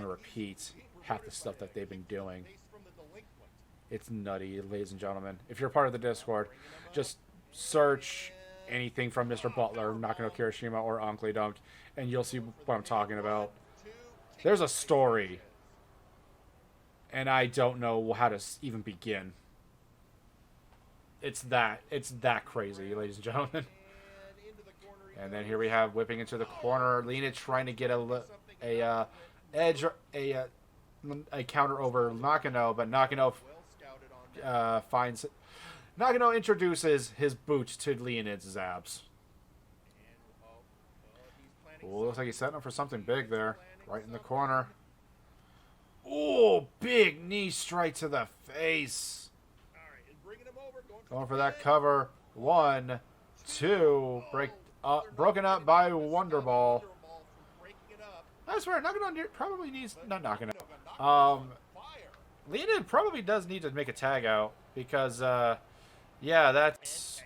[SPEAKER 1] repeat half the stuff that they've been doing. It's nutty, ladies and gentlemen. If you're part of the Discord, just search anything from Mr. Butler, Nakano Kirishima, or Uncle Dunk, and you'll see what I'm talking about. There's a story, and I don't know how to even begin. It's that crazy, ladies and gentlemen. And then here we have whipping into the corner. Lena trying to get a counter over Nakano, but Nakano Nakano introduces his boot to Leonid's abs. Ooh, looks like he's setting up for something big there, right in the corner. Ooh, big knee straight to the face. Going for that cover. 1, 2, broken up by Wonderball. I swear, Nakano probably needs... Not Nakano. Leonid probably does need to make a tag out. Because, yeah, that's...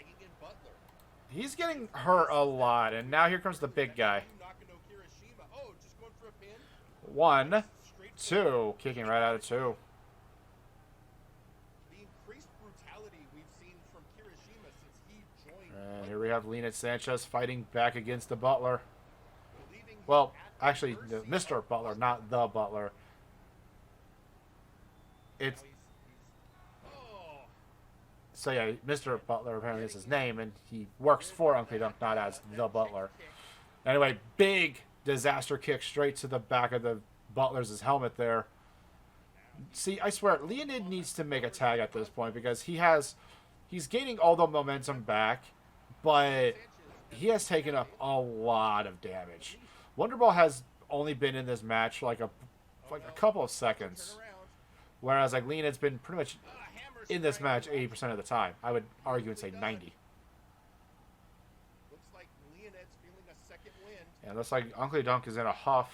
[SPEAKER 1] He's getting hurt a lot. And now here comes the big guy. 1, 2. Kicking right out of 2. And here we have Leonid Sanchez fighting back against the Butler. Well, actually, Mr. Butler, not the Butler. It's... So yeah, Mr. Butler apparently is his name, and he works for Uncle Dunk, not as the Butler. Anyway, big disaster kick straight to the back of the Butler's helmet there. See, I swear, Leonid needs to make a tag at this point because he's gaining all the momentum back, but he has taken up a lot of damage. Wonderball has only been in this match like a couple of seconds, whereas Leonid's been pretty much in this match 80% of the time. I would argue and say 90. And looks like Uncle Dunk is in a huff.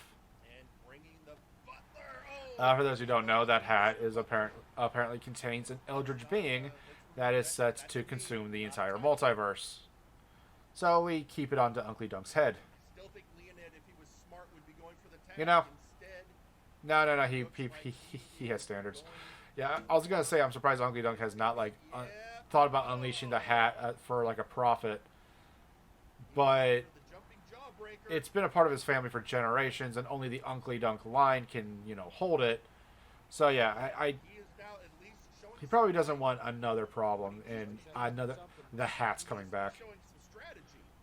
[SPEAKER 1] For those who don't know, that hat is apparently contains an eldritch being that is set to consume the entire multiverse. So we keep it onto Uncle Dunk's head. You know? No. He has standards. Yeah, I was gonna say I'm surprised Uncle Dunk has not thought about unleashing the hat for a profit, but it's been a part of his family for generations, and only the Uncle Dunk line can hold it. So yeah, he probably doesn't want another problem and the hat's coming back.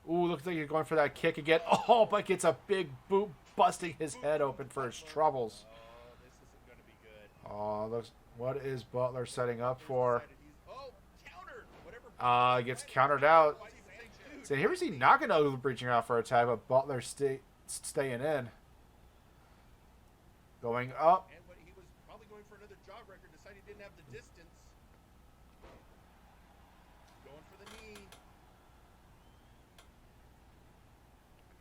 [SPEAKER 1] Ooh, looks like he's going for that kick again. Oh, but gets a big boot busting his head open for his troubles. Oh, looks. What is Butler setting up for? Gets countered out. So here we see Nakano breaching out for a tag, but Butler staying in. Going up.
[SPEAKER 7] He was probably going for another job record, decided he didn't have the distance. Going for the knee.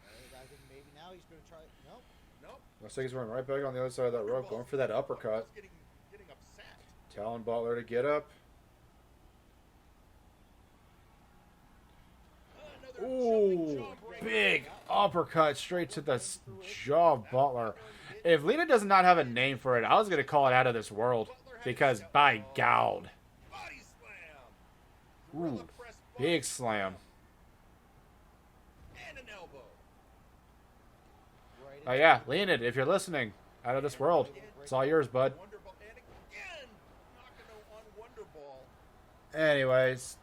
[SPEAKER 8] I think maybe now he's going to try. Nope.
[SPEAKER 1] Looks like he's running right back on the other side of that rope, going for that uppercut. Telling Butler to get up. Ooh, big uppercut straight to the jaw of Butler. If Lena does not have a name for it, I was going to call it out of this world. Because by God. Ooh, big slam. Oh yeah, Leonid, if you're listening, out of this world. It's all yours, bud. Anyways,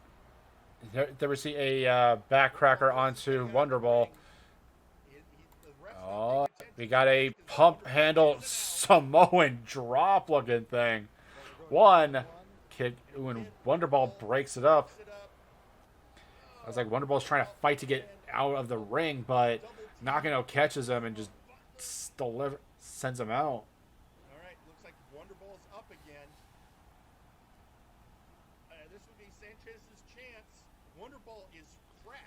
[SPEAKER 1] there we see a backcracker onto Wonderball. Oh, we got a pump handle Samoan drop looking thing. One kick when Wonderball breaks it up. I was like, Wonderball's trying to fight to get out of the ring, but Nakano catches him and just sends him out.
[SPEAKER 7] All right, looks like Wonderball's up again. This would be Sanchez's chance. Wonderball is fresh.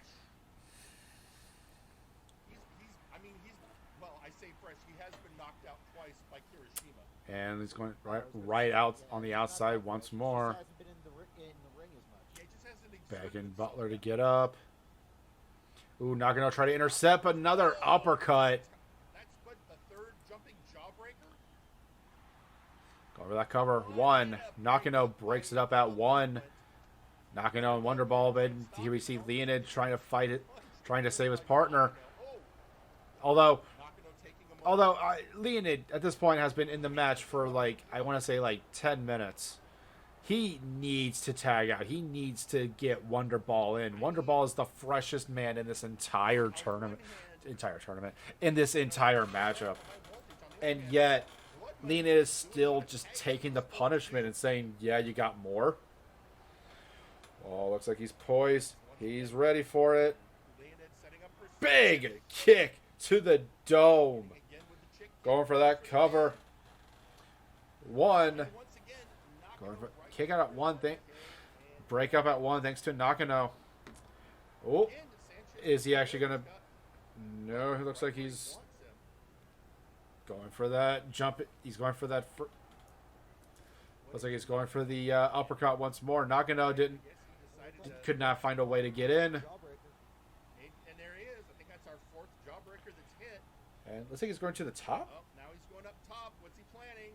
[SPEAKER 7] Well, I say fresh. He has been knocked out twice by Kirishima.
[SPEAKER 1] And he's going right out on the outside once more.
[SPEAKER 8] Hasn't been in the ring as much.
[SPEAKER 7] Yeah, he just hasn't exerted
[SPEAKER 1] Begging
[SPEAKER 7] himself.
[SPEAKER 1] Butler to get up. Ooh, Nakano try to intercept another uppercut.
[SPEAKER 7] That's but the third jumping jawbreaker.
[SPEAKER 1] Go over that cover. One. Nakano breaks it up at one. Nakano and Wonderball, but here we see Leonid trying to fight it, trying to save his partner. Although Leonid at this point has been in the match for I want to say 10 minutes. He needs to tag out. He needs to get Wonderball in. Wonderball is the freshest man in this entire tournament, in this entire matchup. And yet, Leonid is still just taking the punishment and saying, yeah, you got more. Oh, looks like he's poised. He's ready for it. Big kick to the dome. Going for that cover. One. Going for kick out at one thing. Break up at one thanks to Nakano. Oh. Is he actually going to... No, it looks like he's going for that jump. He's going for that... Looks like he's going for the uppercut once more. Nakano could not find a way to get in.
[SPEAKER 7] And there he is. I think that's our fourth jawbreaker that's hit.
[SPEAKER 1] And looks like he's going to the top.
[SPEAKER 7] Oh, now he's going up top. What's he planning?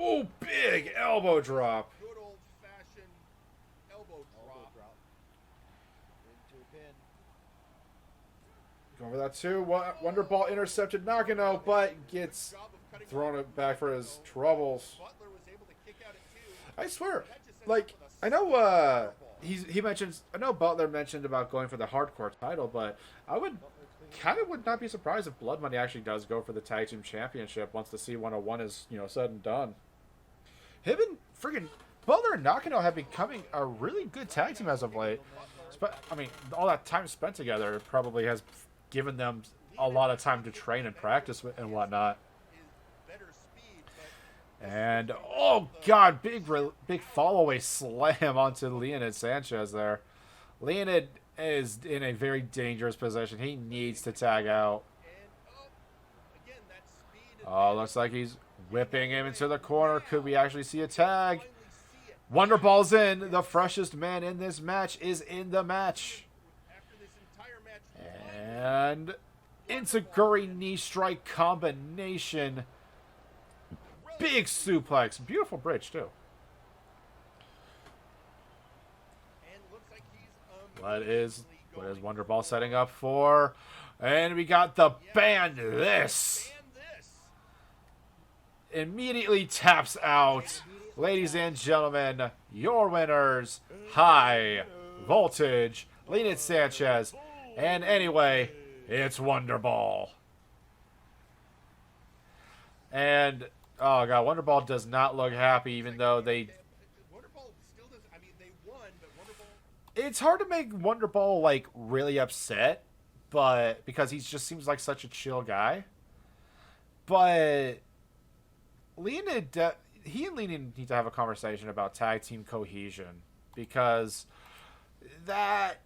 [SPEAKER 1] Oh, big elbow drop.
[SPEAKER 7] Good old-fashioned elbow drop.
[SPEAKER 8] Into a pin.
[SPEAKER 1] Going for that too. Wonderball intercepted Nakano, but gets thrown it back for his troubles.
[SPEAKER 7] Butler was able to kick out at two.
[SPEAKER 1] I swear, I know he mentions. I know Butler mentioned about going for the hardcore title, but I would not be surprised if Blood Money actually does go for the tag team championship once the C101 is said and done. Him and friggin' Butler and Nakano have becoming a really good tag team as of late. I mean, all that time spent together probably has given them a lot of time to train and practice and whatnot. And oh god, big fall-away slam onto Leonid Sanchez there. Leonid is in a very dangerous position. He needs to tag out. Oh, looks like he's whipping him into the corner. Could we actually see a tag? Wonderball's in. The freshest man in this match is in the match. And Enziguri knee strike combination. Big suplex. Beautiful bridge, too. What is Wonderball setting up for? And we got the ban this. Immediately taps out. Ladies and gentlemen, your winners, High Voltage, Leonid Sanchez, and anyway, it's Wonderball. And oh god, Wonderball does not look happy, even though they.
[SPEAKER 7] Wonderball still does. I mean, they won, but Wonderball.
[SPEAKER 1] It's hard to make Wonderball really upset, but because he just seems like such a chill guy. But Leonid, he and Leonid need to have a conversation about tag team cohesion, because that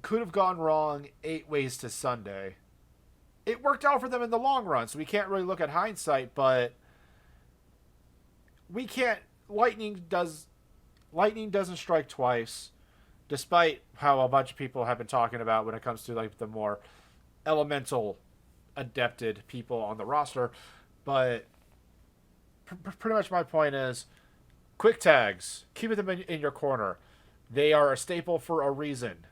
[SPEAKER 1] could have gone wrong 8 ways to Sunday. It worked out for them in the long run, so we can't really look at hindsight, but we can't. Lightning doesn't strike twice, despite how a bunch of people have been talking about when it comes to the more elemental adepted people on the roster. But pretty much my point is, quick tags, keep them in your corner. They are a staple for a reason.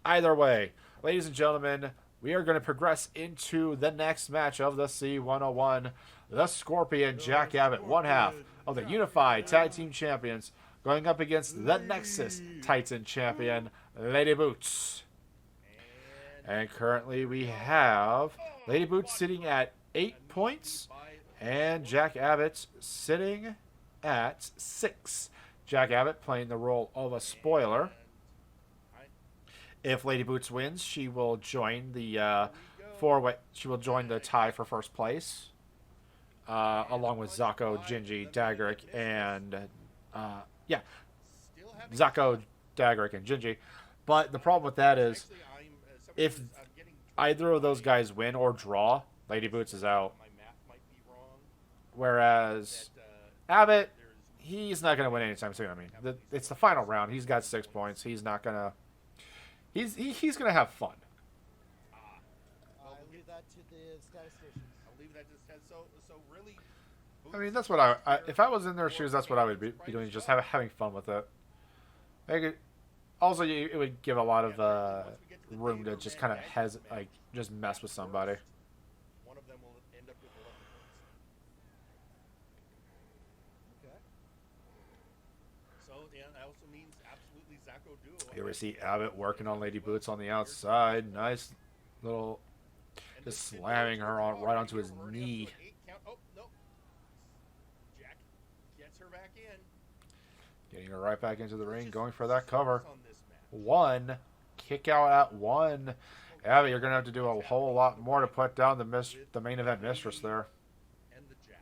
[SPEAKER 1] Either way, ladies and gentlemen, we are going to progress into the next match of the C101. The Scorpion Jack Abbott, one half of the Unified Tag Team Champions, going up against the Nexus Titan champion, Lady Boots. And currently we have Lady Boots sitting at 8 points and Jack Abbott sitting at 6. Jack Abbott playing the role of a spoiler. If Lady Boots wins, she will join the She will join the tie for first place, along with Zako, Gingy, Daggerick, and Zako, Daggerick, and Gingy. But the problem with that is, if either of those guys win or draw, Lady Boots is out. Whereas Abbott, he's not going to win anytime soon. I mean, it's the final round. He's got 6 points. He's not going to... He's going to have fun.
[SPEAKER 8] I'll leave that to the statisticians.
[SPEAKER 7] I'll leave that to the stats. So really...
[SPEAKER 1] I mean, that's what I if I was in their shoes, that's what I would be doing, just having fun with it. Also, it would give a lot of room to just kind of just mess with somebody.
[SPEAKER 7] One of them will end up with 11 points.
[SPEAKER 8] Okay.
[SPEAKER 7] So yeah, that also means absolutely Zako duo.
[SPEAKER 1] Here we see Abbott working on Lady Boots on the outside. Nice little, just slamming her right onto his knee.
[SPEAKER 7] Oh no! Jack gets her back in.
[SPEAKER 1] Getting her right back into the ring, going for that cover. 1 kick out at 1. Abbott, you're gonna have to do a whole lot more to put down the main event mistress there.
[SPEAKER 7] And the Jack.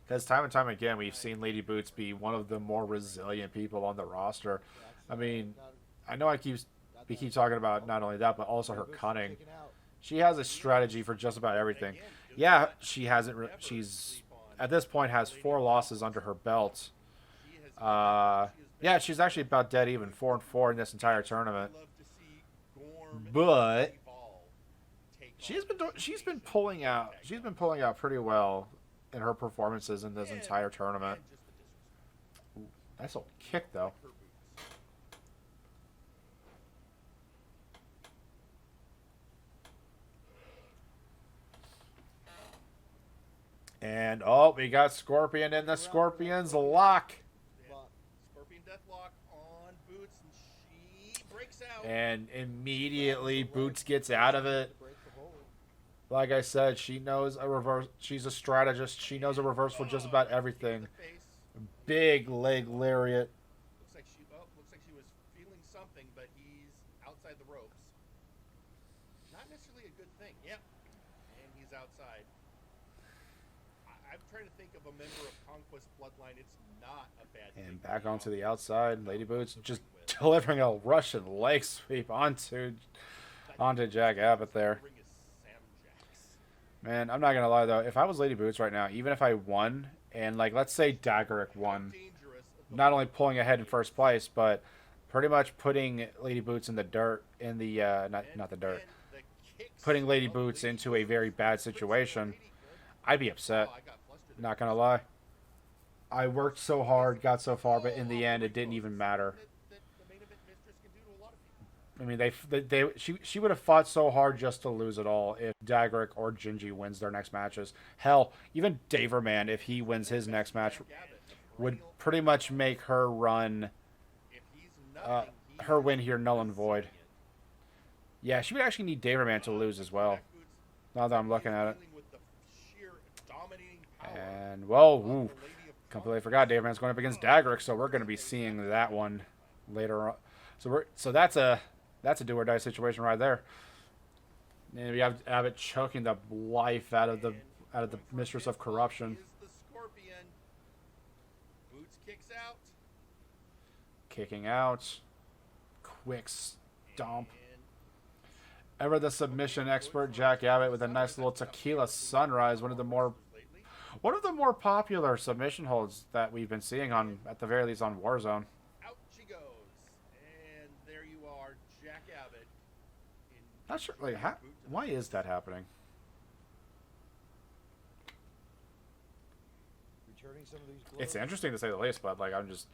[SPEAKER 1] Because time and time again, we've seen Lady Boots be one of the more resilient people on the roster. I mean, I know we keep talking about not only that, but also her cunning. She has a strategy for just about everything. Yeah, she's at this point has 4 losses under her belt. Yeah, she's actually about dead even, 4-4 in this entire tournament. But she's been pulling out pretty well in her performances in this entire tournament. Ooh, nice little kick though. And we got Scorpion in the Scorpion's lock.
[SPEAKER 7] Scorpion Deathlock on Boots, and she breaks out.
[SPEAKER 1] And immediately Boots gets out of it. Like I said, she knows a reverse. She's a strategist. She knows a reverse for just about everything. Big leg lariat.
[SPEAKER 7] Looks like she was feeling something, but he's outside the ropes. Not necessarily a good thing. Yep. And he's outside. I'm trying to think of a member of Conquest Bloodline. It's not a bad thing.
[SPEAKER 1] And back onto the outside. Lady Boots just delivering a Russian leg sweep onto Jack Abbott there. Man, I'm not going to lie, though. If I was Lady Boots right now, even if I won, and, let's say Daggerick won, not only pulling ahead in first place, but pretty much putting Lady Boots in the dirt, not the dirt, putting Lady Boots into a very bad situation, I'd be upset. Not going to lie. I worked so hard, got so far, but in the end, it didn't even matter. I mean, she would have fought so hard just to lose it all if Daggerick or Gingy wins their next matches. Hell, even Daverman, if he wins his next match, would pretty much make her run, her win here null and void. Yeah, she would actually need Daverman to lose as well, now that I'm looking at it. And, well, completely forgot Daverman's going up against Daggerick, so we're going to be seeing that one later on. So that's a do or die situation right there. And we have Abbott choking the life out of the Mistress of Corruption.
[SPEAKER 7] Boots kicks out.
[SPEAKER 1] Kicking out. Quick stomp. Ever the submission expert, Jack Abbott with a nice little tequila sunrise, one of the more popular submission holds that we've been seeing on, at the very least, on Warzone.
[SPEAKER 7] Out she goes. And there you are, Jack Abbott.
[SPEAKER 1] Not sure, why is that happening?
[SPEAKER 8] Returning some of these
[SPEAKER 1] It's interesting to say the least, but I'm just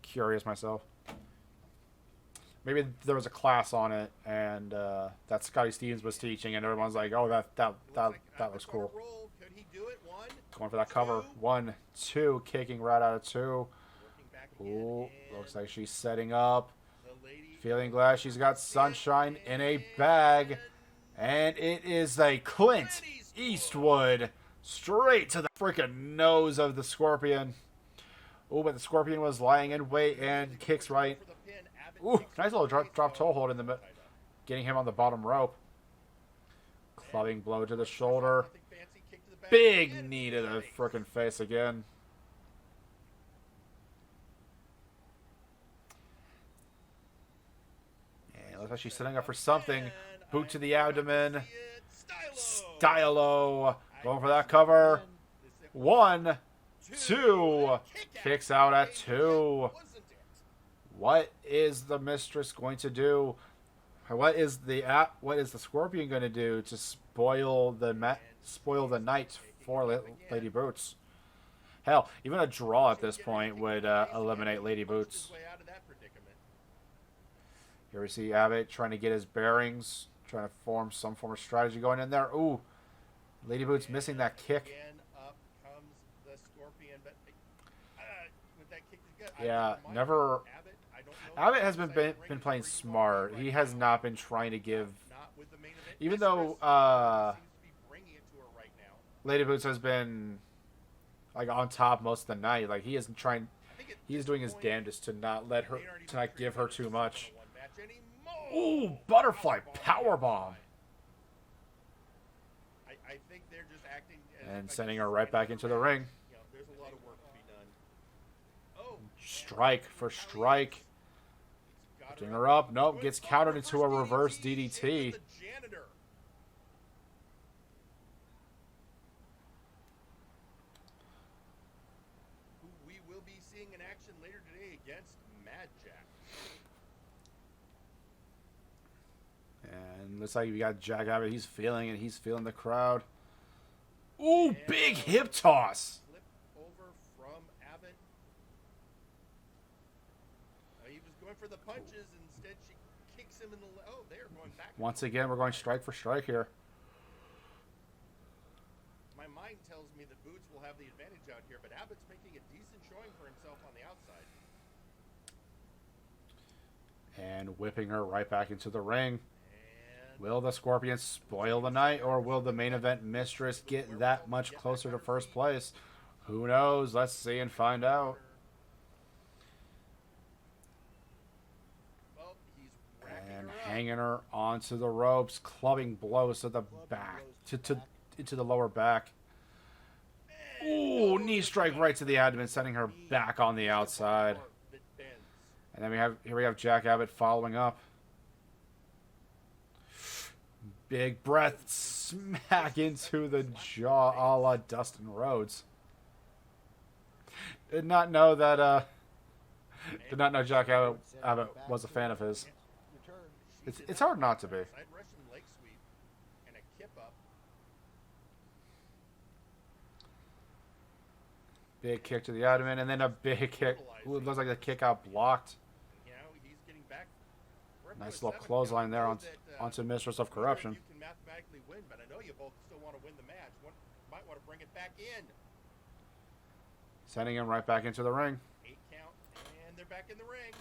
[SPEAKER 1] curious myself. Maybe there was a class on it, and that Scotty Stevens was teaching, and everyone's like, "Oh, that looks cool."
[SPEAKER 7] Could he do it? 1,
[SPEAKER 1] Going for that cover. 1, 2. Kicking right out of 2.
[SPEAKER 7] Working back again,
[SPEAKER 1] Ooh,
[SPEAKER 7] and
[SPEAKER 1] looks like she's setting up.
[SPEAKER 7] the lady
[SPEAKER 1] Feeling glad she's got Sunshine in a bag. And it is a Clint Eastwood straight to the freaking nose of the Scorpion. Ooh, but the Scorpion was lying in wait and kicks right.
[SPEAKER 7] for the pin. Abbott
[SPEAKER 1] Ooh,
[SPEAKER 7] takes
[SPEAKER 1] nice
[SPEAKER 7] the
[SPEAKER 1] little
[SPEAKER 7] lead.
[SPEAKER 1] drop toe hold in the middle. Getting him on the bottom rope. Clubbing blow to the shoulder.
[SPEAKER 7] Nothing fancy, kick to the back,
[SPEAKER 1] Big
[SPEAKER 7] and
[SPEAKER 1] knee to the
[SPEAKER 7] nice.
[SPEAKER 1] freaking face again. And looks like she's setting up for something.
[SPEAKER 7] And
[SPEAKER 1] Boot to
[SPEAKER 7] I
[SPEAKER 1] the
[SPEAKER 7] forgot
[SPEAKER 1] abdomen.
[SPEAKER 7] see it. Stylo.
[SPEAKER 1] Stylo. Going for that cover. 1, 2. Kicks out at 2.
[SPEAKER 7] Wasn't it?
[SPEAKER 1] What is the mistress going to do? What is the Scorpion going to do to spoil the night for Lady Boots? Hell, even a draw at this point would eliminate Lady Boots.
[SPEAKER 7] Way out of that predicament.
[SPEAKER 1] Here we see Abbott trying to get his bearings, trying to form some form of strategy going in there. Ooh, Lady Boots missing that kick.
[SPEAKER 7] Again, up comes the Scorpion, but with that kick to the gut, I
[SPEAKER 1] Yeah,
[SPEAKER 7] don't mind
[SPEAKER 1] never.
[SPEAKER 7] Abbott, I don't know
[SPEAKER 1] Abbott
[SPEAKER 7] if
[SPEAKER 1] has
[SPEAKER 7] he's
[SPEAKER 1] been playing smart. He has not been trying to give.
[SPEAKER 7] not with the main event.
[SPEAKER 1] Even
[SPEAKER 7] Mistress
[SPEAKER 1] though
[SPEAKER 7] seems to be bringing it to her right now.
[SPEAKER 1] Lady Boots has been like on top most of the night. Like he isn't trying.
[SPEAKER 7] I think at
[SPEAKER 1] He's
[SPEAKER 7] this
[SPEAKER 1] doing his
[SPEAKER 7] point,
[SPEAKER 1] damnedest to not let her,
[SPEAKER 7] they aren't even
[SPEAKER 1] to not give her too much.
[SPEAKER 7] one match anymore.
[SPEAKER 1] Ooh, butterfly powerbomb.
[SPEAKER 7] I think they're just acting as
[SPEAKER 1] And
[SPEAKER 7] if, like,
[SPEAKER 1] sending
[SPEAKER 7] this
[SPEAKER 1] her
[SPEAKER 7] is
[SPEAKER 1] right
[SPEAKER 7] kind
[SPEAKER 1] back
[SPEAKER 7] of
[SPEAKER 1] into the
[SPEAKER 7] a-
[SPEAKER 1] ring.
[SPEAKER 7] You know, there's a lot of work to be done. Oh,
[SPEAKER 1] Strike for strike.
[SPEAKER 7] got
[SPEAKER 1] Lifting her up. Nope, gets
[SPEAKER 7] Oh,
[SPEAKER 1] countered into a reverse
[SPEAKER 7] DDT.
[SPEAKER 1] DDT.
[SPEAKER 7] The janitor. Who we will be seeing in action later today against Mad Jack.
[SPEAKER 1] And looks like we got Jack Abbott. He's feeling it. He's feeling the crowd. Ooh, big hip toss.
[SPEAKER 7] Flip over from Abbott. He was going for the punches. Instead, she kicks him in the. Oh, they're going back.
[SPEAKER 1] Once again, we're going strike for strike here.
[SPEAKER 7] My mind tells me that Boots will have the advantage out here, but Abbott's making a decent showing for himself on the outside.
[SPEAKER 1] And whipping her right back into the ring.
[SPEAKER 7] And
[SPEAKER 1] Will the Scorpion spoil the night, or will the main event mistress get that much closer to first place? Who knows? Let's see and find out.
[SPEAKER 7] well, he's wrapping
[SPEAKER 1] And
[SPEAKER 7] her up.
[SPEAKER 1] hanging her onto the ropes, clubbing blows to the back, into the lower back. Ooh, knee strike right to the abdomen, sending her back on the outside.
[SPEAKER 7] That bends.
[SPEAKER 1] And then we have Jack Abbott following up. Big breath smack into the jaw, a la Dustin Rhodes. Did not know Jack Abbott was a fan of his. It's hard not to be.
[SPEAKER 7] Side Russian leg sweep and a kip up.
[SPEAKER 1] Big kick to the abdomen, and then a big kick. Ooh, it looks like the kick out blocked.
[SPEAKER 7] You know, he's getting back. We're up to
[SPEAKER 1] Nice
[SPEAKER 7] a
[SPEAKER 1] little
[SPEAKER 7] 7
[SPEAKER 1] clothesline
[SPEAKER 7] count.
[SPEAKER 1] there
[SPEAKER 7] I know that,
[SPEAKER 1] onto Mistress of
[SPEAKER 7] neither of
[SPEAKER 1] Corruption.
[SPEAKER 7] You can mathematically win, but I know you both still want to win the match. Might want to bring it back in.
[SPEAKER 1] Sending him right back into the ring.
[SPEAKER 7] 8 count, and they're back in the ring.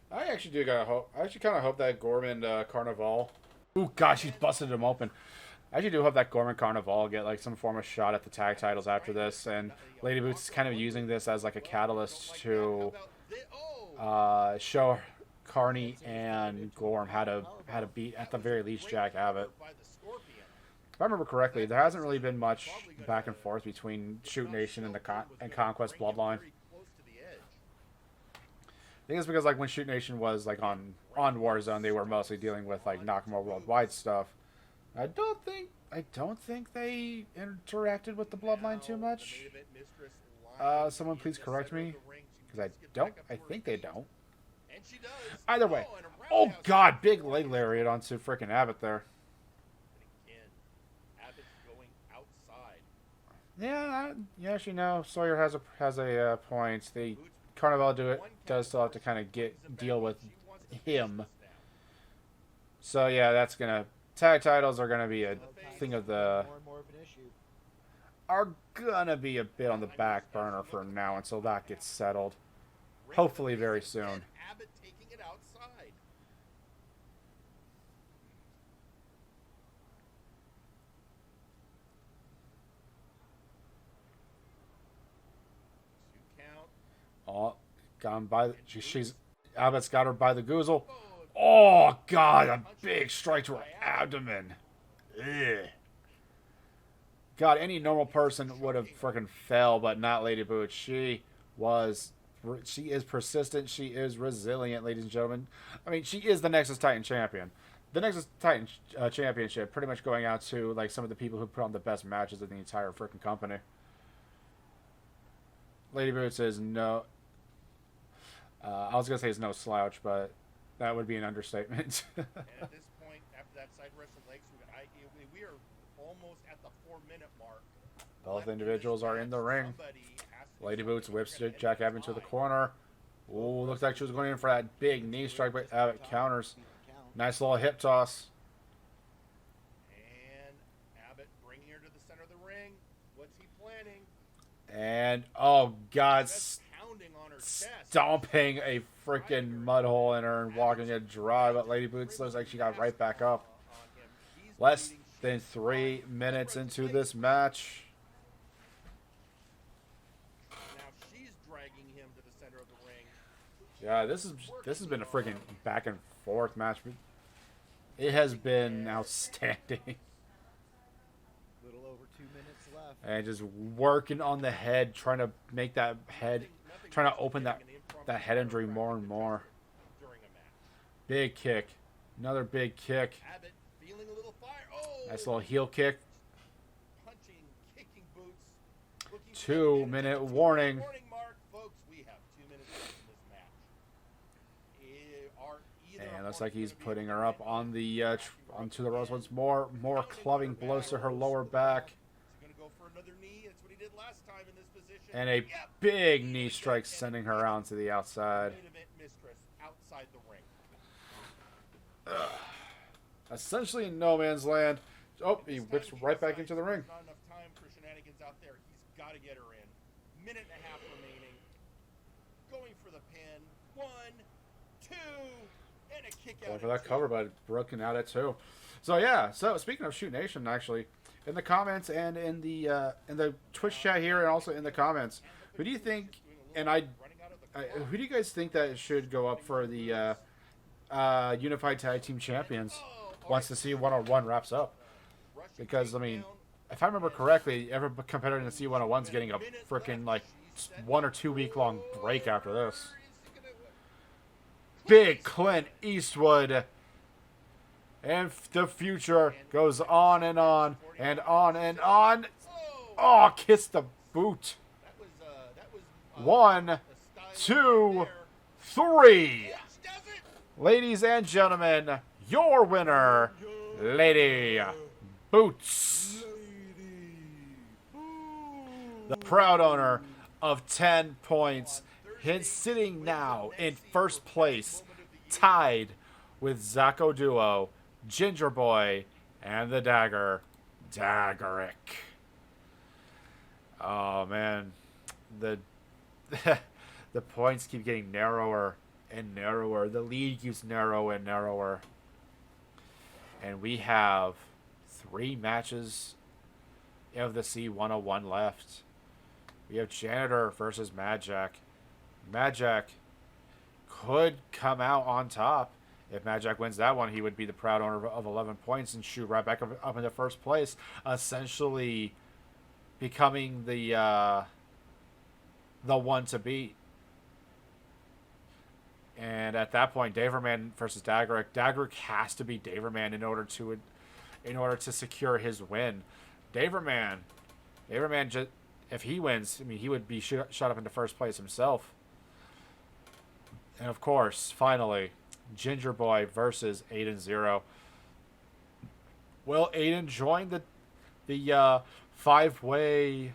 [SPEAKER 1] I actually kind of hope that Gorman Carnival. Ooh, gosh, he's busted him open. I actually do hope that Gorman Carnival get like some form of shot at the tag titles after this, and Lady Boots is kind of using this as like a catalyst to show Carney and Gorm how to beat at the very least Jack Abbott.
[SPEAKER 7] By the Scorpion.
[SPEAKER 1] If I remember correctly, there hasn't really been much back and forth between Shoot Nation and and Conquest Bloodline.
[SPEAKER 7] Very close to the edge.
[SPEAKER 1] I think it's because like when Shoot Nation was like on Warzone, they were mostly dealing with like Nakamura Worldwide stuff. I don't think they interacted with the Bloodline too much. Someone please correct me, because I think they don't.
[SPEAKER 7] And she does.
[SPEAKER 1] Either way,
[SPEAKER 7] and a
[SPEAKER 1] oh
[SPEAKER 7] roundhouse
[SPEAKER 1] god, big leg lariat onto frickin' Abbott there.
[SPEAKER 7] again. Abbott's going outside.
[SPEAKER 1] Yeah, actually no, Sawyer has a point. The Carnival does still have to kind of deal with him. So yeah, tag titles are gonna be a thing of the.
[SPEAKER 8] More and more of an issue.
[SPEAKER 1] are gonna be a bit on the back burner for now until that gets settled. Hopefully very soon.
[SPEAKER 7] Abbott taking it outside. Two count.
[SPEAKER 1] Oh, got him by. She's Abbott's got her by the goozle. Oh God, a big strike to her abdomen. Ugh. God, any normal person would have freaking fell, but not Lady Boots. She is persistent. She is resilient, ladies and gentlemen. I mean, she is the Nexus Titan champion. The Nexus Titan championship pretty much going out to like some of the people who put on the best matches of the entire freaking company. Lady Boots is no. I was gonna say is no slouch, but that would be an understatement.
[SPEAKER 7] And at this point, after that side wrestle legs, we are almost at the 4-minute mark.
[SPEAKER 1] Both individuals are in the ring. Lady Boots whips Jack Abbott into the corner. Ooh, looks like she was going in for that big knee strike, but Abbott counters. Nice little hip toss.
[SPEAKER 7] And Abbott bringing her to the center of the ring. What's he planning?
[SPEAKER 1] And, oh, God,
[SPEAKER 7] Just pounding on her chest.
[SPEAKER 1] stomping a freaking mud hole in her and walking it dry, but Lady Boots looks like she got right back up. Less than 3 minutes into this match.
[SPEAKER 7] Now she's dragging him to the center of the ring.
[SPEAKER 1] Yeah, this has been a freaking back and forth match. It has been outstanding.
[SPEAKER 8] Little over 2 minutes left.
[SPEAKER 1] And just working on the head, trying to make that head, trying to open that head injury more and more.
[SPEAKER 7] During a match.
[SPEAKER 1] Big kick. Another big kick.
[SPEAKER 7] Abbott feeling a little fire. Oh!
[SPEAKER 1] Nice little heel kick.
[SPEAKER 7] Punching, kicking boots. Looking
[SPEAKER 1] 2 minute warning.
[SPEAKER 7] Warning mark, folks. We have 2 minutes left in this match.
[SPEAKER 1] And looks like he's putting her up on the onto the ropes once more. More clubbing blows to her lower back.
[SPEAKER 7] He's gonna go for another knee. That's what he did last time in this position.
[SPEAKER 1] And a big knee strike sending her out to the outside.
[SPEAKER 7] Main event mistress outside the ring.
[SPEAKER 1] Essentially in no man's land. Oh, he whips right back into the ring.
[SPEAKER 7] Not enough time for shenanigans out there. He's got to get her in. Minute and a half remaining. Going for the pin. 1, 2, and a kick out.
[SPEAKER 1] Going for that cover, but broken out at 2. So yeah. So speaking of Shoot Nation, actually, in the comments and in the Twitch chat here, and also in the comments, who do you think? And who do you guys think that should go up for the Unified Tag Team Champions once the C101 wraps up? Because I mean, if I remember correctly, every competitor in the C101 is getting a freaking like 1 or 2 week long break after this. Big Clint Eastwood. And the future goes on and on and on and on. Oh, kiss the boot. 1, 2, 3. Ladies and gentlemen, your winner, Lady Boots. The proud owner of 10 points. He's sitting now in first place, tied with Zacho Duo, Ginger Boy, and the Dagger, Daggerick. Oh man, the points keep getting narrower and narrower. The lead keeps narrower and narrower. And we have 3 matches of the C101 left. We have Janitor versus Mad Jack. Mad Jack could come out on top. If Mad Jack wins that one, he would be the proud owner of 11 points and shoot right back up into first place, essentially becoming the one to beat. And at that point, Daverman versus Daggerick. Daggerick has to be Daverman in order to secure his win. Daverman just, if he wins, I mean, he would be shot up into first place himself. And of course, finally, Ginger Boy versus Aiden Zero. Will Aiden join the 5-way?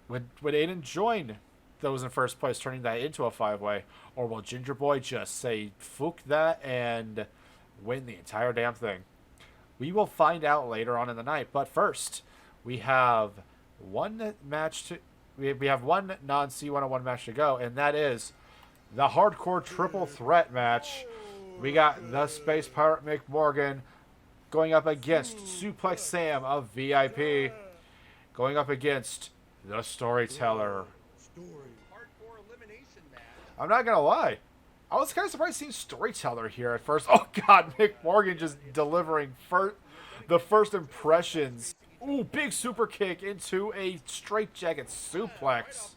[SPEAKER 1] Would Aiden join those in first place, turning that into a 5-way? Or will Ginger Boy just say, "Fook that," and win the entire damn thing? We will find out later on in the night. But first, we have one match to we have one non-C101 match to go, and that is the hardcore triple threat match. We got the Space Pirate Mick Morgan going up against Suplex Sam of VIP, going up against the Storyteller.
[SPEAKER 7] Hardcore elimination match.
[SPEAKER 1] I'm not gonna lie, I was kind of surprised seeing Storyteller here at first. Oh God, Mick Morgan just delivering the first impressions. Ooh, big super kick into a straight jacket suplex.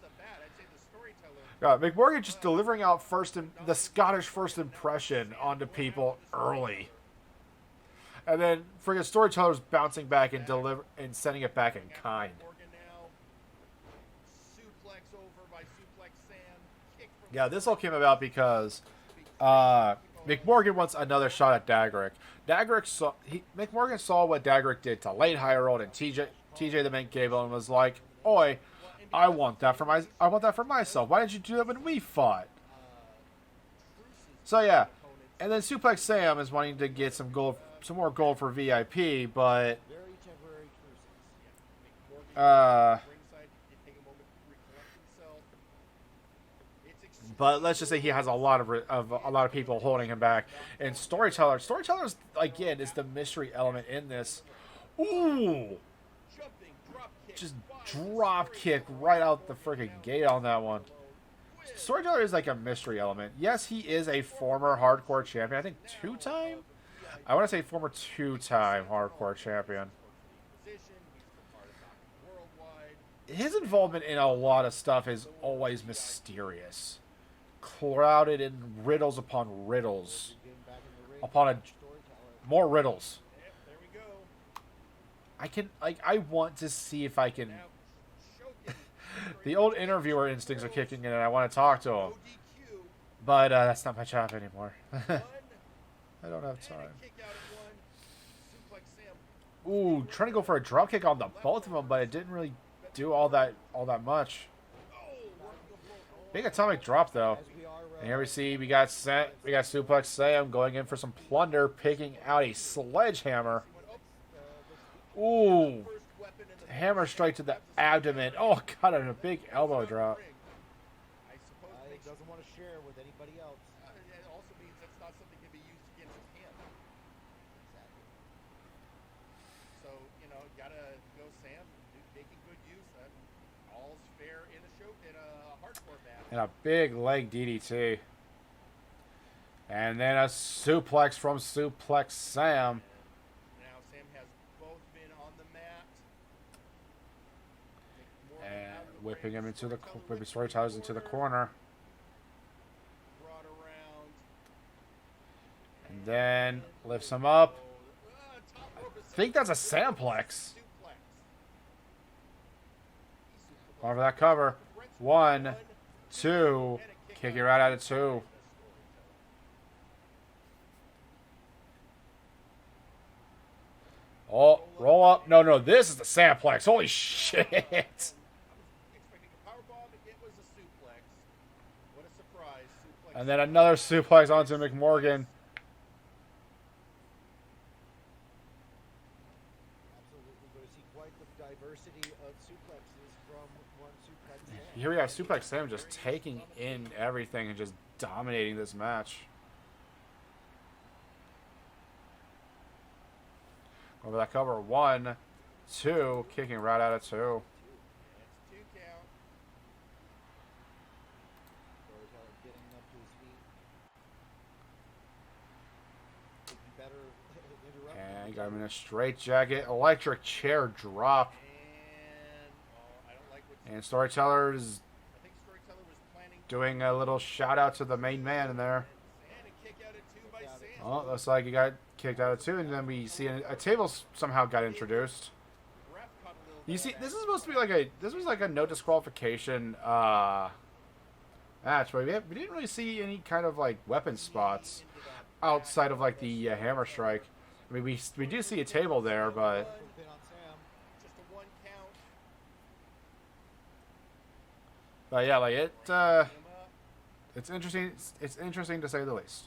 [SPEAKER 1] God, Mick Morgan just delivering out the Scottish first impression onto people early. And then friggin' Storyteller's bouncing back and sending it back in kind. Yeah, this all came about because Mick Morgan wants another shot at Dagrick. Mick Morgan saw what Dagrick did to Late Highroad and TJ the Mint Gable and was like, "Oi, I want that for myself. Why didn't you do that when we fought?" So yeah, and then Suplex Sam is wanting to get some more gold for VIP, but let's just say he has a lot of people holding him back. And Storyteller's again is the mystery element in this. Ooh, just drop kick right out the freaking gate on that one. Storyteller is like a mystery element. Yes, he is a former hardcore champion. I think I want to say former two-time hardcore champion. His involvement in a lot of stuff is always mysterious. Clouded in riddles upon riddles. More riddles. I want to see if I can... The old interviewer instincts are kicking in and I want to talk to him. But that's not my job anymore. I don't have time. Ooh, trying to go for a drop kick on both of them, but it didn't really do all that much. Big atomic drop though. And here we got Suplex Sam going in for some plunder, picking out a sledgehammer. Ooh, hammer straight to the abdomen. Oh, got a big elbow drop.
[SPEAKER 8] He doesn't want to share with anybody else.
[SPEAKER 7] It also means that's not something that can be used against him. Exactly. So, gotta go Sam, making good use. All's fair in a hardcore match.
[SPEAKER 1] And a big leg DDT. And then a suplex from Suplex Sam.
[SPEAKER 7] Now Sam has both been on the mat.
[SPEAKER 1] And whipping him whipping Storytellers into the corner.
[SPEAKER 7] Brought around.
[SPEAKER 1] And then lifts him up. I think that's a Samplex. Over that cover. 1, 2. Kick it right out of 2. Oh, roll up. No, this is the Samplex. Holy shit. And then another suplex onto McMorgan.
[SPEAKER 8] Absolutely going to see quite the diversity of suplexes from one suplex.
[SPEAKER 1] Here we have Suplex Sam just taking in everything and just dominating this match. Over that cover. 1, 2. Kicking right out of 2.
[SPEAKER 7] That's 2 count.
[SPEAKER 8] Storyteller getting up to his feet. Better interrupt.
[SPEAKER 1] And got him in a straight jacket. Electric chair drop. And Storyteller's doing a little shout out to the main man in there. Oh, looks like he got kicked out of 2, and then we see a table somehow got introduced. You see, this is supposed to be this was like a no disqualification match, but we didn't really see any kind of like weapon spots outside of like the hammer strike. I mean, we do see a table there, but yeah, like it's interesting. It's interesting to say the least.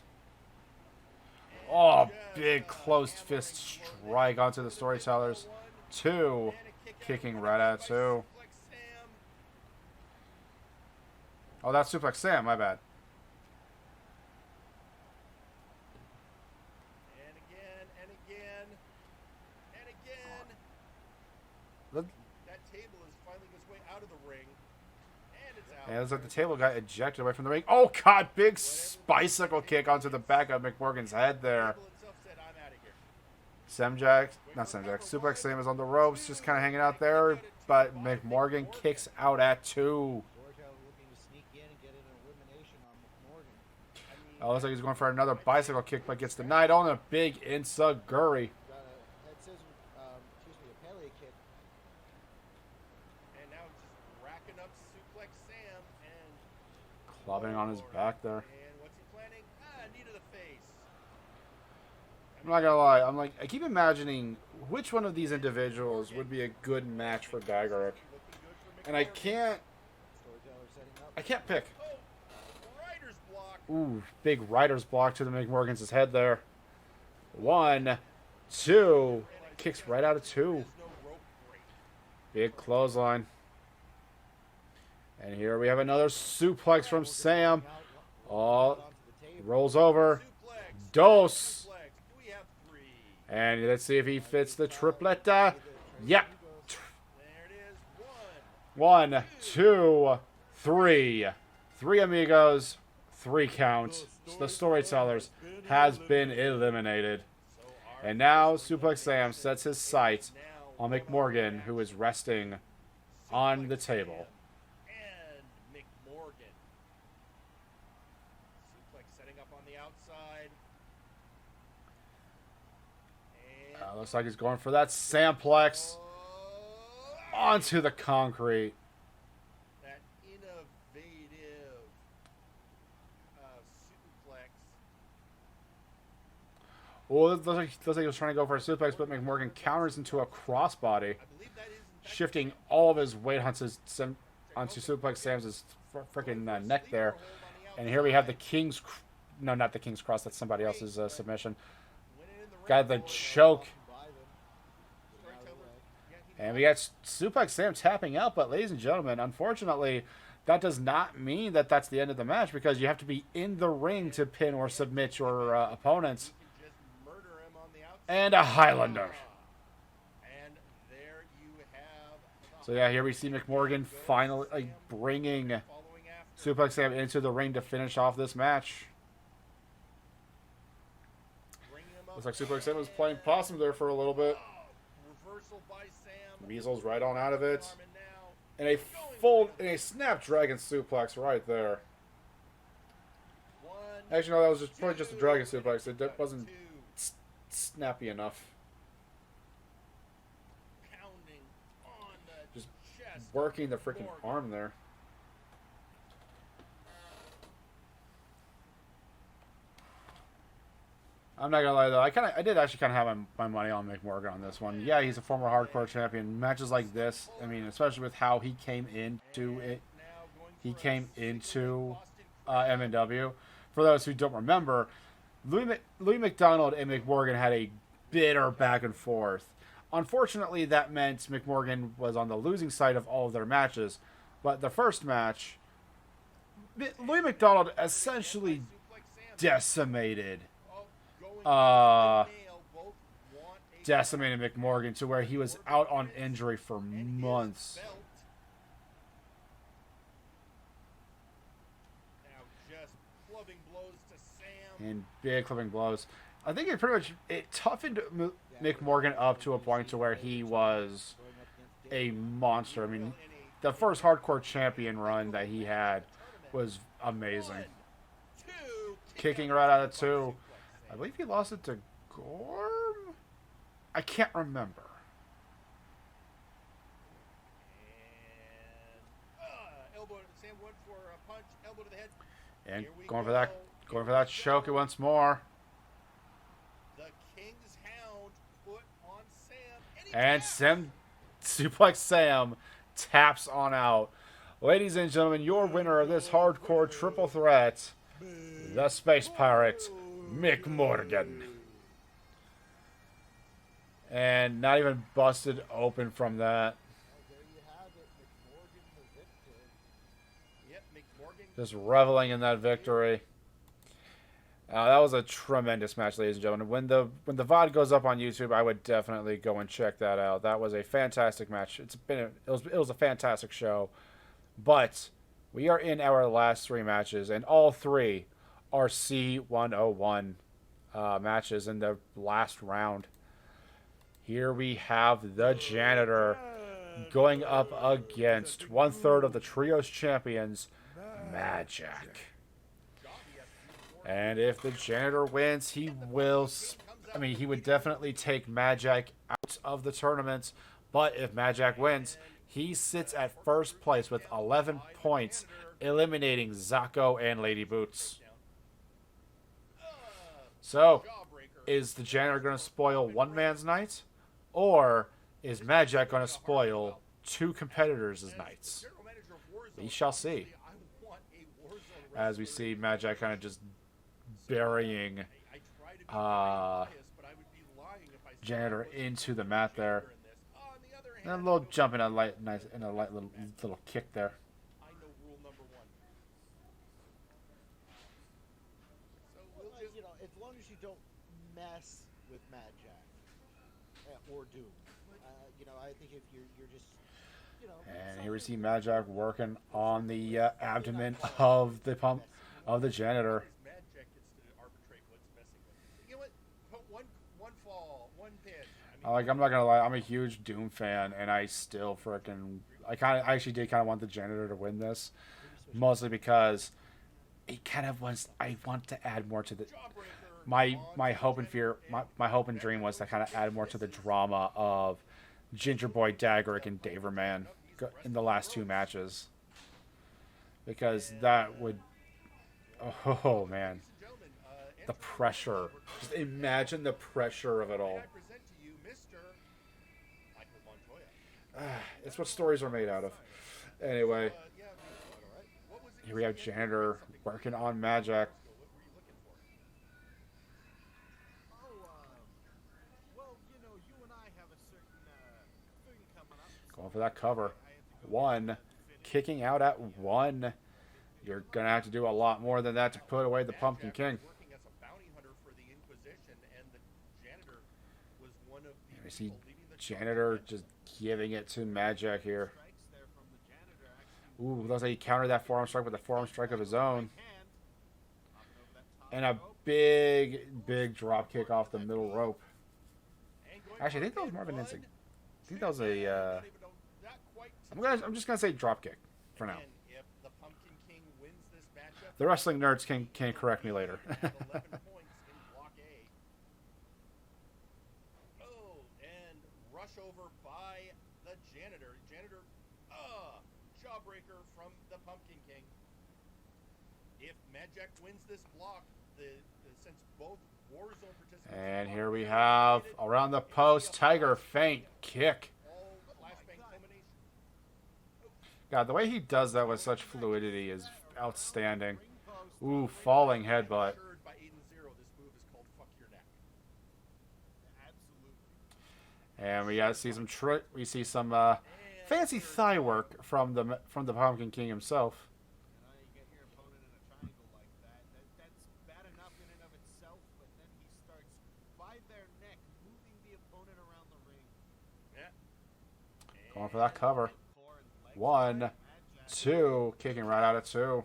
[SPEAKER 1] Oh, big closed fist strike onto the Storytellers. 2. Kicking right at it, too. Oh, that's Suplex Sam, my bad.
[SPEAKER 7] And again, and again, and again. That table is finding its way out of the ring. And it's out.
[SPEAKER 1] Yeah, it looks like the table got ejected away from the ring. Oh, God, big bicycle kick onto the back of McMorgan's head there. Semjack, not Semjack, Suplex Sam is on the ropes, just kind of hanging out there, but McMorgan kicks out at 2. Oh, looks like he's going for another bicycle kick, but gets denied on a big Insaguri.
[SPEAKER 7] And now just racking up Suplex Sam and
[SPEAKER 1] Clubbing on his back there.
[SPEAKER 7] And what's he planning? Knee to the face.
[SPEAKER 1] I'm not gonna lie, I keep imagining which one of these individuals would be a good match for Dagarick. And I can't pick. Ooh, big rider's block to the McMorgan's head there. 1, 2, kicks right out of 2. Big clothesline. And here we have another suplex from Sam. Oh, rolls over. Dos. And let's see if he fits the triplet. Yep. 1, 2, 3. 3 amigos. 3 count. The Storytellers has been eliminated. And now Suplex Sam sets his sight on McMorgan, who is resting on the table.
[SPEAKER 7] And McMorgan. Suplex setting up on the outside.
[SPEAKER 1] Looks like he's going for that Samplex onto the concrete.
[SPEAKER 7] That innovative suplex.
[SPEAKER 1] Well, it looks like he was trying to go for a suplex, but McMorgan counters into a crossbody, shifting all of his weight onto Suplex Sam's freaking neck there. And here we have the King's... No, not the King's Cross. That's somebody else's submission. Got the choke. And we got Suplex Sam tapping out, but ladies and gentlemen, unfortunately, that does not mean that that's the end of the match, because you have to be in the ring to pin or submit your opponents. And a Highlander. So yeah, here we see McMorgan finally bringing Suplex Sam into the ring to finish off this match. Looks like Suplex Sam was playing possum there for a little bit. Weasel's right on out of it. And a Snapdragon suplex right there. Actually, no, that was probably just a Dragon suplex. It wasn't snappy enough. Just working the freaking arm there. I'm not gonna lie though, I did actually kind of have my money on McMorgan on this one. Yeah, he's a former hardcore champion. Matches like this, I mean, especially with how he came into it, MNW. For those who don't remember, Louis McDonald and McMorgan had a bitter back and forth. Unfortunately, that meant McMorgan was on the losing side of all of their matches. But the first match, Louis McDonald essentially decimated McMorgan to where he was out on injury for months. And big clubbing blows. I think it toughened McMorgan up to a point to where he was a monster. I mean, the first hardcore champion run that he had was amazing. Kicking right out of 2. I believe he lost it to Gorm? I can't remember. And going for that choke once more.
[SPEAKER 7] The King's Hound put on Sam.
[SPEAKER 1] And Suplex Sam taps on out. Ladies and gentlemen, your winner of this hardcore triple threat, the Space Pirate, McMorgan. And not even busted open from that.
[SPEAKER 8] There you have it, McMorgan the victor.
[SPEAKER 7] Yep, McMorgan.
[SPEAKER 1] Just reveling in that victory. That was a tremendous match, ladies and gentlemen. When the VOD goes up on YouTube, I would definitely go and check that out. That was a fantastic match. It was a fantastic show. But we are in our last 3 matches, and all 3 are C101 matches in the last round. Here we have the Janitor going up against 1/3 of the Trios champions, Magic. And if the Janitor wins, he will... he would definitely take Magic out of the tournament. But if Magic wins, he sits at first place with 11 points, eliminating Zako and Lady Boots. So, is the Janitor going to spoil one man's night? Or is Magic going to spoil 2 competitors' nights? We shall see. As we see Magic kind of just burying Janitor into the mat there. And a little jump and a light little kick there.
[SPEAKER 7] I know rule number 1.
[SPEAKER 8] Well, you know, as long as you don't mess with Magic or Doom, you know, I think if you're just, you know.
[SPEAKER 1] And here we see Magic working on the abdomen of the Janitor.
[SPEAKER 7] Magic gets to arbitrate what's messing with. You know what? Put one fall, one pin.
[SPEAKER 1] I'm not gonna lie, I'm a huge Doom fan, and I still I actually did kind of want the Janitor to win this, mostly because it kind of was. I want to add more to the. My hope and fear, my hope and dream was to kind of add more to the drama of Ginger Boy Daggerick and Daverman in the last 2 matches, because that would. Oh man, the pressure! Just imagine the pressure of it all. It's what stories are made out of. Anyway, here we have Janitor working on Magic. Going for that cover. 1. Kicking out at 1. You're going to have to do a lot more than that to put away the Pumpkin King. We see Janitor just giving it to Magic here. Ooh, looks like he countered that forearm strike with a forearm strike of his own. And a big drop kick off the middle rope. Actually, I think that was more of an instinct. I think that was a... I'm just gonna say drop kick for now. The wrestling nerds can correct me later.
[SPEAKER 7] Over by the Janitor. Jawbreaker from the Pumpkin King. If Magic wins this block, since both Warzone participants...
[SPEAKER 1] And here we have, around the post, Tiger feint kick. God, the way he does that with such fluidity is outstanding. Ooh, falling headbutt. And we see some fancy thigh work from the Pumpkin King himself. Going for that cover. 1, 2, kicking right out at 2.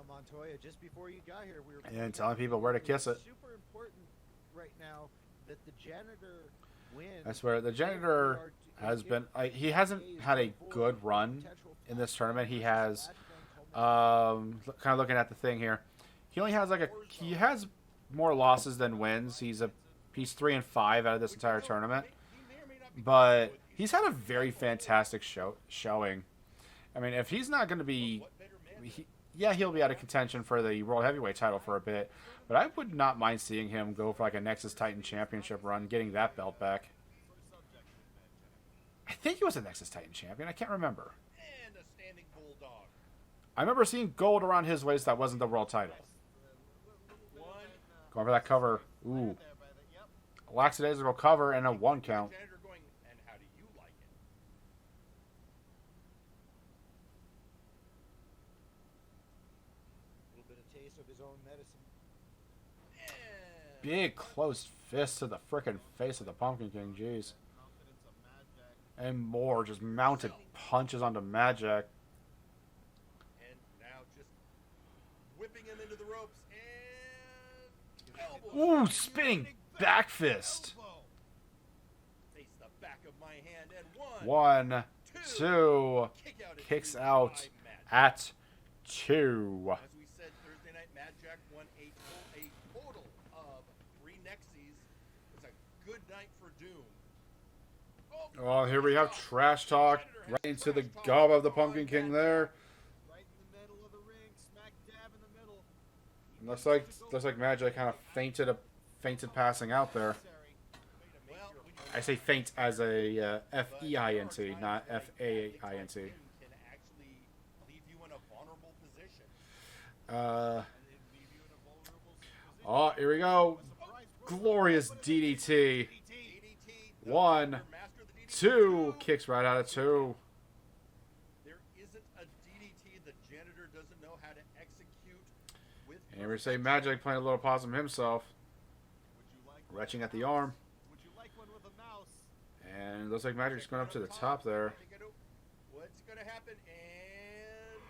[SPEAKER 8] Montoya, just before you got here, we were
[SPEAKER 1] and telling people where to kiss it.
[SPEAKER 8] Super important right now that the Janitor wins.
[SPEAKER 1] I swear, the Janitor has been. He hasn't had a good run in this tournament. He has, kind of looking at the thing here. He only has he has more losses than wins. He's 3-5 out of this entire tournament, but he's had a very fantastic showing. I mean, if he's not going to be, he'll be out of contention for the World Heavyweight title for a bit, but I would not mind seeing him go for a Nexus Titan Championship run, getting that belt back. I think he was a Nexus Titan champion. I can't remember.
[SPEAKER 7] And a standing bulldog.
[SPEAKER 1] I remember seeing gold around his waist that wasn't the world title. Going for that cover. Ooh. Lackadaisical cover and a 1 count.
[SPEAKER 7] Janitor going, and how do you like it?
[SPEAKER 8] A little bit of taste of his own medicine.
[SPEAKER 1] Big closed fist to the frickin' face of the Pumpkin King. Jeez. And more just mounted punches onto Magic.
[SPEAKER 7] And now just whipping him into the ropes and elbow.
[SPEAKER 1] Ooh, spinning back fist.
[SPEAKER 7] Face the back of my hand and
[SPEAKER 1] 1, 2,
[SPEAKER 7] kick out at
[SPEAKER 1] kicks
[SPEAKER 7] two
[SPEAKER 1] out
[SPEAKER 7] by Mad Jack.
[SPEAKER 1] at 2.
[SPEAKER 7] As we said Thursday night, Mad Jack won a total of 3 Nexus. It's a good night for Doom.
[SPEAKER 1] Oh, here we have trash talk right into the gob of the Pumpkin King there.
[SPEAKER 8] Right in the middle of the ring, smack dab in the middle.
[SPEAKER 1] Looks like Magic kind of fainted passing out there. I say faint as a F-E-I-N-T, not F-A-I-N-T.
[SPEAKER 7] Can actually leave you in a vulnerable position.
[SPEAKER 1] Oh, here we go. Glorious DDT. 1, 2, kicks right out of 2.
[SPEAKER 7] There isn't a DDT the janitor doesn't know how to execute with.
[SPEAKER 1] And here we say Magic playing a little possum himself. Retching at the arm.
[SPEAKER 8] Would you like one with a mouse?
[SPEAKER 1] And looks like Magic's going up to the top there.
[SPEAKER 7] What's gonna happen? And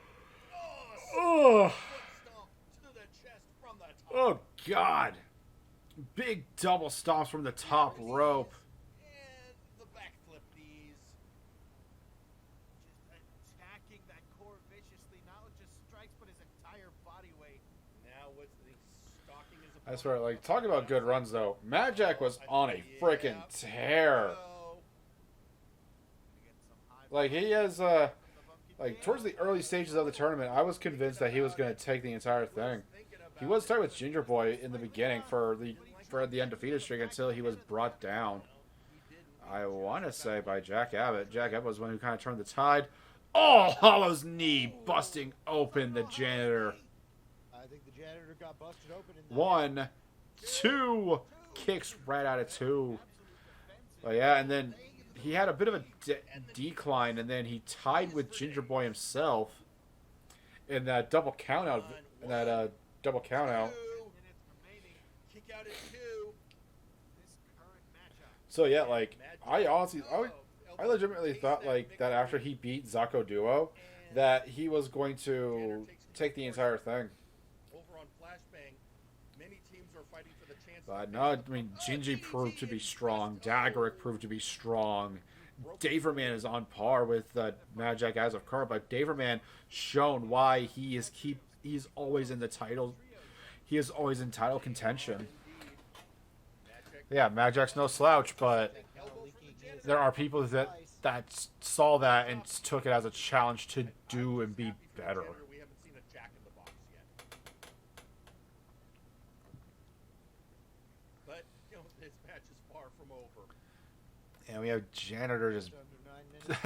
[SPEAKER 1] Oh,
[SPEAKER 7] foot stomp to the chest from the top.
[SPEAKER 1] oh God. Big double stomps from the top rope.
[SPEAKER 7] And the backflip knees.
[SPEAKER 8] Just attacking that core viciously, not with just strikes, but his entire body weight.
[SPEAKER 7] Now what's the stalking his
[SPEAKER 1] I swear, like, talking about good runs, though. Magic was on a freaking tear. Like, he has, like, towards the early stages of the tournament, I was convinced that he was going to take the entire thing. He was tied with Ginger Boy in the beginning for the undefeated streak until he was brought down. I want to say by Jack Abbott. Jack Abbott was the one who kind of turned the tide. Oh, Hollow's knee busting open the janitor.
[SPEAKER 8] I think the janitor got busted open in that.
[SPEAKER 1] 1, 2, kicks right out of 2. But yeah, and then he had a bit of a decline, and then he tied with Ginger Boy himself in that double count out. Double count out.
[SPEAKER 7] Kick out at 2.
[SPEAKER 1] So yeah, like I legitimately thought like that after he beat Zako Duo, that he was going to take the entire thing.
[SPEAKER 7] Over on Flashbang, many teams are fighting for the chance.
[SPEAKER 1] But no, I mean Gingy proved to be strong. Daggerick proved to be strong. Daverman is on par with Magic as of current, but Daverman shown why he's always in the title. He is always in title contention. Yeah, Magic's no slouch, but there are people that saw that and took it as a challenge to do and be better.
[SPEAKER 7] We haven't seen a Jack in the Box yet. But this match is far from over.
[SPEAKER 1] And we have Janitor just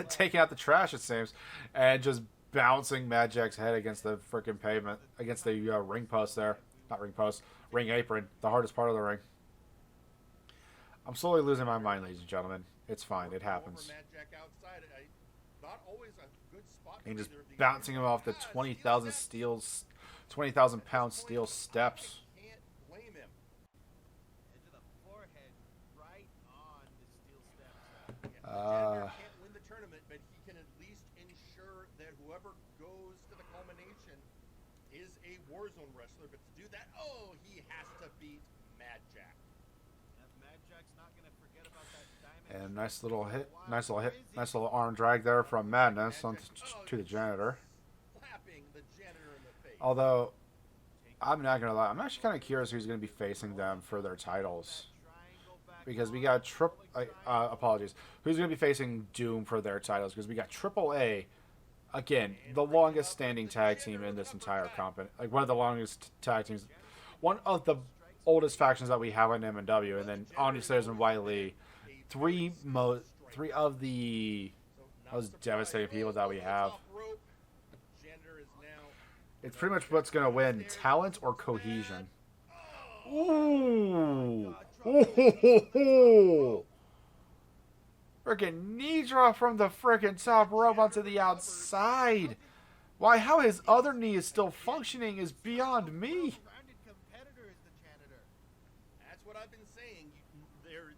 [SPEAKER 1] taking out the trash, it seems, and just bouncing Magic's head against the freaking pavement, against the ring post there. Not ring post, ring apron, the hardest part of the ring. I'm slowly losing my mind, ladies and gentlemen. It's fine. It happens.
[SPEAKER 7] Not always a good spot.
[SPEAKER 1] And just bouncing him off the 20,000 pound steel steps.
[SPEAKER 7] Can't blame him.
[SPEAKER 8] Into the forehead, right on the steel steps.
[SPEAKER 7] Janitor can't win the tournament, but he can at least ensure that whoever goes to the culmination is a Warzone wrestler. But to do that, he has to beat Mad Jack.
[SPEAKER 8] Mad Jack's not gonna forget about that diamond.
[SPEAKER 1] And nice little arm drag there from Madness to the Janitor.
[SPEAKER 7] Slapping the janitor in the face.
[SPEAKER 1] Although, I'm not going to lie, I'm actually kind of curious who's going to be facing them for their titles. Because we got apologies. Who's going to be facing Doom for their titles? Because we got AAA, again, the longest standing tag team in this entire company. Like, one of the longest tag teams. One of the oldest factions that we have in MNW. And then, obviously, there's Wiley. Three of the most devastating people that we have. It's pretty much what's going to win, talent or cohesion. Ooh. Ooh. Freaking knee drop from the freaking top rope onto the outside. Why, how his other knee is still functioning is beyond me.
[SPEAKER 7] That's what I've been saying. There are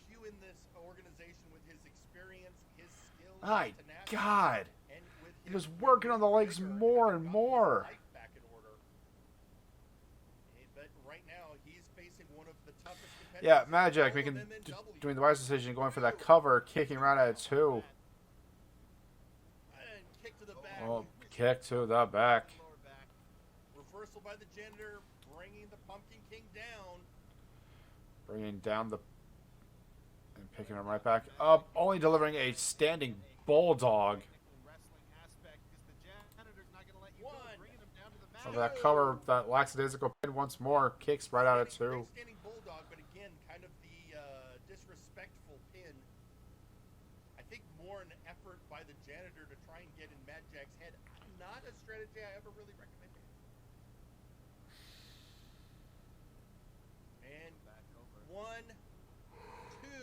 [SPEAKER 7] few in this organization with his experience, his skills.
[SPEAKER 1] My God. He was working on the legs more and more.
[SPEAKER 7] But right now, he's facing one of the toughest competitors.
[SPEAKER 1] Yeah, Magic doing the wise decision, going for that cover, kicking right at it too.
[SPEAKER 7] Kick to the back.
[SPEAKER 1] Oh, kick to the back.
[SPEAKER 7] Reversal by the janitor, bringing the Pumpkin King down.
[SPEAKER 1] Bringing down the... and picking him right back up. Only delivering a standing bulldog. Over that cover, that lackadaisical pin once more, kicks right out of two.
[SPEAKER 7] Standing bulldog, but again, kind of the disrespectful pin. I think more an effort by the janitor to try and get in Mad Jack's head. Not a strategy I ever really recommended. And 1, 2,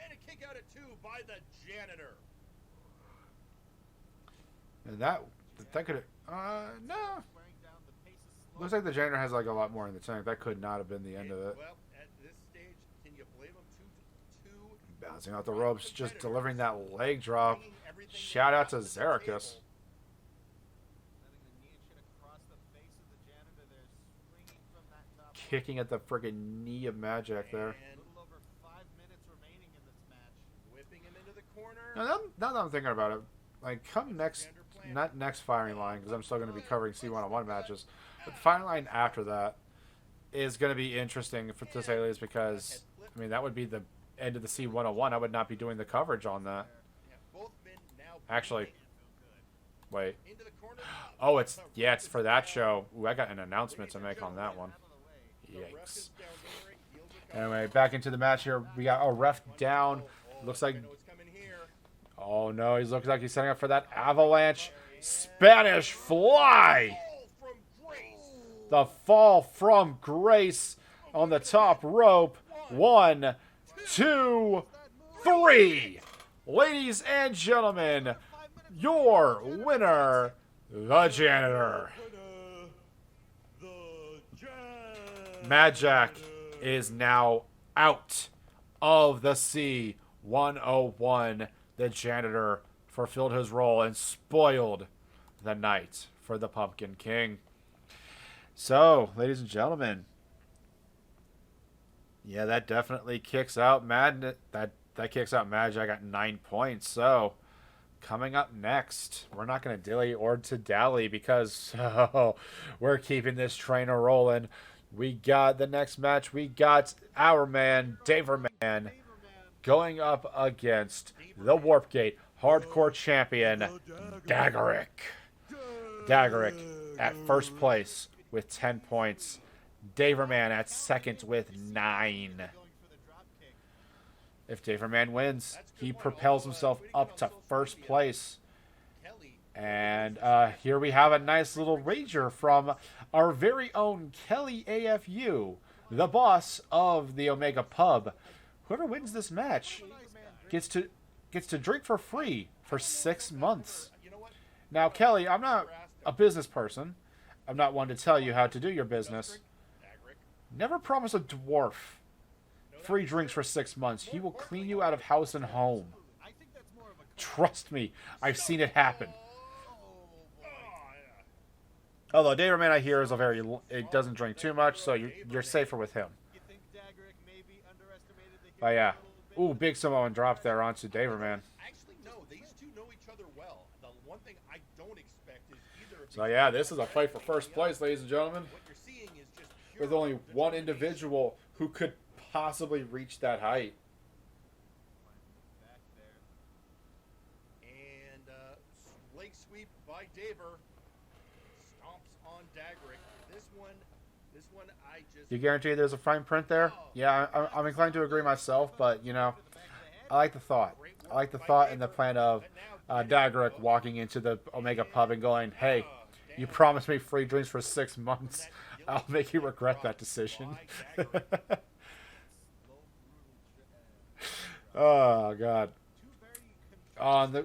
[SPEAKER 7] and a kick out at 2 by the janitor.
[SPEAKER 1] And that could no. Looks like the janitor has like a lot more in the tank. That could not have been the end of it.
[SPEAKER 7] Well, at this stage, can you blame him? Two
[SPEAKER 1] Bouncing out the ropes, just delivering that leg drop. Shout out to Zericus. Kicking at the friggin' knee of Magic there. Now that I'm thinking about it, like come next, not next Firing Line, because I'm still going to be covering C1-on-1 matches, but the Firing Line after that is going to be interesting, to say the least, because, I mean, that would be the end of the C1-on-1. I would not be doing the coverage on that. Actually, wait. Oh, it's for that show. Ooh, I got an announcement to make on that one. Yikes. Anyway, back into the match here. We got a ref down. Looks like... oh, no. He looks like he's setting up for that avalanche Spanish fly. The fall from grace on the top rope. 1, 2, 3. Ladies and gentlemen, your winner, the janitor. Magic is now out of the C101. The janitor fulfilled his role and spoiled the night for the Pumpkin King. So, ladies and gentlemen, yeah, that definitely kicks out That kicks out Magic at 9 points. So, coming up next, we're not going to dilly or to dally because we're keeping this train a rolling. We got the next match. We got our man, Daverman, going up against the Warp Gate Hardcore Champion, Daggerick. Daggerick at first place with 10 points. Daverman at second with 9. If Daverman wins, he propels himself up to first place. And here we have a nice little rager from our very own Kelly AFU, the boss of the Omega Pub. Whoever wins this match gets to drink for free for 6 months. Now, Kelly, I'm not a business person. I'm not one to tell you how to do your business. Never promise a dwarf free drinks for 6 months. He will clean you out of house and home. Trust me, I've seen it happen. Although Daverman, I hear, it doesn't drink too much, so you're safer with him. But yeah. Ooh, big Samoan drop there onto Daverman.
[SPEAKER 7] Actually, no, these two know each other well. The one thing I don't expect is either of
[SPEAKER 1] So yeah, this is a fight for first place, ladies and gentlemen.
[SPEAKER 7] what you're seeing is just
[SPEAKER 1] With only one individual who could possibly reach that height.
[SPEAKER 7] And leg sweep by Daver. Stomps on Daggerick. This one I just...
[SPEAKER 1] You guarantee there's a fine print there? Yeah, I'm inclined to agree myself, but, you know, I like the thought. I like the thought and the plan of Daggerick walking into the Omega Pub and going, hey, you promised me free drinks for 6 months. I'll make you regret that decision. Oh, God.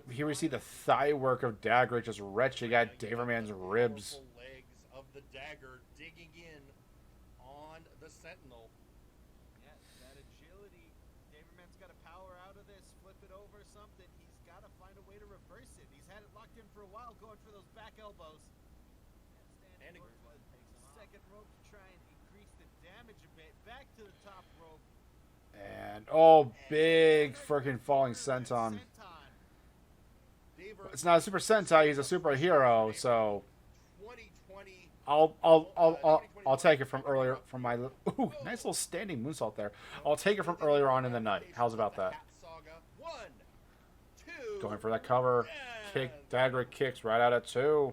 [SPEAKER 1] Here we see the thigh work of Dagger just retching at Daverman's ribs.
[SPEAKER 7] Legs of the dagger digging in on the Sentinel.
[SPEAKER 8] Yeah, that agility. Daverman's got to power out of this, flip it over something. He's got to find a way to reverse it. He's had it locked in for a while, going for those back elbows. And second rope to try and increase the damage a bit. Back to the top rope.
[SPEAKER 1] And, oh, big freaking falling senton. It's not a Super Sentai, he's a superhero, so I'll take it from earlier from my ooh, nice little standing moonsault there. I'll take it from earlier on in the night. How's about that? Going for that cover. Kick, Dagger kicks right out at 2.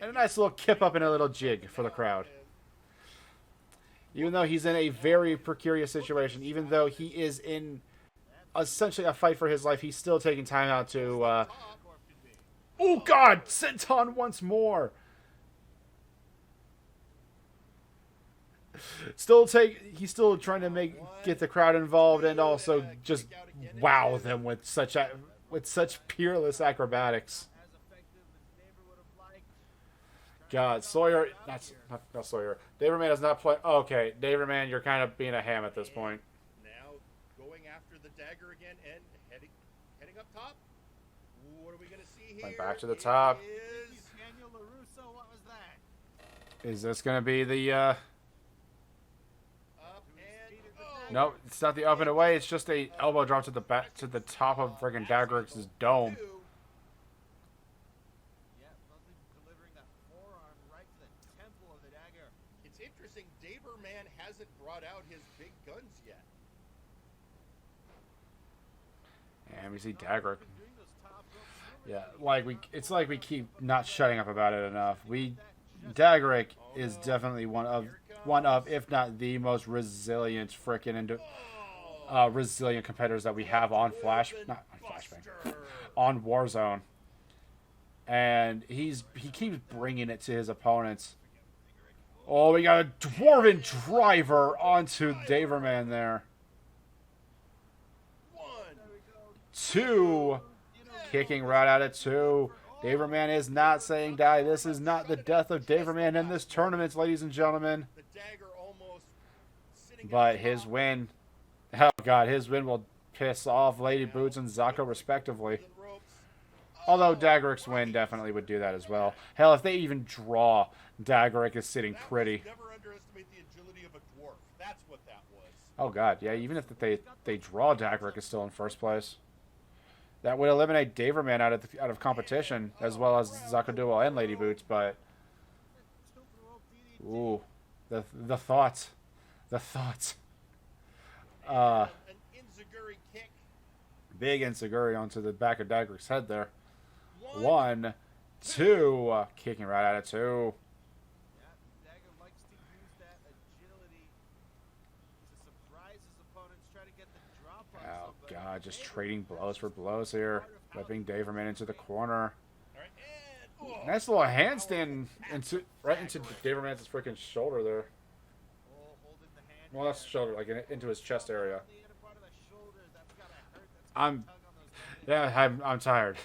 [SPEAKER 1] And a nice little kip up and a little jig for the crowd. Even though he's in a very precarious situation, even though he is in essentially a fight for his life, he's still taking time out to, oh God! Senton once more! He's still trying to get the crowd involved and also just wow them with such peerless acrobatics. God, Sawyer, not Sawyer. Daverman is not playing. Oh, okay, Daverman, you're kind of being a ham at this point.
[SPEAKER 7] Now going after the dagger again and heading up top. What are we going to see here?
[SPEAKER 1] Went back to the top. Is this going to be the?
[SPEAKER 7] Up and
[SPEAKER 1] No, it's not the up and away. It's just a elbow drop to the back to the top of friggin' Daggerix's dome.
[SPEAKER 7] Daverman hasn't brought out his big guns yet.
[SPEAKER 1] And we see Dagger. Yeah, it's like we keep not shutting up about it enough. Daggerick is definitely one of, if not the most resilient resilient competitors that we have on Flashbang, on Warzone. And he keeps bringing it to his opponents. Oh, we got a Dwarven driver onto Daverman there. 2. Kicking right out at 2. Daverman is not saying die. This is not the death of Daverman in this tournament, ladies and gentlemen. But his win, oh God, his win will piss off Lady Boots and Zako respectively. Although Daggerick's win definitely would do that as well. Hell, if they even draw, Daggerick is sitting pretty.
[SPEAKER 7] Never underestimate the agility of a dwarf. That's what that was.
[SPEAKER 1] Oh God, yeah. Even if they draw, Daggerick is still in first place. That would eliminate Daverman out of competition, as well as Zakaduo and Lady Boots. But ooh, the thoughts.
[SPEAKER 7] An Inzaguri kick.
[SPEAKER 1] Big Inzaguri onto the back of Daggerick's head there. 1, 2, kicking right out of 2.
[SPEAKER 8] Dagger likes to use that agility to surprise his opponents, try to get the drop on
[SPEAKER 1] Oh God, just trading blows for blows here. Whipping Daverman into the corner. Nice little handstand right into Daverman's freaking shoulder there. Well, that's shoulder, like into his chest area. I'm tired,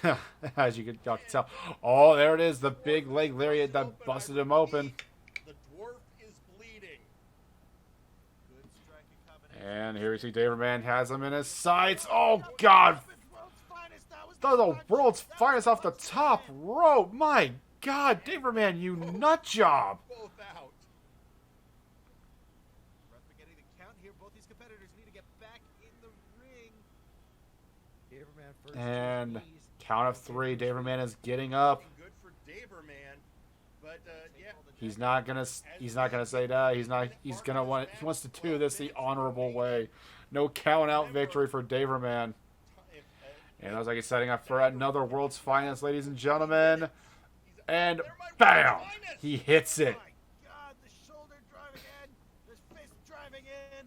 [SPEAKER 1] as y'all can tell. Oh, there it is, the big leg lariat that busted him open.
[SPEAKER 7] The dwarf is bleeding.
[SPEAKER 1] And here we see Daverman has him in his sights. Oh God! The world's finest off the top rope. My God, Daverman, you nut job!
[SPEAKER 7] Both out.
[SPEAKER 8] Getting the count here. Both these competitors need to get back in the ring. Daverman first.
[SPEAKER 1] And count of 3, Daverman is getting up.
[SPEAKER 7] Good for Daverman, but yeah.
[SPEAKER 1] He's not gonna say die. He wants to do this the honorable way. No count out victory for Daverman. And it looks like he's setting up for another world's finest, ladies and gentlemen. And bam! He hits it.
[SPEAKER 8] God, the shoulder driving in, the fist driving in.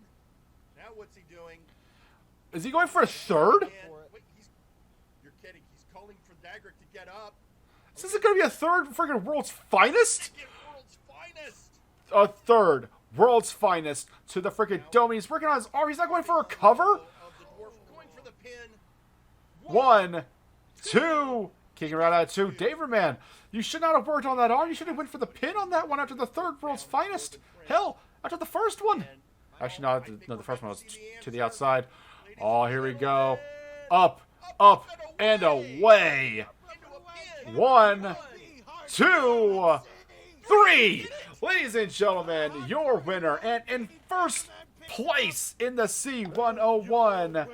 [SPEAKER 7] Now what's he doing?
[SPEAKER 1] Is he going for a third?
[SPEAKER 7] Wait, you're kidding. He's calling for Dagger to get up.
[SPEAKER 1] Is this going to be a third freaking world's finest?
[SPEAKER 7] World's
[SPEAKER 1] a third world's finest to the freaking dome. He's working on his arm. He's not going for a cover.
[SPEAKER 7] Of the dwarf going for the pin.
[SPEAKER 1] 1, 2. Kicking right out of 2. Daverman, you should not have worked on that arm. You should have went for the pin on that one after the third world's finest. Hell, after the first one. Actually, no, the first one was to the outside. Oh, here we go. Up, up, and away. 1, 2, 3. Ladies and gentlemen, your winner and in first place in the C101,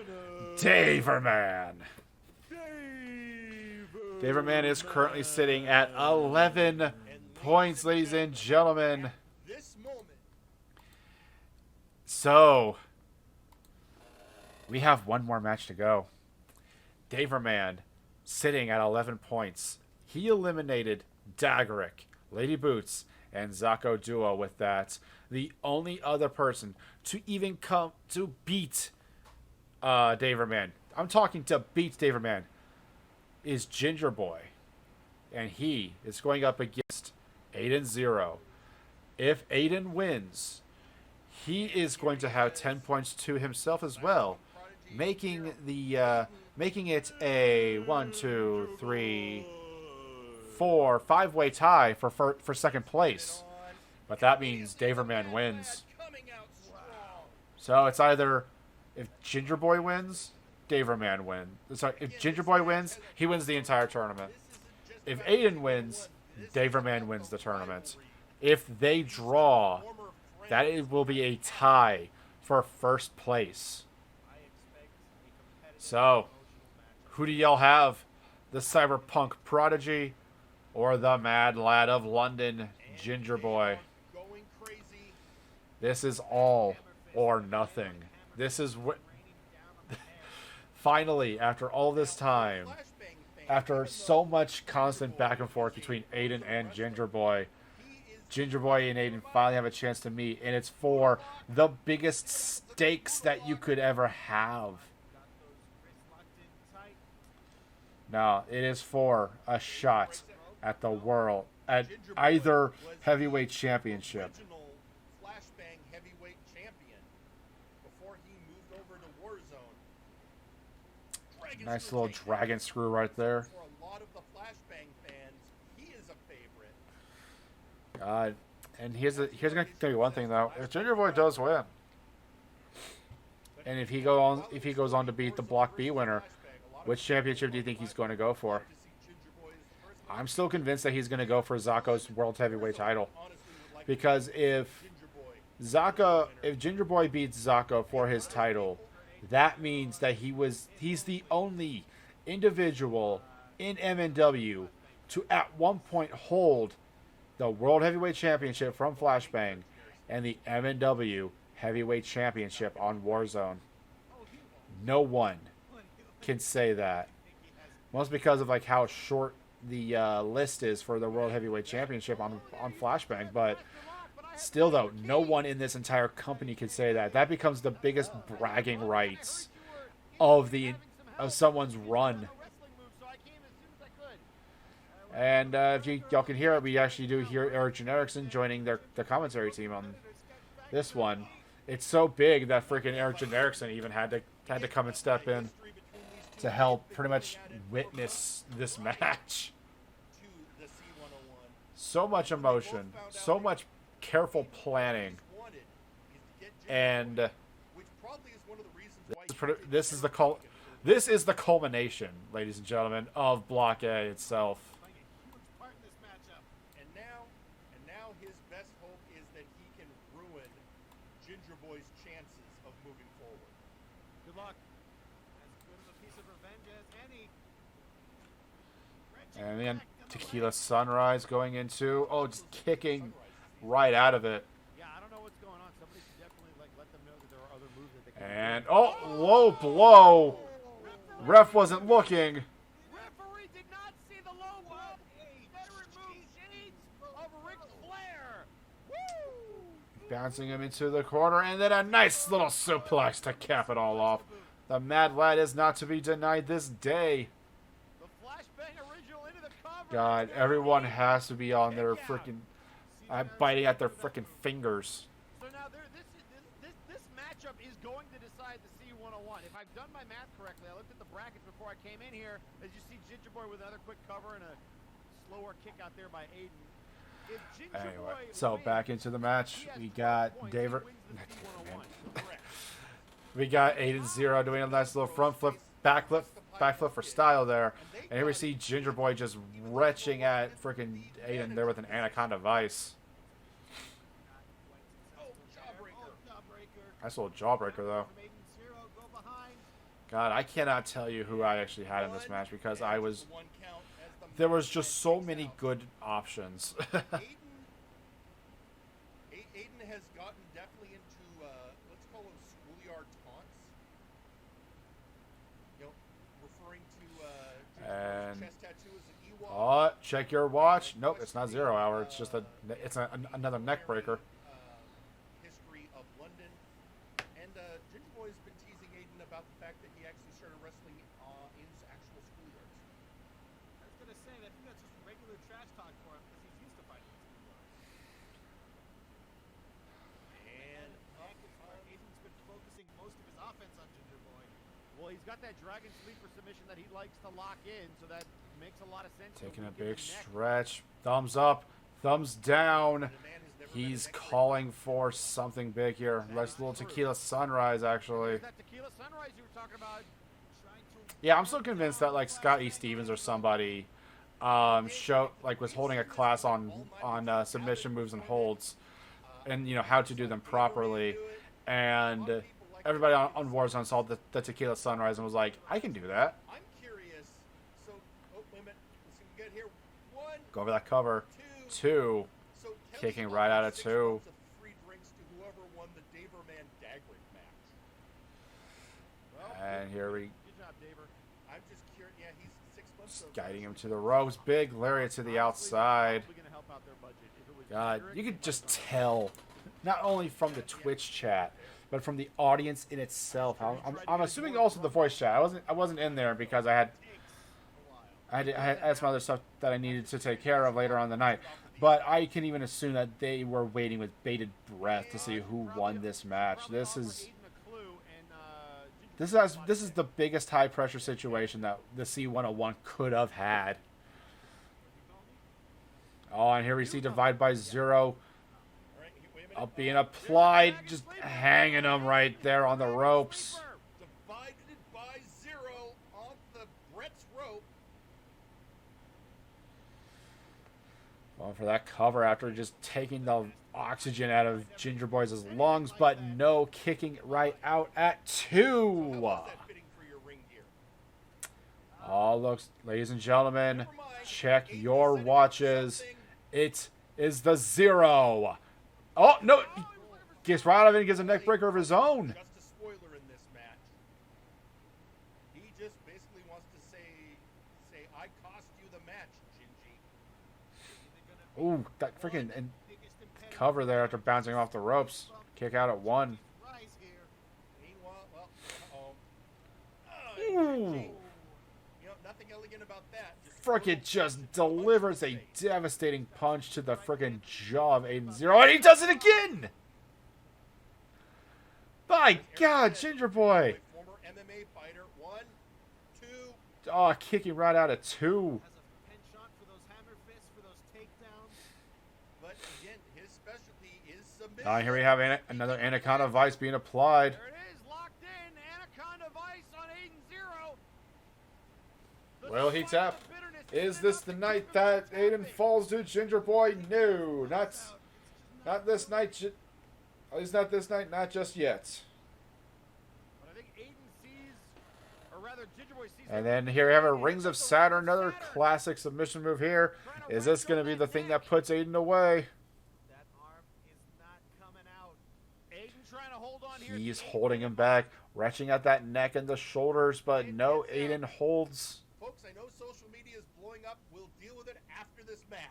[SPEAKER 1] Daverman. Daverman is currently sitting at 11 points, ladies and gentlemen. So, we have one more match to go. Daverman sitting at 11 points. He eliminated Daggerick, Lady Boots, and Zako Duo with that. The only other person to even come to beat Daverman, I'm talking to beat Daverman, is Ginger Boy. And he is going up against Aiden Zero. If Aiden wins, he is going to have 10 points to himself as well, making it a 1, 2, 3, 4, 5-way tie for second place. But that means Daverman wins. So it's either if Ginger Boy wins, Daverman wins. Sorry, if Ginger Boy wins, he wins the entire tournament. If Aiden wins, Daverman wins the tournament. If they draw, that it will be a tie for first place. So, who do y'all have? The Cyberpunk Prodigy or the Mad Lad of London, Ginger Boy? This is all or nothing. This is what... Finally, after all this time, after so much constant back and forth between Aiden and Ginger Boy and Aiden finally have a chance to meet, and it's for the biggest stakes that you could ever have. Now, it is for a shot at the world, at either heavyweight championship.
[SPEAKER 7] Flashbang heavyweight champion before he moved over to Warzone.
[SPEAKER 1] Nice little dragon screw right there.
[SPEAKER 7] For a lot of the Flashbang fans, he is a favorite.
[SPEAKER 1] And here's gonna tell you one thing though: if Ginger Boy does win, and if he goes on to beat the Block B winner, which championship do you think he's going to go for? I'm still convinced that he's going to go for Zako's World Heavyweight title, because if Ginger Boy beats Zako for his title, that means that he's the only individual in MNW to at one point hold the World Heavyweight Championship from Flashbang and the MNW Heavyweight Championship on Warzone. No one can say that. Most because of like how short the list is for the World Heavyweight Championship on Flashbang, but still though, no one in this entire company can say that. That becomes the biggest bragging rights of someone's run. And if y'all can hear it, we actually do hear Eric Erickson joining the commentary team on this one. It's so big that freaking Eric Erickson even had to come and step in to help pretty much witness this match. So much emotion, so much careful planning, and this is the culmination, ladies and gentlemen, of Block A itself.
[SPEAKER 7] And now his best hope is that he can ruin Ginger Boy's chances of moving forward.
[SPEAKER 8] Good luck. As good of a piece of revenge as any.
[SPEAKER 1] And then Tequila Sunrise going into, just kicking right out of it.
[SPEAKER 9] Yeah, I don't know what's going on. Somebody should definitely let them know that there are other moves that they can
[SPEAKER 1] And low blow. Ref wasn't looking.
[SPEAKER 3] Referee did not see the low blow. Better remove shades of Ric Flair. Woo!
[SPEAKER 1] Bouncing him into the corner, and then a nice little suplex to cap it all off. The Mad Lad is not to be denied this day.
[SPEAKER 3] The Flashbang original into the cover.
[SPEAKER 1] God, everyone has to be on their freaking biting at their freaking fingers.
[SPEAKER 3] So now this matchup is going to decide the C101. If I've done my math correctly, I looked at the brackets before I came in here. As you see, Ginger Boy with another quick cover and a slower kick out there by Aiden. If Ginger
[SPEAKER 1] Anyway,
[SPEAKER 3] Boy
[SPEAKER 1] so
[SPEAKER 3] wins,
[SPEAKER 1] back into the match.
[SPEAKER 3] he has
[SPEAKER 1] We
[SPEAKER 3] 12
[SPEAKER 1] got
[SPEAKER 3] points.
[SPEAKER 1] David.
[SPEAKER 3] He wins the C101.
[SPEAKER 1] We got Aiden Zero doing a nice little front flip, backflip for style there. And here we see Ginger Boy just retching at freaking Aiden there with an Anaconda Vice. Nice little jawbreaker though. God, I cannot tell you who I actually had in this match because there was just so many good options.
[SPEAKER 7] Aiden has gotten definitely into let's call them schoolyard taunts. You know, referring to
[SPEAKER 1] And
[SPEAKER 7] chest tattoo as an Ewok.
[SPEAKER 1] oh, check your watch. Nope, it's not 0 hour. It's just another neck breaker.
[SPEAKER 7] History of London, and Ginger Boy's been teasing Aiden about the fact that he actually started wrestling in actual schoolyards.
[SPEAKER 8] I was gonna say that I think that's just regular trash talk for him because he's used to fighting in schoolyards.
[SPEAKER 7] And
[SPEAKER 8] Heck is where Aiden's been focusing most of his offense on Ginger Boy.
[SPEAKER 3] Well, he's got that dragon sleeper submission that he likes to lock in, so that makes a lot of sense.
[SPEAKER 1] Taking a
[SPEAKER 3] Give
[SPEAKER 1] big
[SPEAKER 3] him neck.
[SPEAKER 1] stretch. Thumbs up. Thumbs down.
[SPEAKER 7] the man has never
[SPEAKER 1] He's
[SPEAKER 7] been an
[SPEAKER 1] calling for something big here. Nice little tequila sunrise, actually.
[SPEAKER 3] There's that tequila sunrise you were talking about.
[SPEAKER 1] Yeah, I'm still convinced that like Scott E. Stevens or somebody was holding a class on submission moves and holds, and how to do them properly, and everybody on Warzone saw the tequila sunrise and was like, I can do that.
[SPEAKER 7] I'm curious. So, oh, wait a minute. Let's see what we got here. 1,
[SPEAKER 1] Go over that cover.
[SPEAKER 7] 2.
[SPEAKER 1] 2.
[SPEAKER 7] So Kelly
[SPEAKER 1] Kicking right out of
[SPEAKER 7] offered
[SPEAKER 1] 2.
[SPEAKER 7] 6 months of free drinks to whoever won the Daverman Dagrid match. Well,
[SPEAKER 1] And here we
[SPEAKER 3] Good job, Daver.
[SPEAKER 7] I'm just curious. Yeah, he's 6 months of
[SPEAKER 1] guiding him to the ropes. Big lariat to the outside.
[SPEAKER 3] Probably gonna help out their budget. If it was
[SPEAKER 1] God,
[SPEAKER 3] Hendrick,
[SPEAKER 1] you
[SPEAKER 3] it
[SPEAKER 1] could
[SPEAKER 3] might
[SPEAKER 1] just
[SPEAKER 3] not.
[SPEAKER 1] tell, not only from the Twitch chat, but from the audience in itself. I'm assuming also the voice chat. I wasn't in there because I had some other stuff that I needed to take care of later on in the night. But I can even assume that they were waiting with bated breath to see who won this match. This is the biggest high pressure situation that the C101 could have had. Oh, and here we see Divide by 0 up being applied, just hanging him right there on the ropes.
[SPEAKER 7] divided by 0 on the Brett's rope.
[SPEAKER 1] Going for that cover after just taking the oxygen out of Ginger Boy's lungs, but no, kicking right out at 2.
[SPEAKER 7] How's that fitting for your ring gear?
[SPEAKER 1] Oh, looks, ladies and gentlemen, check your watches. It is the 0. Oh, no. Gets right out of it and gets a neck breaker of his own.
[SPEAKER 7] Just a spoiler in this match. He just basically wants to say I cost you the match, Gingy.
[SPEAKER 1] Ooh, that freaking cover there after bouncing off the ropes. Kick out at 1.
[SPEAKER 8] Rise here.
[SPEAKER 7] Meanwhile, well,
[SPEAKER 1] Ooh.
[SPEAKER 7] Gingy. You know, nothing elegant about that.
[SPEAKER 1] Frickin' just delivers a devastating punch to the frickin' jaw of Aiden Zero, and he does it again! My God, Ginger Boy!
[SPEAKER 7] Former MMA fighter. 1, 2.
[SPEAKER 1] Oh, kicking right out of 2.
[SPEAKER 8] Has a penchant for those hammer fists, for those takedowns.
[SPEAKER 7] But again, his specialty is submission.
[SPEAKER 1] Here we have another Anaconda Vice being applied.
[SPEAKER 3] There it is, locked in. Anaconda Vice on Aiden Zero. The
[SPEAKER 1] Will he
[SPEAKER 3] spike of
[SPEAKER 1] tap?
[SPEAKER 3] bitterness
[SPEAKER 1] Is
[SPEAKER 3] coming
[SPEAKER 1] this
[SPEAKER 3] up
[SPEAKER 1] the
[SPEAKER 3] to
[SPEAKER 1] night
[SPEAKER 3] keep
[SPEAKER 1] that
[SPEAKER 3] this
[SPEAKER 1] Aiden
[SPEAKER 3] match
[SPEAKER 1] falls to Ginger Boy? No, not this night. At least not this night, not just yet.
[SPEAKER 3] But I think Aiden sees, or rather Ginger Boy sees.
[SPEAKER 1] And then here we have a Rings of Saturn, another classic submission move here. Is this going to be the thing that puts Aiden away?
[SPEAKER 8] That arm is not coming out.
[SPEAKER 3] Aiden trying to hold on here.
[SPEAKER 1] He's holding him back, retching at that neck and the shoulders, but no, Aiden holds.
[SPEAKER 7] Folks, I know social media is blowing up. We'll deal with it after this match.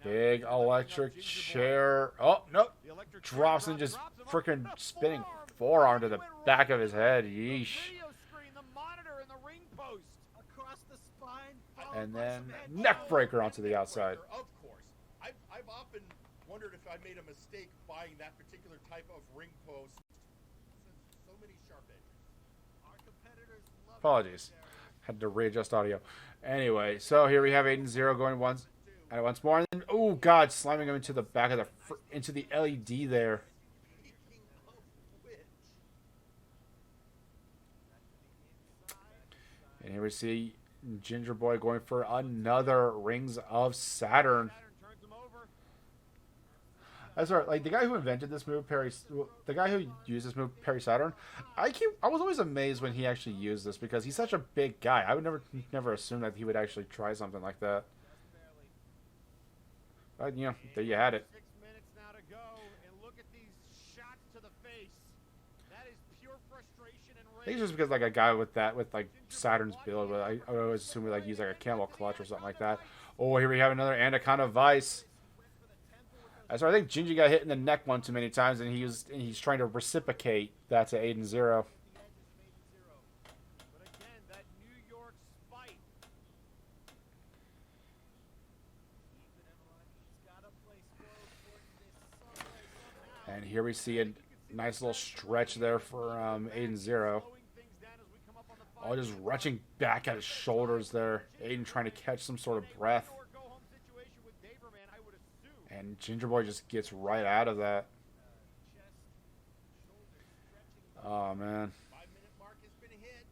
[SPEAKER 1] Big electric chair. Oh, nope. Drops and just freaking spinning forearm to the back of his head. Yeesh.
[SPEAKER 3] Video screen, the monitor, and the ring post.
[SPEAKER 8] Across the spine.
[SPEAKER 1] And then neck breaker onto the outside.
[SPEAKER 7] Of course. I've I've often wondered if I made a mistake buying that particular type of ring post. So many sharp edges.
[SPEAKER 8] Our competitors love
[SPEAKER 1] Apologies. Had to readjust audio. Anyway, so here we have 8-0 going once more. And then, oh, God, slamming him into the back of into the LED there.
[SPEAKER 7] Speaking of which,
[SPEAKER 1] And here we see Ginger Boy going for another Rings of Saturn.
[SPEAKER 3] Turns him over.
[SPEAKER 1] That's right. Like the guy who invented this move, the guy who used this move, Perry Saturn. I was always amazed when he actually used this because he's such a big guy. I would never assume that he would actually try something like that. But you know, there you had it.
[SPEAKER 3] 6 minutes now to go, and look at these shots to the face. That is pure frustration and
[SPEAKER 1] I
[SPEAKER 3] rage.
[SPEAKER 1] think it's just because like a guy with like Saturn's build, but I always assume like use like a camel clutch or something like that. Oh, here we have another Anaconda Vice. So I think Gingy got hit in the neck one too many times, and he's trying to reciprocate that to 8-0.
[SPEAKER 3] But again, that New York spite.
[SPEAKER 1] And here we see a nice little stretch there for 8-0.
[SPEAKER 3] Slowing things down as we come up on the
[SPEAKER 1] Oh, just retching back at his shoulders there. Aiden trying to catch some sort of breath.
[SPEAKER 3] go-home situation with Daverman, I would assume.
[SPEAKER 1] And Ginger Boy just gets right out of that. Oh, man.
[SPEAKER 7] 5-minute mark has been hit.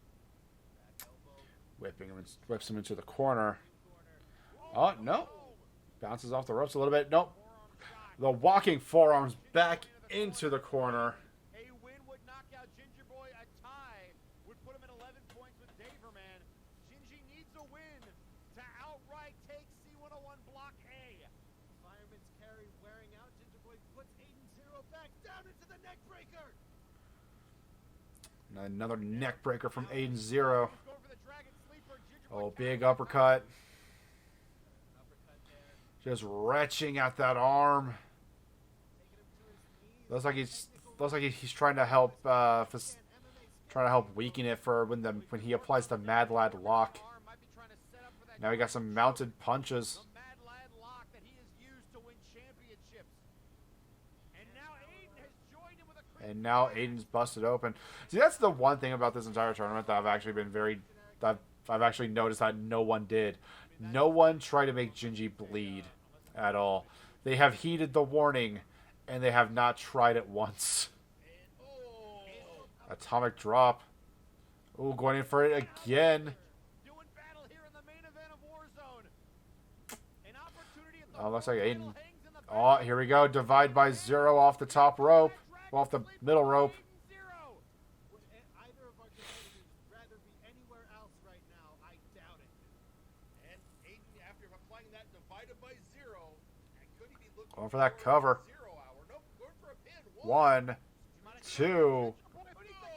[SPEAKER 1] Whips him into the corner. Oh, no. Bounces off the ropes a little bit. Nope. The walking forearms back into the corner.
[SPEAKER 3] A win would knock out Ginger Boy. A tie would put him at 11 points with Daverman. Gingy needs a win to outright take C101 Block A.
[SPEAKER 8] Fireman's carry wearing out. Ginger Boy puts 8-0 back down into the neck breaker.
[SPEAKER 1] Another neck breaker from 8-0.
[SPEAKER 3] Going for the Dragon Sleeper. Ginger Boy
[SPEAKER 1] Oh, big uppercut. Just retching at that arm. Looks like he's trying to help weaken it for when he applies the Mad Lad lock.
[SPEAKER 3] might be trying to set up for that.
[SPEAKER 1] Now we got some mounted punches.
[SPEAKER 3] The Mad Lad lock that he has used to win championships. And now Aiden has joined him with a crazy
[SPEAKER 1] And now Aiden's busted open. See, that's the one thing about this entire tournament that I've actually been I've actually noticed that no one did. No one tried to make Gingy bleed at all. They have heeded the warning, and they have not tried it once. Atomic drop. Ooh, going in for it again.
[SPEAKER 3] doing battle here in the main event of Warzone. An opportunity at the
[SPEAKER 1] Oh, looks like Aiden.
[SPEAKER 3] hangs in the
[SPEAKER 1] Oh, here we go. Divide by 0 off the top rope. Off the middle rope.
[SPEAKER 3] Zero.
[SPEAKER 8] Would either of our competitors rather be anywhere else right now? I doubt it.
[SPEAKER 7] And Aiden, after applying that divided by 0, could he be looking
[SPEAKER 1] Going for that cover.
[SPEAKER 7] 0 hour? Nope, going for a pin.
[SPEAKER 1] 1, 2.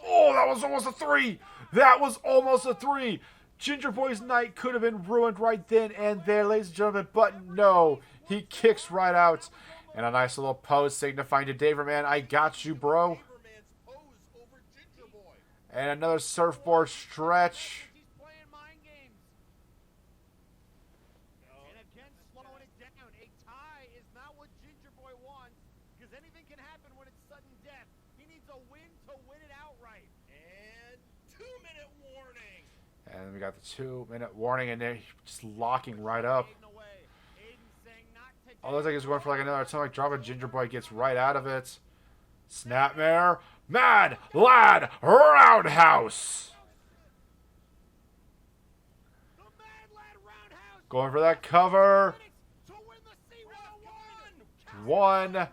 [SPEAKER 1] Oh, that was almost a 3. That was almost a 3. Ginger Boy's night could have been ruined right then and there, ladies and gentlemen, but no. He kicks right out. And a nice little pose signifying to Daverman, I got you, bro.
[SPEAKER 7] Daverman's pose over Ginger Boy.
[SPEAKER 1] And another surfboard stretch.
[SPEAKER 3] He's playing mind games. And again, slowing it down. A tie is not what Ginger Boy wants, because anything can happen when it's sudden death. He needs a win to win it outright.
[SPEAKER 7] And 2-minute warning.
[SPEAKER 1] And we got the 2-minute warning, and they're just locking right up.
[SPEAKER 3] Aiden away. Aiden saying not today.
[SPEAKER 1] Oh, looks like he's going for like another atomic drop, and Ginger Boy gets right out of it. Snapmare. Mad Lad Roundhouse.
[SPEAKER 3] The Mad Lad Roundhouse
[SPEAKER 1] Going for that cover.
[SPEAKER 3] to win the C101.
[SPEAKER 1] 1,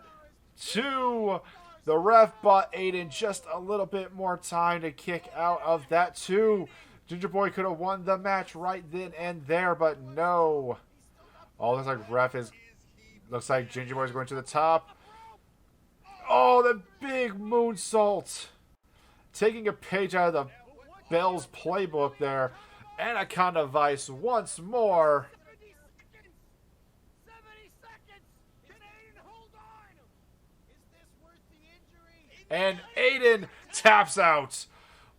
[SPEAKER 1] 2. The ref bought Aiden just a little bit more time to kick out of that 2. Ginger Boy could have won the match right then and there, but no. Oh, looks like Ginger Boy's going to the top. Oh, the big moonsault. Taking a page out of the Bell's playbook there. Anaconda Vice once more.
[SPEAKER 3] 70 seconds. 70 seconds. Can Aiden hold on?
[SPEAKER 8] Is this worth the injury?
[SPEAKER 1] And Aiden taps out.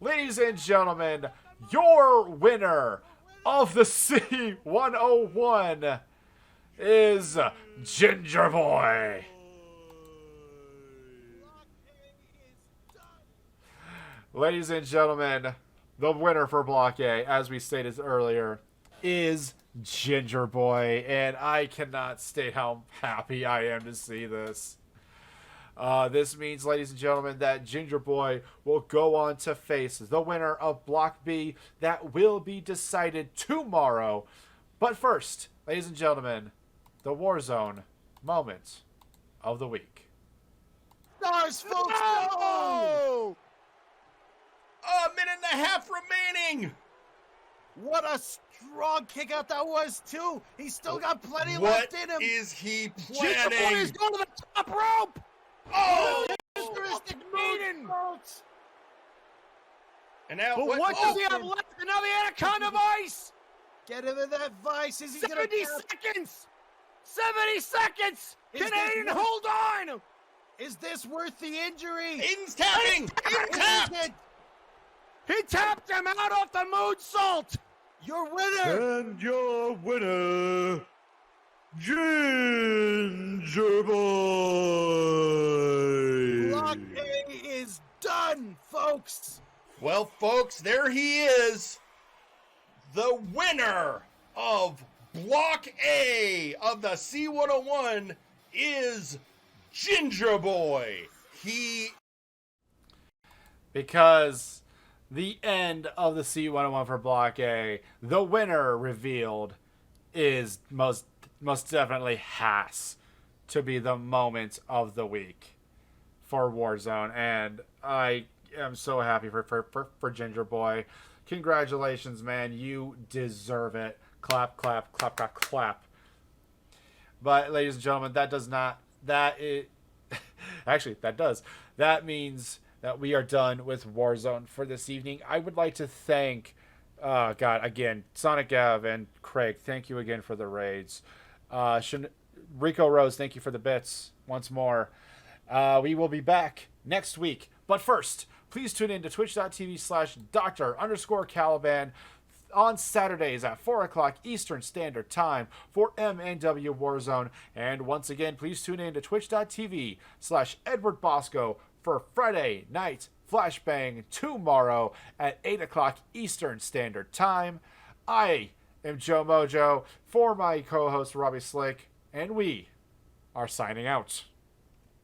[SPEAKER 1] Ladies and gentlemen, your winner of the C101, is Ginger Boy. Ladies and gentlemen, the winner for Block A, as we stated earlier, is Ginger Boy, and I cannot state how happy I am to see this. This means, ladies and gentlemen, that Ginger Boy will go on to face the winner of Block B that will be decided tomorrow. But first, ladies and gentlemen, the Warzone moment of the week.
[SPEAKER 8] Stars, folks!
[SPEAKER 7] No! A minute and a half remaining.
[SPEAKER 8] What a strong kick out that was, too. He's still got plenty
[SPEAKER 7] What
[SPEAKER 8] left in him.
[SPEAKER 7] is he
[SPEAKER 8] Ginger Boy is
[SPEAKER 7] planning?
[SPEAKER 8] going to the top rope.
[SPEAKER 7] Oh!
[SPEAKER 8] Futuristic maiden.
[SPEAKER 7] And now
[SPEAKER 3] But what does he have left? Another Anaconda Vice!
[SPEAKER 8] Get him in that vice. Is he going
[SPEAKER 3] 70
[SPEAKER 8] to...
[SPEAKER 3] seconds! 70 seconds!
[SPEAKER 8] Is
[SPEAKER 3] Canadian,
[SPEAKER 8] this-
[SPEAKER 3] hold on!
[SPEAKER 8] Is this worth the injury?
[SPEAKER 7] Aiden's tapping! Aiden tapped!
[SPEAKER 3] He tapped him out off the moonsault!
[SPEAKER 8] Your winner!
[SPEAKER 7] And your winner, Ginger Boy!
[SPEAKER 8] Block A is done, folks!
[SPEAKER 7] Well, folks, there he is. The winner of Block A of the C101 is Ginger Boy.
[SPEAKER 1] Because the end of the C101 for Block A, the winner revealed is most definitely has to be the moment of the week for Warzone, and I am so happy for Ginger Boy. Congratulations, man. You deserve it. Clap, clap, clap, clap, clap. But, ladies and gentlemen, that does. That means that we are done with Warzone for this evening. I would like to thank, again, Sonic Gav and Craig. Thank you again for the raids. Rico Rose, thank you for the bits once more. We will be back next week. But first, please tune in to twitch.tv/Dr_Caliban on Saturdays at 4 o'clock Eastern Standard Time for MNW Warzone. And once again, please tune in to twitch.tv/Edward Bosco for Friday Night Flashbang tomorrow at 8 o'clock Eastern Standard Time. I am Joe Mojo for my co-host Robbie Slick, and we are signing out.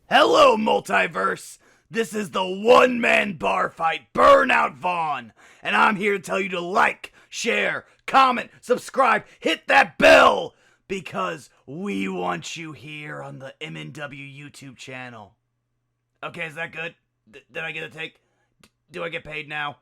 [SPEAKER 10] Hello, Multiverse! This is the one-man bar fight, Burnout Vaughn, and I'm here to tell you to like, share, comment, subscribe, hit that bell, because we want you here on the MNW YouTube channel. Okay, is that good? Did I get a take? Do I get paid now?